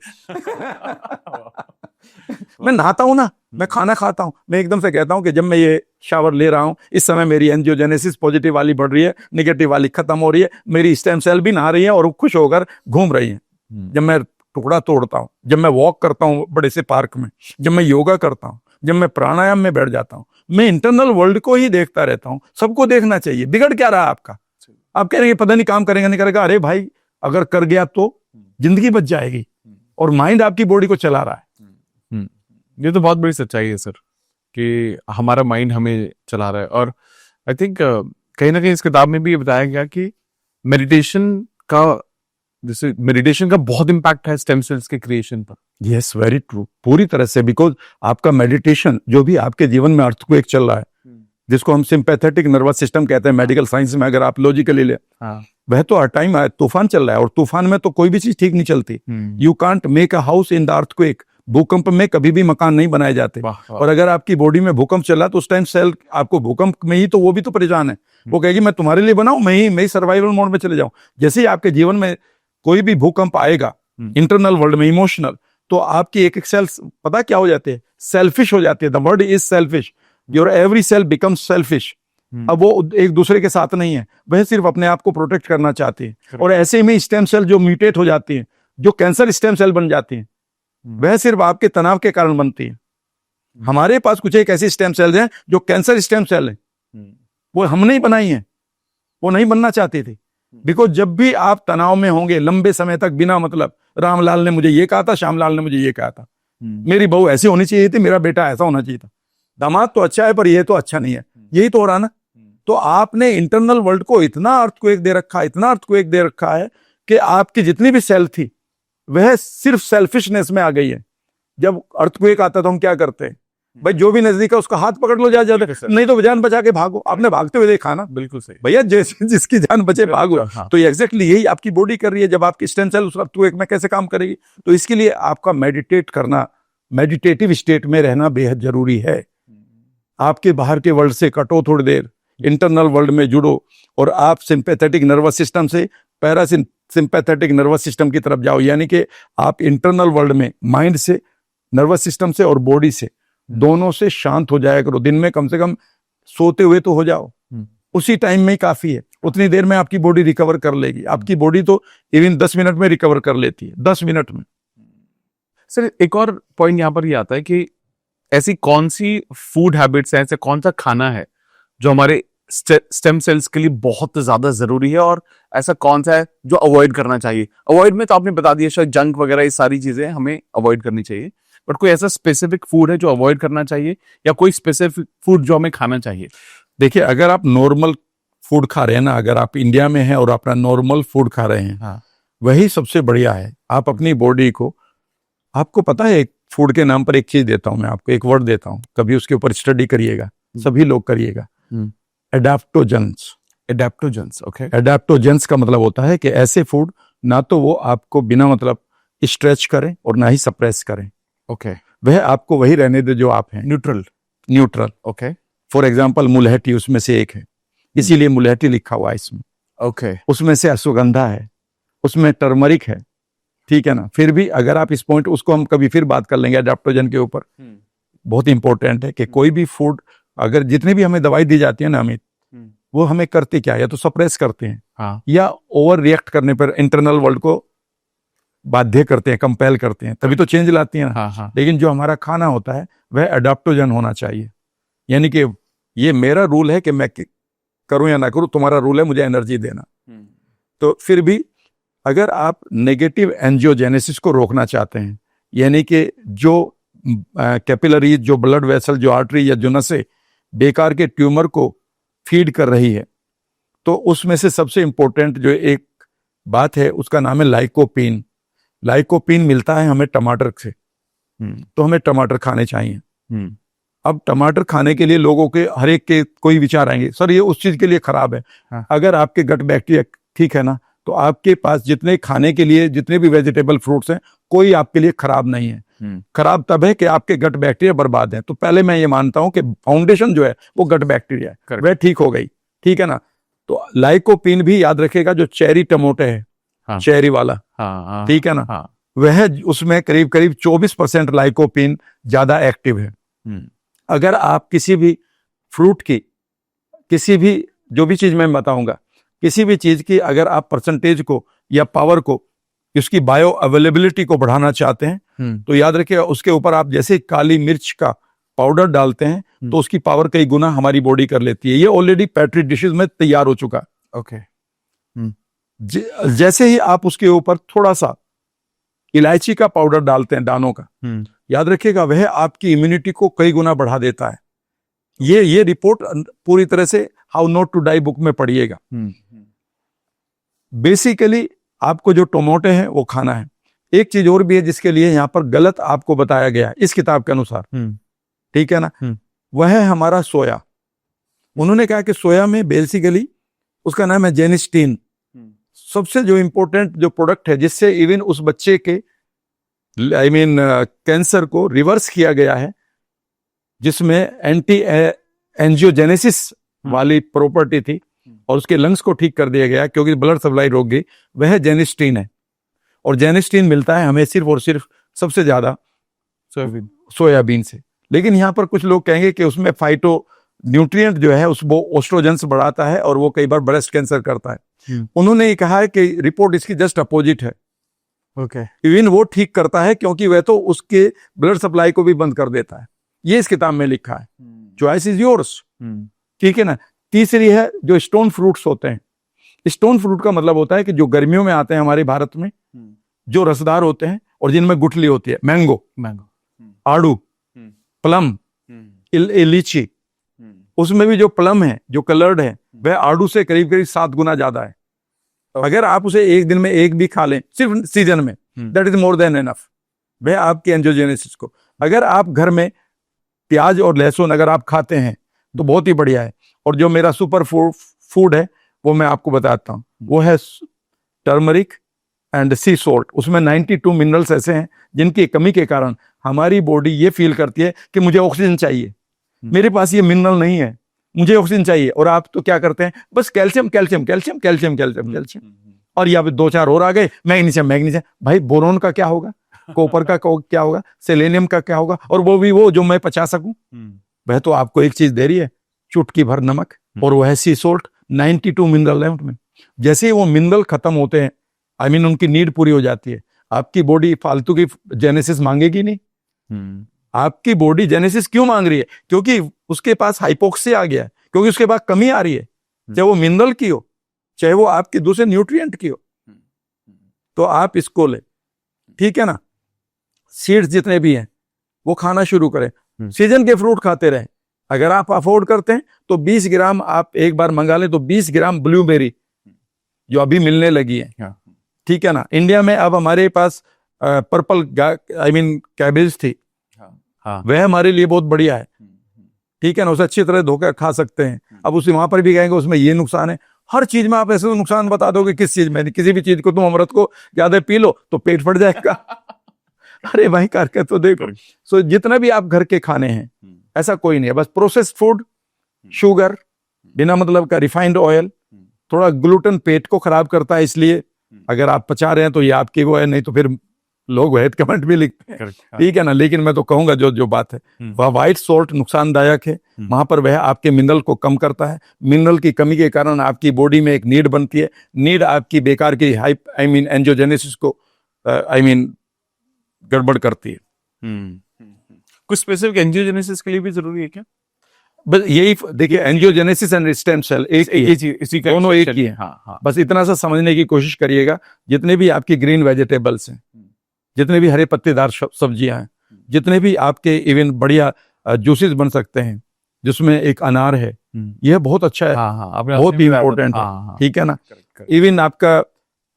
मैं नहाता हूं ना, मैं खाना खाता हूं, मैं एकदम से कहता हूं कि जब मैं ये शावर ले रहा हूं इस समय मेरी एंजियोजेनेसिस पॉजिटिव वाली बढ़ रही है, नेगेटिव वाली खत्म हो रही है, मेरी स्टेम सेल भी नहा रही है और खुश होकर घूम रही है। जब मैं टुकड़ा तोड़ता हूं, जब मैं वॉक करता हूं बड़े से पार्क में, जब मैं योगा करता हूं, जब मैं प्राणायाम में बैठ जाता हूं, मैं इंटरनल वर्ल्ड को ही देखता रहता हूं। सबको देखना चाहिए। बिगड़ क्या रहा आपका? आप कह रहे हैं पता नहीं काम करेगा नहीं करेगा। अरे भाई अगर कर गया तो जिंदगी बच जाएगी, और माइंड आपकी बॉडी को चला रहा है। ये तो बहुत बड़ी सच्चाई है सर कि हमारा माइंड हमें चला रहा है। और आई थिंक कहीं ना कहीं इस किताब में भी ये बताया गया कि मेडिटेशन का बहुत इम्पैक्ट है स्टेम सेल्स के क्रिएशन पर। यस, वेरी ट्रू, पूरी तरह से। बिकॉज आपका मेडिटेशन जो भी आपके जीवन में अर्थक्वेक चल रहा है, जिसको हम सिंपैथेटिक नर्वस सिस्टम कहते हैं मेडिकल साइंस में, अगर आप लॉजिकली ले, वह तो हर टाइम तूफान चल रहा है, और तूफान में तो कोई भी चीज ठीक नहीं चलती। You can't make a house in the earthquake. भूकंप में कभी भी मकान नहीं बनाए जाते। और अगर आपकी बॉडी में भूकंप चला तो उस टाइम सेल आपको भूकंप में ही तो वो भी तो परेशान है, वो कहेगी मैं तुम्हारे लिए बनाऊं, मैं ही सर्वाइवल मोड में चले जाऊं। जैसे ही आपके जीवन में कोई भी भूकंप आएगा इंटरनल वर्ल्ड में, इमोशनल, तो आपकी एक एक सेल पता क्या हो जाते हैं? सेल्फिश हो जाती है। The word is selfish, your every cell becomes selfish. अब वो एक दूसरे के साथ नहीं है, वह सिर्फ अपने आप को प्रोटेक्ट करना चाहती है। और ऐसे में स्टेम सेल जो म्यूटेट हो जाती है, जो कैंसर स्टेम सेल बन जाती है, वह सिर्फ आपके तनाव के कारण बनती है। हमारे पास कुछ एक ऐसी स्टेम सेल्स हैं जो कैंसर स्टेम सेल है, वो हमने ही बनाई है, वो नहीं बनना चाहती थी। बिकॉज जब भी आप तनाव में होंगे लंबे समय तक बिना मतलब, रामलाल ने मुझे ये कहा था, श्यामलाल ने मुझे ये कहा था, मेरी बहू ऐसी होनी चाहिए थी, मेरा बेटा ऐसा होना चाहिए था, दामाद तो अच्छा है पर ये तो अच्छा नहीं है, यही तो हो रहा ना। तो आपने इंटरनल वर्ल्ड को इतना अर्थक्वेक दे रखा है, इतना अर्थक्वेक दे रखा है कि आपकी जितनी भी सेल थी वह सिर्फ सेल्फिशनेस में आ गई है। जब अर्थक्वेक आता तो हम क्या करते हैं? भाई जो भी नजदीक है उसका हाथ पकड़ लो, ज्यादा नहीं तो जान बचा के भागो। आपने भागते हुए देखा ना? बिल्कुल सही भैया, जिसकी जान बचे भागो। हाँ। तो एग्जैक्टली यही आपकी बॉडी कर रही है। जब आपकी स्टेम सेल उस अर्थक्वेक में कैसे काम करेगी? तो इसके लिए आपका मेडिटेट करना, मेडिटेटिव स्टेट में रहना बेहद जरूरी है। आपके बाहर के वर्ल्ड से कटो थोड़ी देर, इंटरनल वर्ल्ड में जुड़ो, और आप सिंपैथेटिक नर्वस सिस्टम से पैरासिम्पैथेटिक नर्वस सिस्टम की तरफ जाओ। यानी कि आप इंटरनल वर्ल्ड में माइंड से, नर्वस सिस्टम से और बॉडी से, दोनों से शांत हो जाया करो। दिन में कम से कम सोते हुए तो हो जाओ, उसी टाइम में ही काफी है। उतनी देर में आपकी बॉडी रिकवर कर लेगी। आपकी बॉडी तो इवन 10 मिनट में रिकवर कर लेती है, 10 मिनट में। सर एक और पॉइंट यहाँ पर ये आता है कि ऐसी कौन सी फूड हैबिट्स हैं, ऐसा कौन सा खाना है जो हमारे स्टेम सेल्स के लिए बहुत ज्यादा जरूरी है, और ऐसा कौन सा है जो अवॉइड करना चाहिए? अवॉइड में तो आपने बता दिया, शायद जंक वगैरह ये सारी चीजें हमें अवॉइड करनी चाहिए, बट कोई ऐसा स्पेसिफिक फूड है जो अवॉइड करना चाहिए या कोई स्पेसिफिक फूड जो हमें खाना चाहिए? देखिए, अगर आप नॉर्मल फूड खा रहे हैं ना, अगर आप इंडिया में हैं और अपना नॉर्मल फूड खा रहे हैं, हाँ। वही सबसे बढ़िया है। आप अपनी बॉडी को, आपको पता है, एक फूड के नाम पर एक चीज देता हूं मैं आपको, एक वर्ड देता हूं, कभी उसके ऊपर स्टडी करिएगा, सभी लोग करिएगा। एडाप्टोजेंस। एडेप्टोजेंस, ओके। एडाप्टोजेंस का मतलब होता है कि ऐसे फूड ना तो वो आपको बिना मतलब स्ट्रेच करें और ना ही सप्रेस करें, ओके। वह आपको वही रहने दे जो आप हैं, neutral. Neutral. Okay. For example मुलहटी उसमें से एक है, इसीलिए मुलहटी लिखा हुआ है इसमें। ओके। उसमें से अश्वगंधा है, उसमें टर्मरिक है, ठीक है ना। फिर भी अगर आप इस पॉइंट, उसको हम कभी फिर बात कर लेंगे एडाप्टोजन के ऊपर। बहुत इंपॉर्टेंट है कि कोई भी फूड, अगर जितने भी हमें दवाई दी जाती है ना अमित, वो हमें करते क्या है, या तो सप्रेस करते हैं, हाँ। या ओवर रिएक्ट करने पर इंटरनल वर्ल्ड को बाध्य करते हैं, कंपेल करते हैं, तभी तो चेंज लाती हैं ना। हाँ, हाँ। लेकिन जो हमारा खाना होता है वह एडाप्टोजन होना चाहिए। यानी कि ये मेरा रूल है कि मैं करूं या ना करूं, तुम्हारा रूल है मुझे एनर्जी देना। तो फिर भी अगर आप नेगेटिव एंजियोजेनेसिस को रोकना चाहते हैं, यानी कि जो कैपिलरीज, जो ब्लड वेसल, जो आर्टरी या जो नसें बेकार के ट्यूमर को फीड कर रही है, तो उसमें से सबसे इंपॉर्टेंट जो एक बात है उसका नाम है लाइकोपीन। लाइकोपीन मिलता है हमें टमाटर से, तो हमें टमाटर खाने चाहिए। अब टमाटर खाने के लिए लोगों के हर एक के कोई विचार आएंगे, सर ये उस चीज के लिए खराब है। हाँ। अगर आपके गट बैक्टीरिया ठीक है ना, तो आपके पास जितने खाने के लिए जितने भी वेजिटेबल फ्रूट्स हैं, कोई आपके लिए खराब नहीं है। खराब तब है कि आपके गट बैक्टीरिया बर्बाद है। तो पहले मैं ये मानता हूं कि फाउंडेशन जो है वो गट बैक्टीरिया है, Correct. वह ठीक हो गई, ठीक है ना। तो लाइकोपीन भी याद रखेगा, जो चेरी टमाटो है, हाँ। चेरी वाला, हाँ, ठीक है ना, हाँ। वह उसमें करीब करीब 24% लाइकोपीन ज्यादा एक्टिव है। अगर आप किसी भी फ्रूट की, किसी भी, जो भी चीज मैं बताऊंगा, किसी भी चीज की अगर आप परसेंटेज को या पावर को, इसकी बायो अवेलेबिलिटी को बढ़ाना चाहते हैं, तो याद रखिए उसके ऊपर आप जैसे काली मिर्च का पाउडर डालते हैं तो उसकी पावर कई गुना हमारी बॉडी कर लेती है। ये ऑलरेडी पैट्री डिशेस में तैयार हो चुका। ओके। जैसे ही आप उसके ऊपर थोड़ा सा इलायची का पाउडर डालते हैं, दानों का, याद रखिएगा वह आपकी इम्यूनिटी को कई गुना बढ़ा देता है। ये रिपोर्ट पूरी तरह से how not to die book में पढ़िएगा। बेसिकली आपको जो टमाटो है वो खाना है। एक चीज और भी है जिसके लिए यहाँ पर गलत आपको बताया गया है इस किताब के अनुसार, ठीक है ना, वह है हमारा सोया। उन्होंने कहा कि सोया में बेसिकली उसका नाम है जेनिस्टीन, सबसे जो इंपॉर्टेंट जो प्रोडक्ट है जिससे इवन उस बच्चे के कैंसर को रिवर्स किया गया है, जिसमें एंटी एंजियोजेनेसिस वाली प्रॉपर्टी थी और उसके लंग्स को ठीक कर दिया गया क्योंकि ब्लड सप्लाई रोक गई, वह जेनिस्टीन है। और जेनिस्टीन मिलता है हमें सिर्फ और सिर्फ सबसे ज्यादा सोयाबीन से। लेकिन यहाँ पर कुछ लोग कहेंगे कि उसमें फाइटो न्यूट्रिएंट जो है वो ओस्ट्रोजेंस बढ़ाता है और वो कई बार ब्रेस्ट कैंसर करता है। उन्होंने ये कहा है कि रिपोर्ट इसकी जस्ट अपोजिट है। ओके। इवन वो ठीक करता है क्योंकि वह तो उसके ब्लड सप्लाई को भी बंद कर देता है। ये इस किताब में लिखा है। चॉइस इज योर्स, ठीक है ना। तीसरी है जो स्टोन फ्रूट्स होते हैं। स्टोन फ्रूट का मतलब होता है कि जो गर्मियों में आते हैं हमारे भारत में, जो रसदार होते हैं और जिनमें गुठली होती है, मैंगो, आड़ू, प्लम, लीची। उसमें भी जो प्लम है, जो कलर्ड है, वह आड़ू से करीब करीब 7 गुना ज्यादा है। अगर आप उसे एक दिन में एक भी खा लें सिर्फ सीजन में, that is more than enough. वह आपकी एंजियोजेनेसिस को, अगर आप घर में प्याज और लहसुन अगर आप खाते हैं तो बहुत ही बढ़िया है। और जो मेरा सुपर फूड है वो मैं आपको बताता हूं, वो है टर्मरिक एंड सी सॉल्ट। उसमें 92 मिनरल्स ऐसे हैं जिनकी कमी के कारण हमारी बॉडी ये फील करती है कि मुझे ऑक्सीजन चाहिए, मेरे पास ये मिनरल नहीं है, मुझे ऑक्सीजन चाहिए। और आप तो क्या करते हैं, बस calcium calcium calcium calcium calcium calcium, और या 2-4 और आ गए, मैग्नीशियम मैग्नीशियम। भाई बोरोन का क्या होगा, कॉपर का क्या होगा, सेलेनियम का क्या होगा, और वो भी वो जो मैं पचा सकूं। वह तो आपको एक चीज दे रही है, चुटकी भर नमक, और वो है सी सोल्ट। 92 मिनरल है उसमें। जैसे ही वो मिनरल खत्म होते हैं, उनकी नीड पूरी हो जाती है, आपकी बॉडी फालतू की जेनेसिस मांगेगी नहीं। आपकी बॉडी जेनेसिस क्यों मांग रही है, क्योंकि उसके पास हाइपोक्सिया आ गया है, क्योंकि उसके पास कमी आ रही है, चाहे वो मिनरल की हो, चाहे वो आपके दूसरे न्यूट्रिएंट की हो। तो आप इसको ले, ठीक है ना। सीड्स जितने भी हैं वो खाना शुरू करें। सीजन के फ्रूट खाते रहें। अगर आप अफोर्ड करते हैं तो 20 ग्राम आप एक बार मंगा लें, तो 20 ग्राम ब्लूबेरी जो अभी मिलने लगी है, ठीक है ना। इंडिया में अब हमारे पास पर्पल कैबेज थी, वह हमारे लिए बहुत बढ़िया है, ठीक है ना, उसे अच्छी तरह धोकर खा सकते हैं। अब उसे वहां पर भी कहेंगे उसमें ये नुकसान है, हर चीज में आप ऐसे नुकसान बता दोगे, किस चीज में, किसी भी चीज को तुम अमृत को ज्यादा पी लो तो पेट फट जाएगा। अरे भाई करके तो देखो। सो जितना भी आप घर के खाने हैं ऐसा कोई नहीं है, बस प्रोसेस्ड फूड, शुगर, बिना मतलब का रिफाइंड ऑयल, थोड़ा ग्लूटेन पेट को खराब करता है, इसलिए अगर आप पचा रहे हैं तो ये आपकी वो है, नहीं तो फिर लोग वैध कमेंट भी लिखते हैं, ठीक है ना। लेकिन मैं तो कहूंगा जो बात है वह व्हाइट सॉल्ट नुकसानदायक है, वहां पर वह आपके मिनरल को कम करता है। मिनरल की कमी के कारण आपकी बॉडी में एक नीड बनती है, नीड आपकी बेकार की एंजियोजेनेसिस को गड़बड़ करती है। कुछ स्पेसिफिक एंजियोजेनेसिस के लिए भी जरूरी है क्या? बस यही देखिए, एंजियोजेनेसिस एंड स्टेम सेल इसी का दोनों एक ही है। हाँ। बस इतना सा समझने की कोशिश करिएगा, जितने भी आपकी ग्रीन वेजिटेबल्स हैं, जितने भी हरे पत्तेदार सब्जियां हैं, जितने भी आपके इवन बढ़िया जूसेस बन सकते हैं, जिसमें एक अनार है, यह बहुत अच्छा है, बहुत ही इंपॉर्टेंट है, ठीक है ना। इवन आपका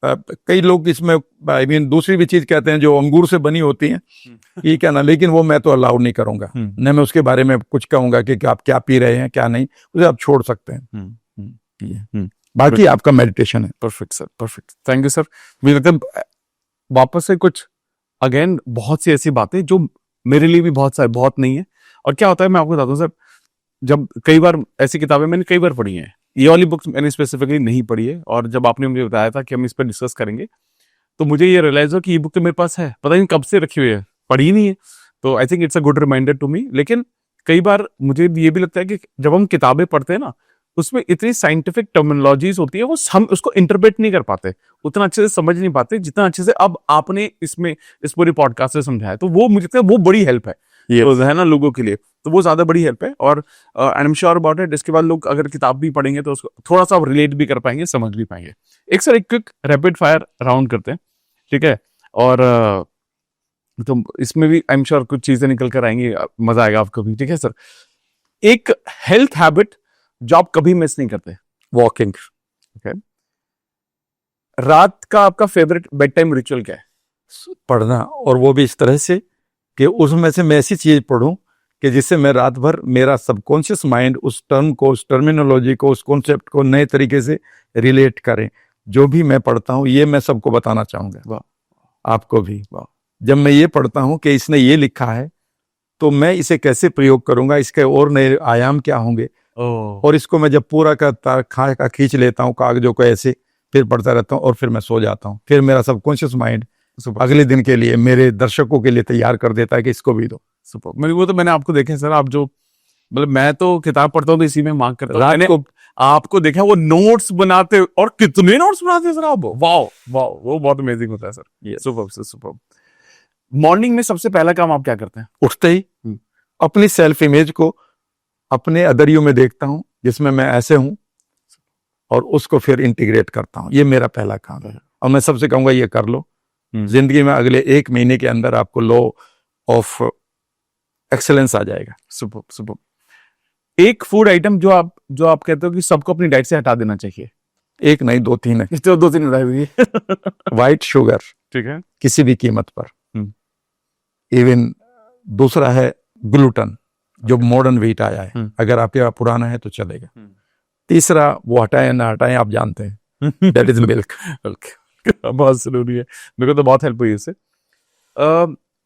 कई लोग इसमें दूसरी भी चीज कहते हैं जो अंगूर से बनी होती हैं, ठीक है ना, लेकिन वो मैं तो अलाउ नहीं करूंगा, न मैं उसके बारे में कुछ कहूंगा कि आप क्या पी रहे हैं क्या नहीं, उसे आप छोड़ सकते हैं। बाकी आपका मेडिटेशन है। Perfect sir, perfect, thank you sir. मुझे लगता है वापस से कुछ अगेन बहुत सी ऐसी बातें जो मेरे लिए भी बहुत नहीं है। और क्या होता है मैं आपको बताता हूँ सर, जब कई बार ऐसी किताबें मैंने कई बार पढ़ी हैं, ये वाली बुक्स मैंने स्पेसिफिकली नहीं पढ़ी है, और जब आपने मुझे बताया था कि हम इस पर डिस्कस करेंगे तो मुझे ये रियलाइज हो कि ये बुक तो मेरे पास है, पता नहीं कब से रखी हुई है, पढ़ी नहीं है। तो I think it's a good reminder to me. लेकिन कई बार मुझे ये भी लगता है कि जब हम किताबें पढ़ते हैं ना, उसमें इतनी साइंटिफिक टर्मिनोलॉजीज होती है, वो हम उसको इंटरप्रेट नहीं कर पाते, उतना अच्छे से समझ नहीं पाते जितना अच्छे से अब आपने इसमें इस पूरी पॉडकास्ट से समझाया। तो वो मुझे लगता है वो बड़ी हेल्प है, तो है ना, लोगों के लिए तो वो ज्यादा बड़ी हेल्प है। और I am sure about it, इसके बाद लोग अगर किताब भी पढ़ेंगे तो उसको थोड़ा सा रिलेट भी कर पाएंगे, समझ भी पाएंगे। एक क्विक रैपिड फायर राउंड करते हैं, ठीक है, और तो इसमें भी आई एम श्योर कुछ चीजें निकल कर आएंगी, मजा आएगा आपको भी, ठीक है सर। एक हेल्थ हैबिट जो आप कभी मिस नहीं करते? वॉकिंग। ओके। रात का आपका फेवरेट बेड टाइम रिचुअल क्या है? पढ़ना, और वो भी इस तरह से कि उसमें से मैं ऐसी चीज पढ़ूं कि जिससे मैं रात भर मेरा सबकॉन्शियस माइंड उस टर्म को, उस टर्मिनोलॉजी को, उस कॉन्सेप्ट को नए तरीके से रिलेट करें। जो भी मैं पढ़ता हूं ये मैं सबको बताना चाहूंगा, आपको भी। जब मैं ये पढ़ता हूं कि इसने ये लिखा है तो मैं इसे कैसे प्रयोग करूंगा, इसके और नए आयाम क्या होंगे, और इसको मैं जब पूरा का खींच लेता हूँ कागजों को ऐसे, फिर पढ़ता रहता हूँ और फिर मैं सो जाता हूँ। फिर मेरा सबकॉन्शियस माइंड अगले दिन के लिए, मेरे दर्शकों के लिए तैयार कर देता है कि इसको भी दो। सुपर। वो तो मैंने आपको देखे सर, आप जो मतलब मैं तो किताब पढ़ता हूँ तो इसी में मार्क करता हूँ, रात को आपको देखा वो नोट्स बनाते, और कितने नोट्स बनाते हैं सर आप, वाओ वाओ, वो बहुत अमेजिंग होता है सर। Super super. मॉर्निंग में सबसे पहला काम आप क्या करते हैं? उठते ही अपनी सेल्फ इमेज को अपने अदरियों में देखता हूं जिसमें मैं ऐसे हूं, और उसको फिर इंटीग्रेट करता हूं। ये मेरा पहला काम है, और मैं सबसे कहूंगा ये कर लो। जिंदगी में अगले 1 महीने के अंदर आपको लॉ ऑफ एक्सेलेंस आ जाएगा। Super super. एक फूड आइटम जो आप कहते हो कि सबको अपनी डाइट से हटा देना चाहिए? 1 नहीं 2-3 है। तो 2-3 हटा दीजिए। व्हाइट शुगर, ठीक है, किसी भी कीमत पर। इवन दूसरा है ग्लूटन, जो मॉडर्न व्हीट आया है, अगर आपके पास पुराना है तो चलेगा। तीसरा वो हटाएं ना हटाएं आप जानते हैं, दैट इज मिल्क। बहुत जरूरी है, मेरे को तो बहुत हेल्प हुई इससे।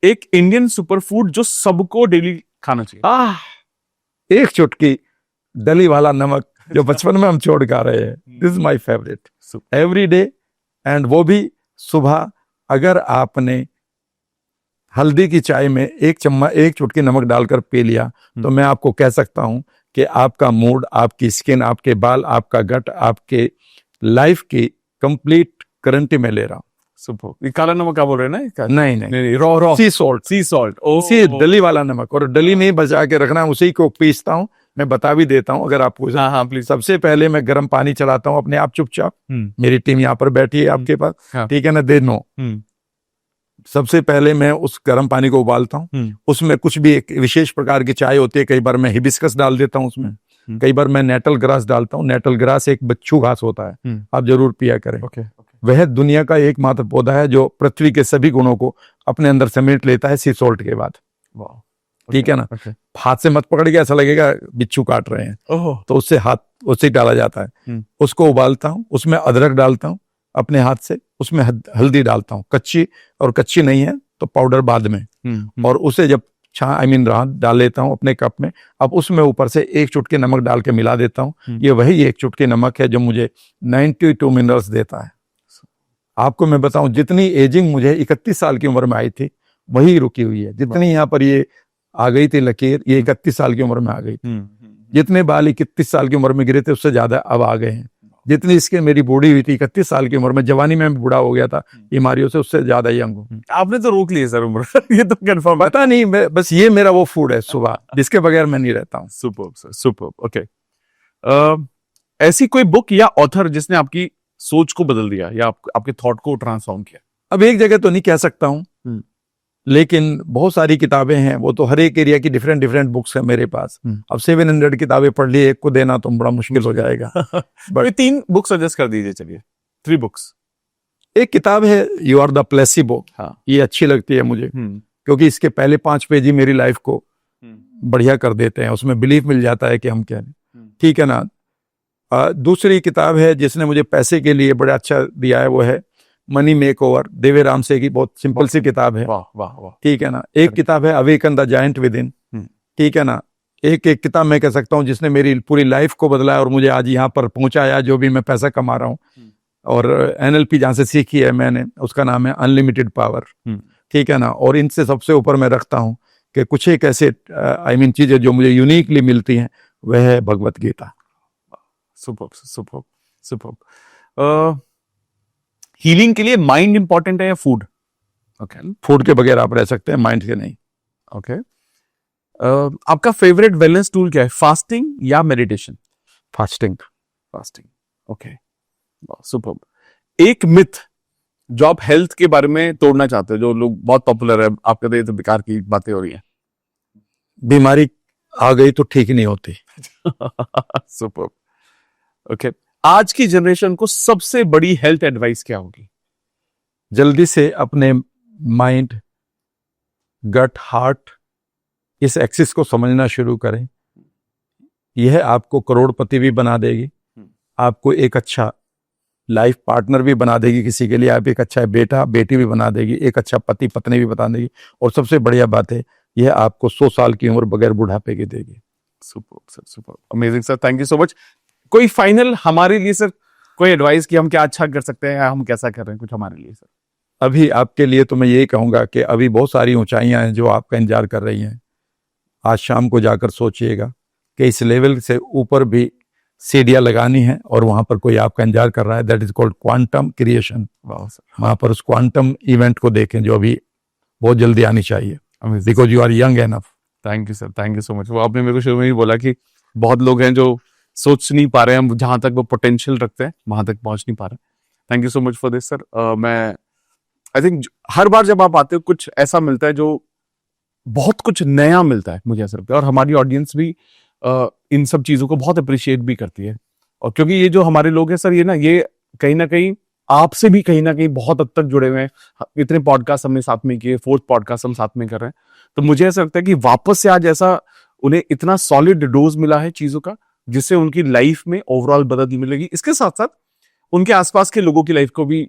एक इंडियन सुपरफूड जो सबको डेली खाना चाहिए? एक चुटकी दली वाला नमक, जो बचपन में हम छोड़ खा रहे हैं, this is my favourite every day. And वो भी सुबह, अगर आपने हल्दी की चाय में 1 चुटकी नमक डालकर पी लिया, तो मैं आपको कह सकता हूं कि आपका मूड, आपकी स्किन, आपके बाल, आपका गट, आपके लाइफ की कंप्लीट गारंटी में ले रहा हूं। सुपर। काला नमक क्या बोल रहे हैं ना? नहीं, रॉ सी सॉल्ट। सी दली वाला नमक, और दली नहीं बचा के रखना, उसी को पीसता हूं। मैं बता भी देता हूं अगर आपको। हाँ प्लीज। सबसे पहले मैं गर्म पानी चलाता हूं अपने आप चुपचाप, मेरी टीम यहाँ पर बैठी है आपके पास, ठीक है ना, दे नो सबसे पहले मैं उस गर्म पानी को उबालता हूँ, उसमें कुछ भी एक विशेष प्रकार की चाय होती है, कई बार मैं हिबिस्कस डाल देता हूँ उसमें, कई बार मैं नेटल ग्रास डालता हूँ। नेटल ग्रास एक बच्चू घास होता है, आप जरूर पिया करें। वह दुनिया का एकमात्र पौधा है जो पृथ्वी के सभी गुणों को अपने अंदर समेट लेता है, सी सॉल्ट के बाद। ठीक है ना? हाथ से मत पकड़ के, ऐसा लगेगा बिच्छू काट रहे हैं, तो उससे हाथ उससे डाला जाता है। उसको उबालता हूँ, उसमें अदरक डालता हूँ अपने हाथ से, उसमें हल्दी डालता हूँ कच्ची, और कच्ची नहीं है तो पाउडर बाद में, और उसे जब डाल लेता हूँ अपने कप में। अब उसमें ऊपर से एक चुटकी नमक डाल के मिला देता हूँ। ये वही एक चुटकी नमक है जो मुझे 92 मिनरल्स देता है। आपको मैं बताऊं, जितनी एजिंग मुझे 31 साल की उम्र में आई थी, वही रुकी हुई है। जितनी यहाँ पर ये आ गई थी लकीर, ये 31 साल की उम्र में आ गई थी। जितने बाल 31 साल की उम्र में गिरे थे, उससे ज्यादा अब आ गए हैं। जितनी इसके मेरी बूढ़ी हुई थी 31 साल की उम्र में, जवानी में बूढ़ा हो गया था बीमारियों से, उससे ज्यादा यंग हूँ। आपने तो रोक ली सर उम्र ये तो कंफर्म पता नहीं, बस ये मेरा वो फूड है सुबह, जिसके बगैर मैं नहीं रहता हूँ। Superb sir, superb. ओके, ऐसी कोई बुक या ऑथर जिसने आपकी सोच को बदल दिया या आपके थॉट को ट्रांसफॉर्म किया? अब एक जगह तो नहीं कह सकता हूँ, लेकिन बहुत सारी किताबें हैं, वो तो हर एक एरिया की डिफरेंट डिफरेंट बुक्स है मेरे पास। अब 700 किताबें पढ़ ली, एक को देना तो बड़ा मुश्किल हो जाएगा। बट 3 बुक सजेस्ट कर दीजिए, चलिए 3 बुक्स। एक किताब है यू आर द प्लेसिबो, ये अच्छी लगती है मुझे, क्योंकि इसके पहले 5 पेज ही मेरी लाइफ को बढ़िया कर देते हैं, उसमें बिलीफ मिल जाता है कि हम क्या है। ठीक है ना? दूसरी किताब है जिसने मुझे पैसे के लिए बड़ा अच्छा दिया है, वो है मनी मेक ओवर, देवे राम से की, बहुत सिंपल सी किताब है। वाह वाह वाह। ठीक है ना? एक किताब है awaken the giant with in. ठीक है ना? एक किताब मैं कह सकता हूँ जिसने मेरी पूरी लाइफ को बदला है और मुझे आज यहाँ पर पहुंचाया, जो भी मैं पैसा कमा रहा हूँ। और NLP जहाँ से सीखी है मैंने, उसका नाम है अनलिमिटेड पावर। ठीक है ना? और इनसे सबसे ऊपर मैं रखता हूँ कि कुछ एक ऐसे चीजें जो मुझे यूनिकली मिलती हैं, वह है Bhagavad Gita. Superb superb superb. Healing के लिए माइंड इंपॉर्टेंट है या फूड? ओके, फूड के बगैर आप रह सकते हैं, माइंड के नहीं। ओके, आपका फेवरेट वेलनेस टूल क्या है, फास्टिंग या meditation? Fasting. Fasting, okay, superb. एक मिथ जो आप हेल्थ के बारे में तोड़ना चाहते हो, जो लोग बहुत पॉपुलर है, आप कहते हैं तो बेकार की बातें हो रही हैं। बीमारी आ गई तो ठीक नहीं होती। सुपर्ब। ओके, आज की जनरेशन को सबसे बड़ी हेल्थ एडवाइस क्या होगी? जल्दी से अपने माइंड, गट, हार्ट, इस एक्सिस को समझना शुरू करें। यह आपको करोड़पति भी बना देगी, आपको एक अच्छा लाइफ पार्टनर भी बना देगी, किसी के लिए आप एक अच्छा बेटा बेटी भी बना देगी, एक अच्छा पति पत्नी भी बता देगी, और सबसे बढ़िया बात है, यह आपको 100 साल की उम्र बगैर बुढ़ापे की देगी। Superb sir, superb, amazing sir, thank you so much. कोई फाइनल हमारे लिए सर, कोई एडवाइस कि हम क्या अच्छा कर सकते हैं या हम कैसा कर रहे हैं कुछ हमारे लिए सर? अभी आपके लिए तो मैं यही कहूंगा कि अभी बहुत सारी ऊंचाइयां हैं जो आपका इंतजार कर रही हैं। आज शाम को जाकर सोचिएगा कि इस लेवल से ऊपर भी सीढ़ियां लगानी है, और वहां पर कोई आपका इंतजार कर रहा है। That is called quantum creation. वहां पर उस क्वांटम इवेंट को देखें जो अभी बहुत जल्दी आनी चाहिए, because you are young enough. Thank you sir, thank you so much. वो आपने मेरे को शुरू में ही बोला कि बहुत लोग हैं जो सोच नहीं पा रहे हैं, जहां तक वो पोटेंशियल रखते हैं वहां तक पहुंच नहीं पा रहे। Thank you so much for this sir. मैं आई थिंक हर बार जब आप आते हो कुछ ऐसा मिलता है जो बहुत कुछ नया मिलता है, मुझे ऐसा लगता है, और हमारी ऑडियंस भी इन सब चीजों को बहुत अप्रिशिएट भी करती है। और क्योंकि ये जो हमारे लोग हैं सर, ये कहीं ना कहीं आपसे भी कहीं ना कहीं बहुत हद तक जुड़े हुए हैं। इतने पॉडकास्ट हमने साथ में किए, 4th पॉडकास्ट हम साथ में कर रहे हैं, तो मुझे ऐसा लगता है कि वापस से आज ऐसा उन्हें इतना सॉलिड डोज मिला है चीजों का, जिससे उनकी लाइफ में ओवरऑल बदल मिलेगी। इसके साथ साथ उनके आसपास के लोगों की लाइफ को भी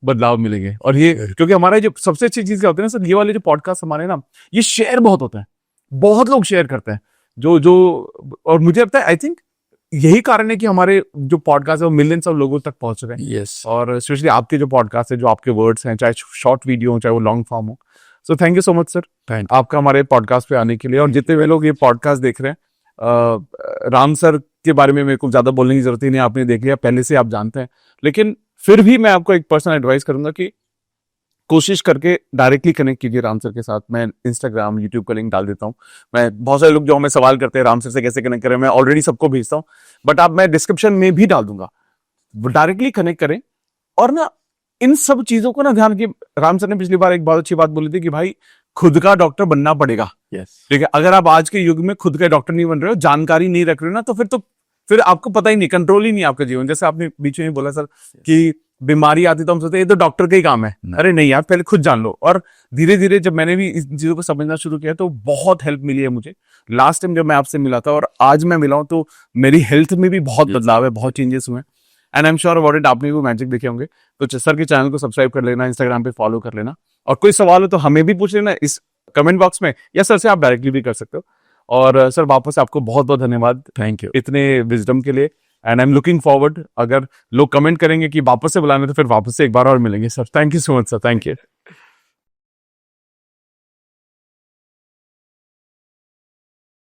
बदलाव मिलेंगे। और ये क्योंकि हमारा जो सबसे अच्छी चीज क्या होती है ना सर, ये वाले जो पॉडकास्ट हमारे ना, ये शेयर बहुत होता है, बहुत लोग शेयर करते हैं जो और मुझे लगता है आई थिंक यही कारण है कि हमारे जो पॉडकास्ट है वो मिलियंस ऑफ लोगों तक पहुंच रहे हैं। यस। और स्पेशली आपके जो पॉडकास्ट है, जो आपके वर्ड्स हैं, चाहे शॉर्ट वीडियो हो चाहे वो लॉन्ग फॉर्म हो। So thank you so much sir आपका हमारे पॉडकास्ट पे आने के लिए। और जितने भी लोग ये पॉडकास्ट देख रहे हैं, राम सर के बारे में मेरे को ज्यादा बोलने की जरूरत ही नहीं, आपने देख लिया, पहले से आप जानते हैं, लेकिन फिर भी मैं आपको एक पर्सनल एडवाइस करूंगा कि कोशिश करके डायरेक्टली कनेक्ट कीजिए राम सर के साथ। मैं इंस्टाग्राम, यूट्यूब का लिंक डाल देता हूँ। मैं बहुत सारे लोग जो हमें सवाल करते हैं राम सर से कैसे कनेक्ट करें, मैं ऑलरेडी सबको भेजता हूँ, बट आप मैं डिस्क्रिप्शन में भी डाल दूंगा, डायरेक्टली कनेक्ट करें। और ना इन सब चीजों को ना ध्यान की, राम सर ने पिछली बार एक बहुत अच्छी बात बोली थी कि भाई खुद का डॉक्टर बनना पड़ेगा। यस ठीक है, अगर आप आज के युग में खुद का डॉक्टर नहीं बन रहे हो, जानकारी नहीं रख रहे हो ना, तो फिर आपको पता ही नहीं, कंट्रोल ही नहीं है आपका जीवन। जैसे आपने बीच में बोला सर कि बीमारी आती तो हम सोचते हैं ये तो डॉक्टर का ही काम है। अरे नहीं यार, पहले खुद जान लो। और धीरे धीरे जब मैंने भी इस चीजों को समझना शुरू किया तो बहुत हेल्प मिली है मुझे। लास्ट टाइम जब मैं आपसे मिला था और आज मैं मिला हूं तो मेरी हेल्थ में भी बहुत बदलाव है, बहुत चेंजेस हुए हैं। And I am sure about it, आपने भी मैजिक देखे होंगे। तो सर के चैनल को सब्सक्राइब कर लेना, इंस्टाग्राम पे फॉलो कर लेना, और कोई सवाल हो तो हमें भी पूछ लेना इस कमेंट बॉक्स में, या सर से आप डायरेक्टली भी कर सकते हो। और सर वापस आपको बहुत बहुत धन्यवाद थैंक यू। इतने विजडम के लिए। And I am looking forward, अगर लोग कमेंट करेंगे कि वापस से बुलाने तो फिर वापस से एक बार और मिलेंगे sir. Thank you so much sir, thank you.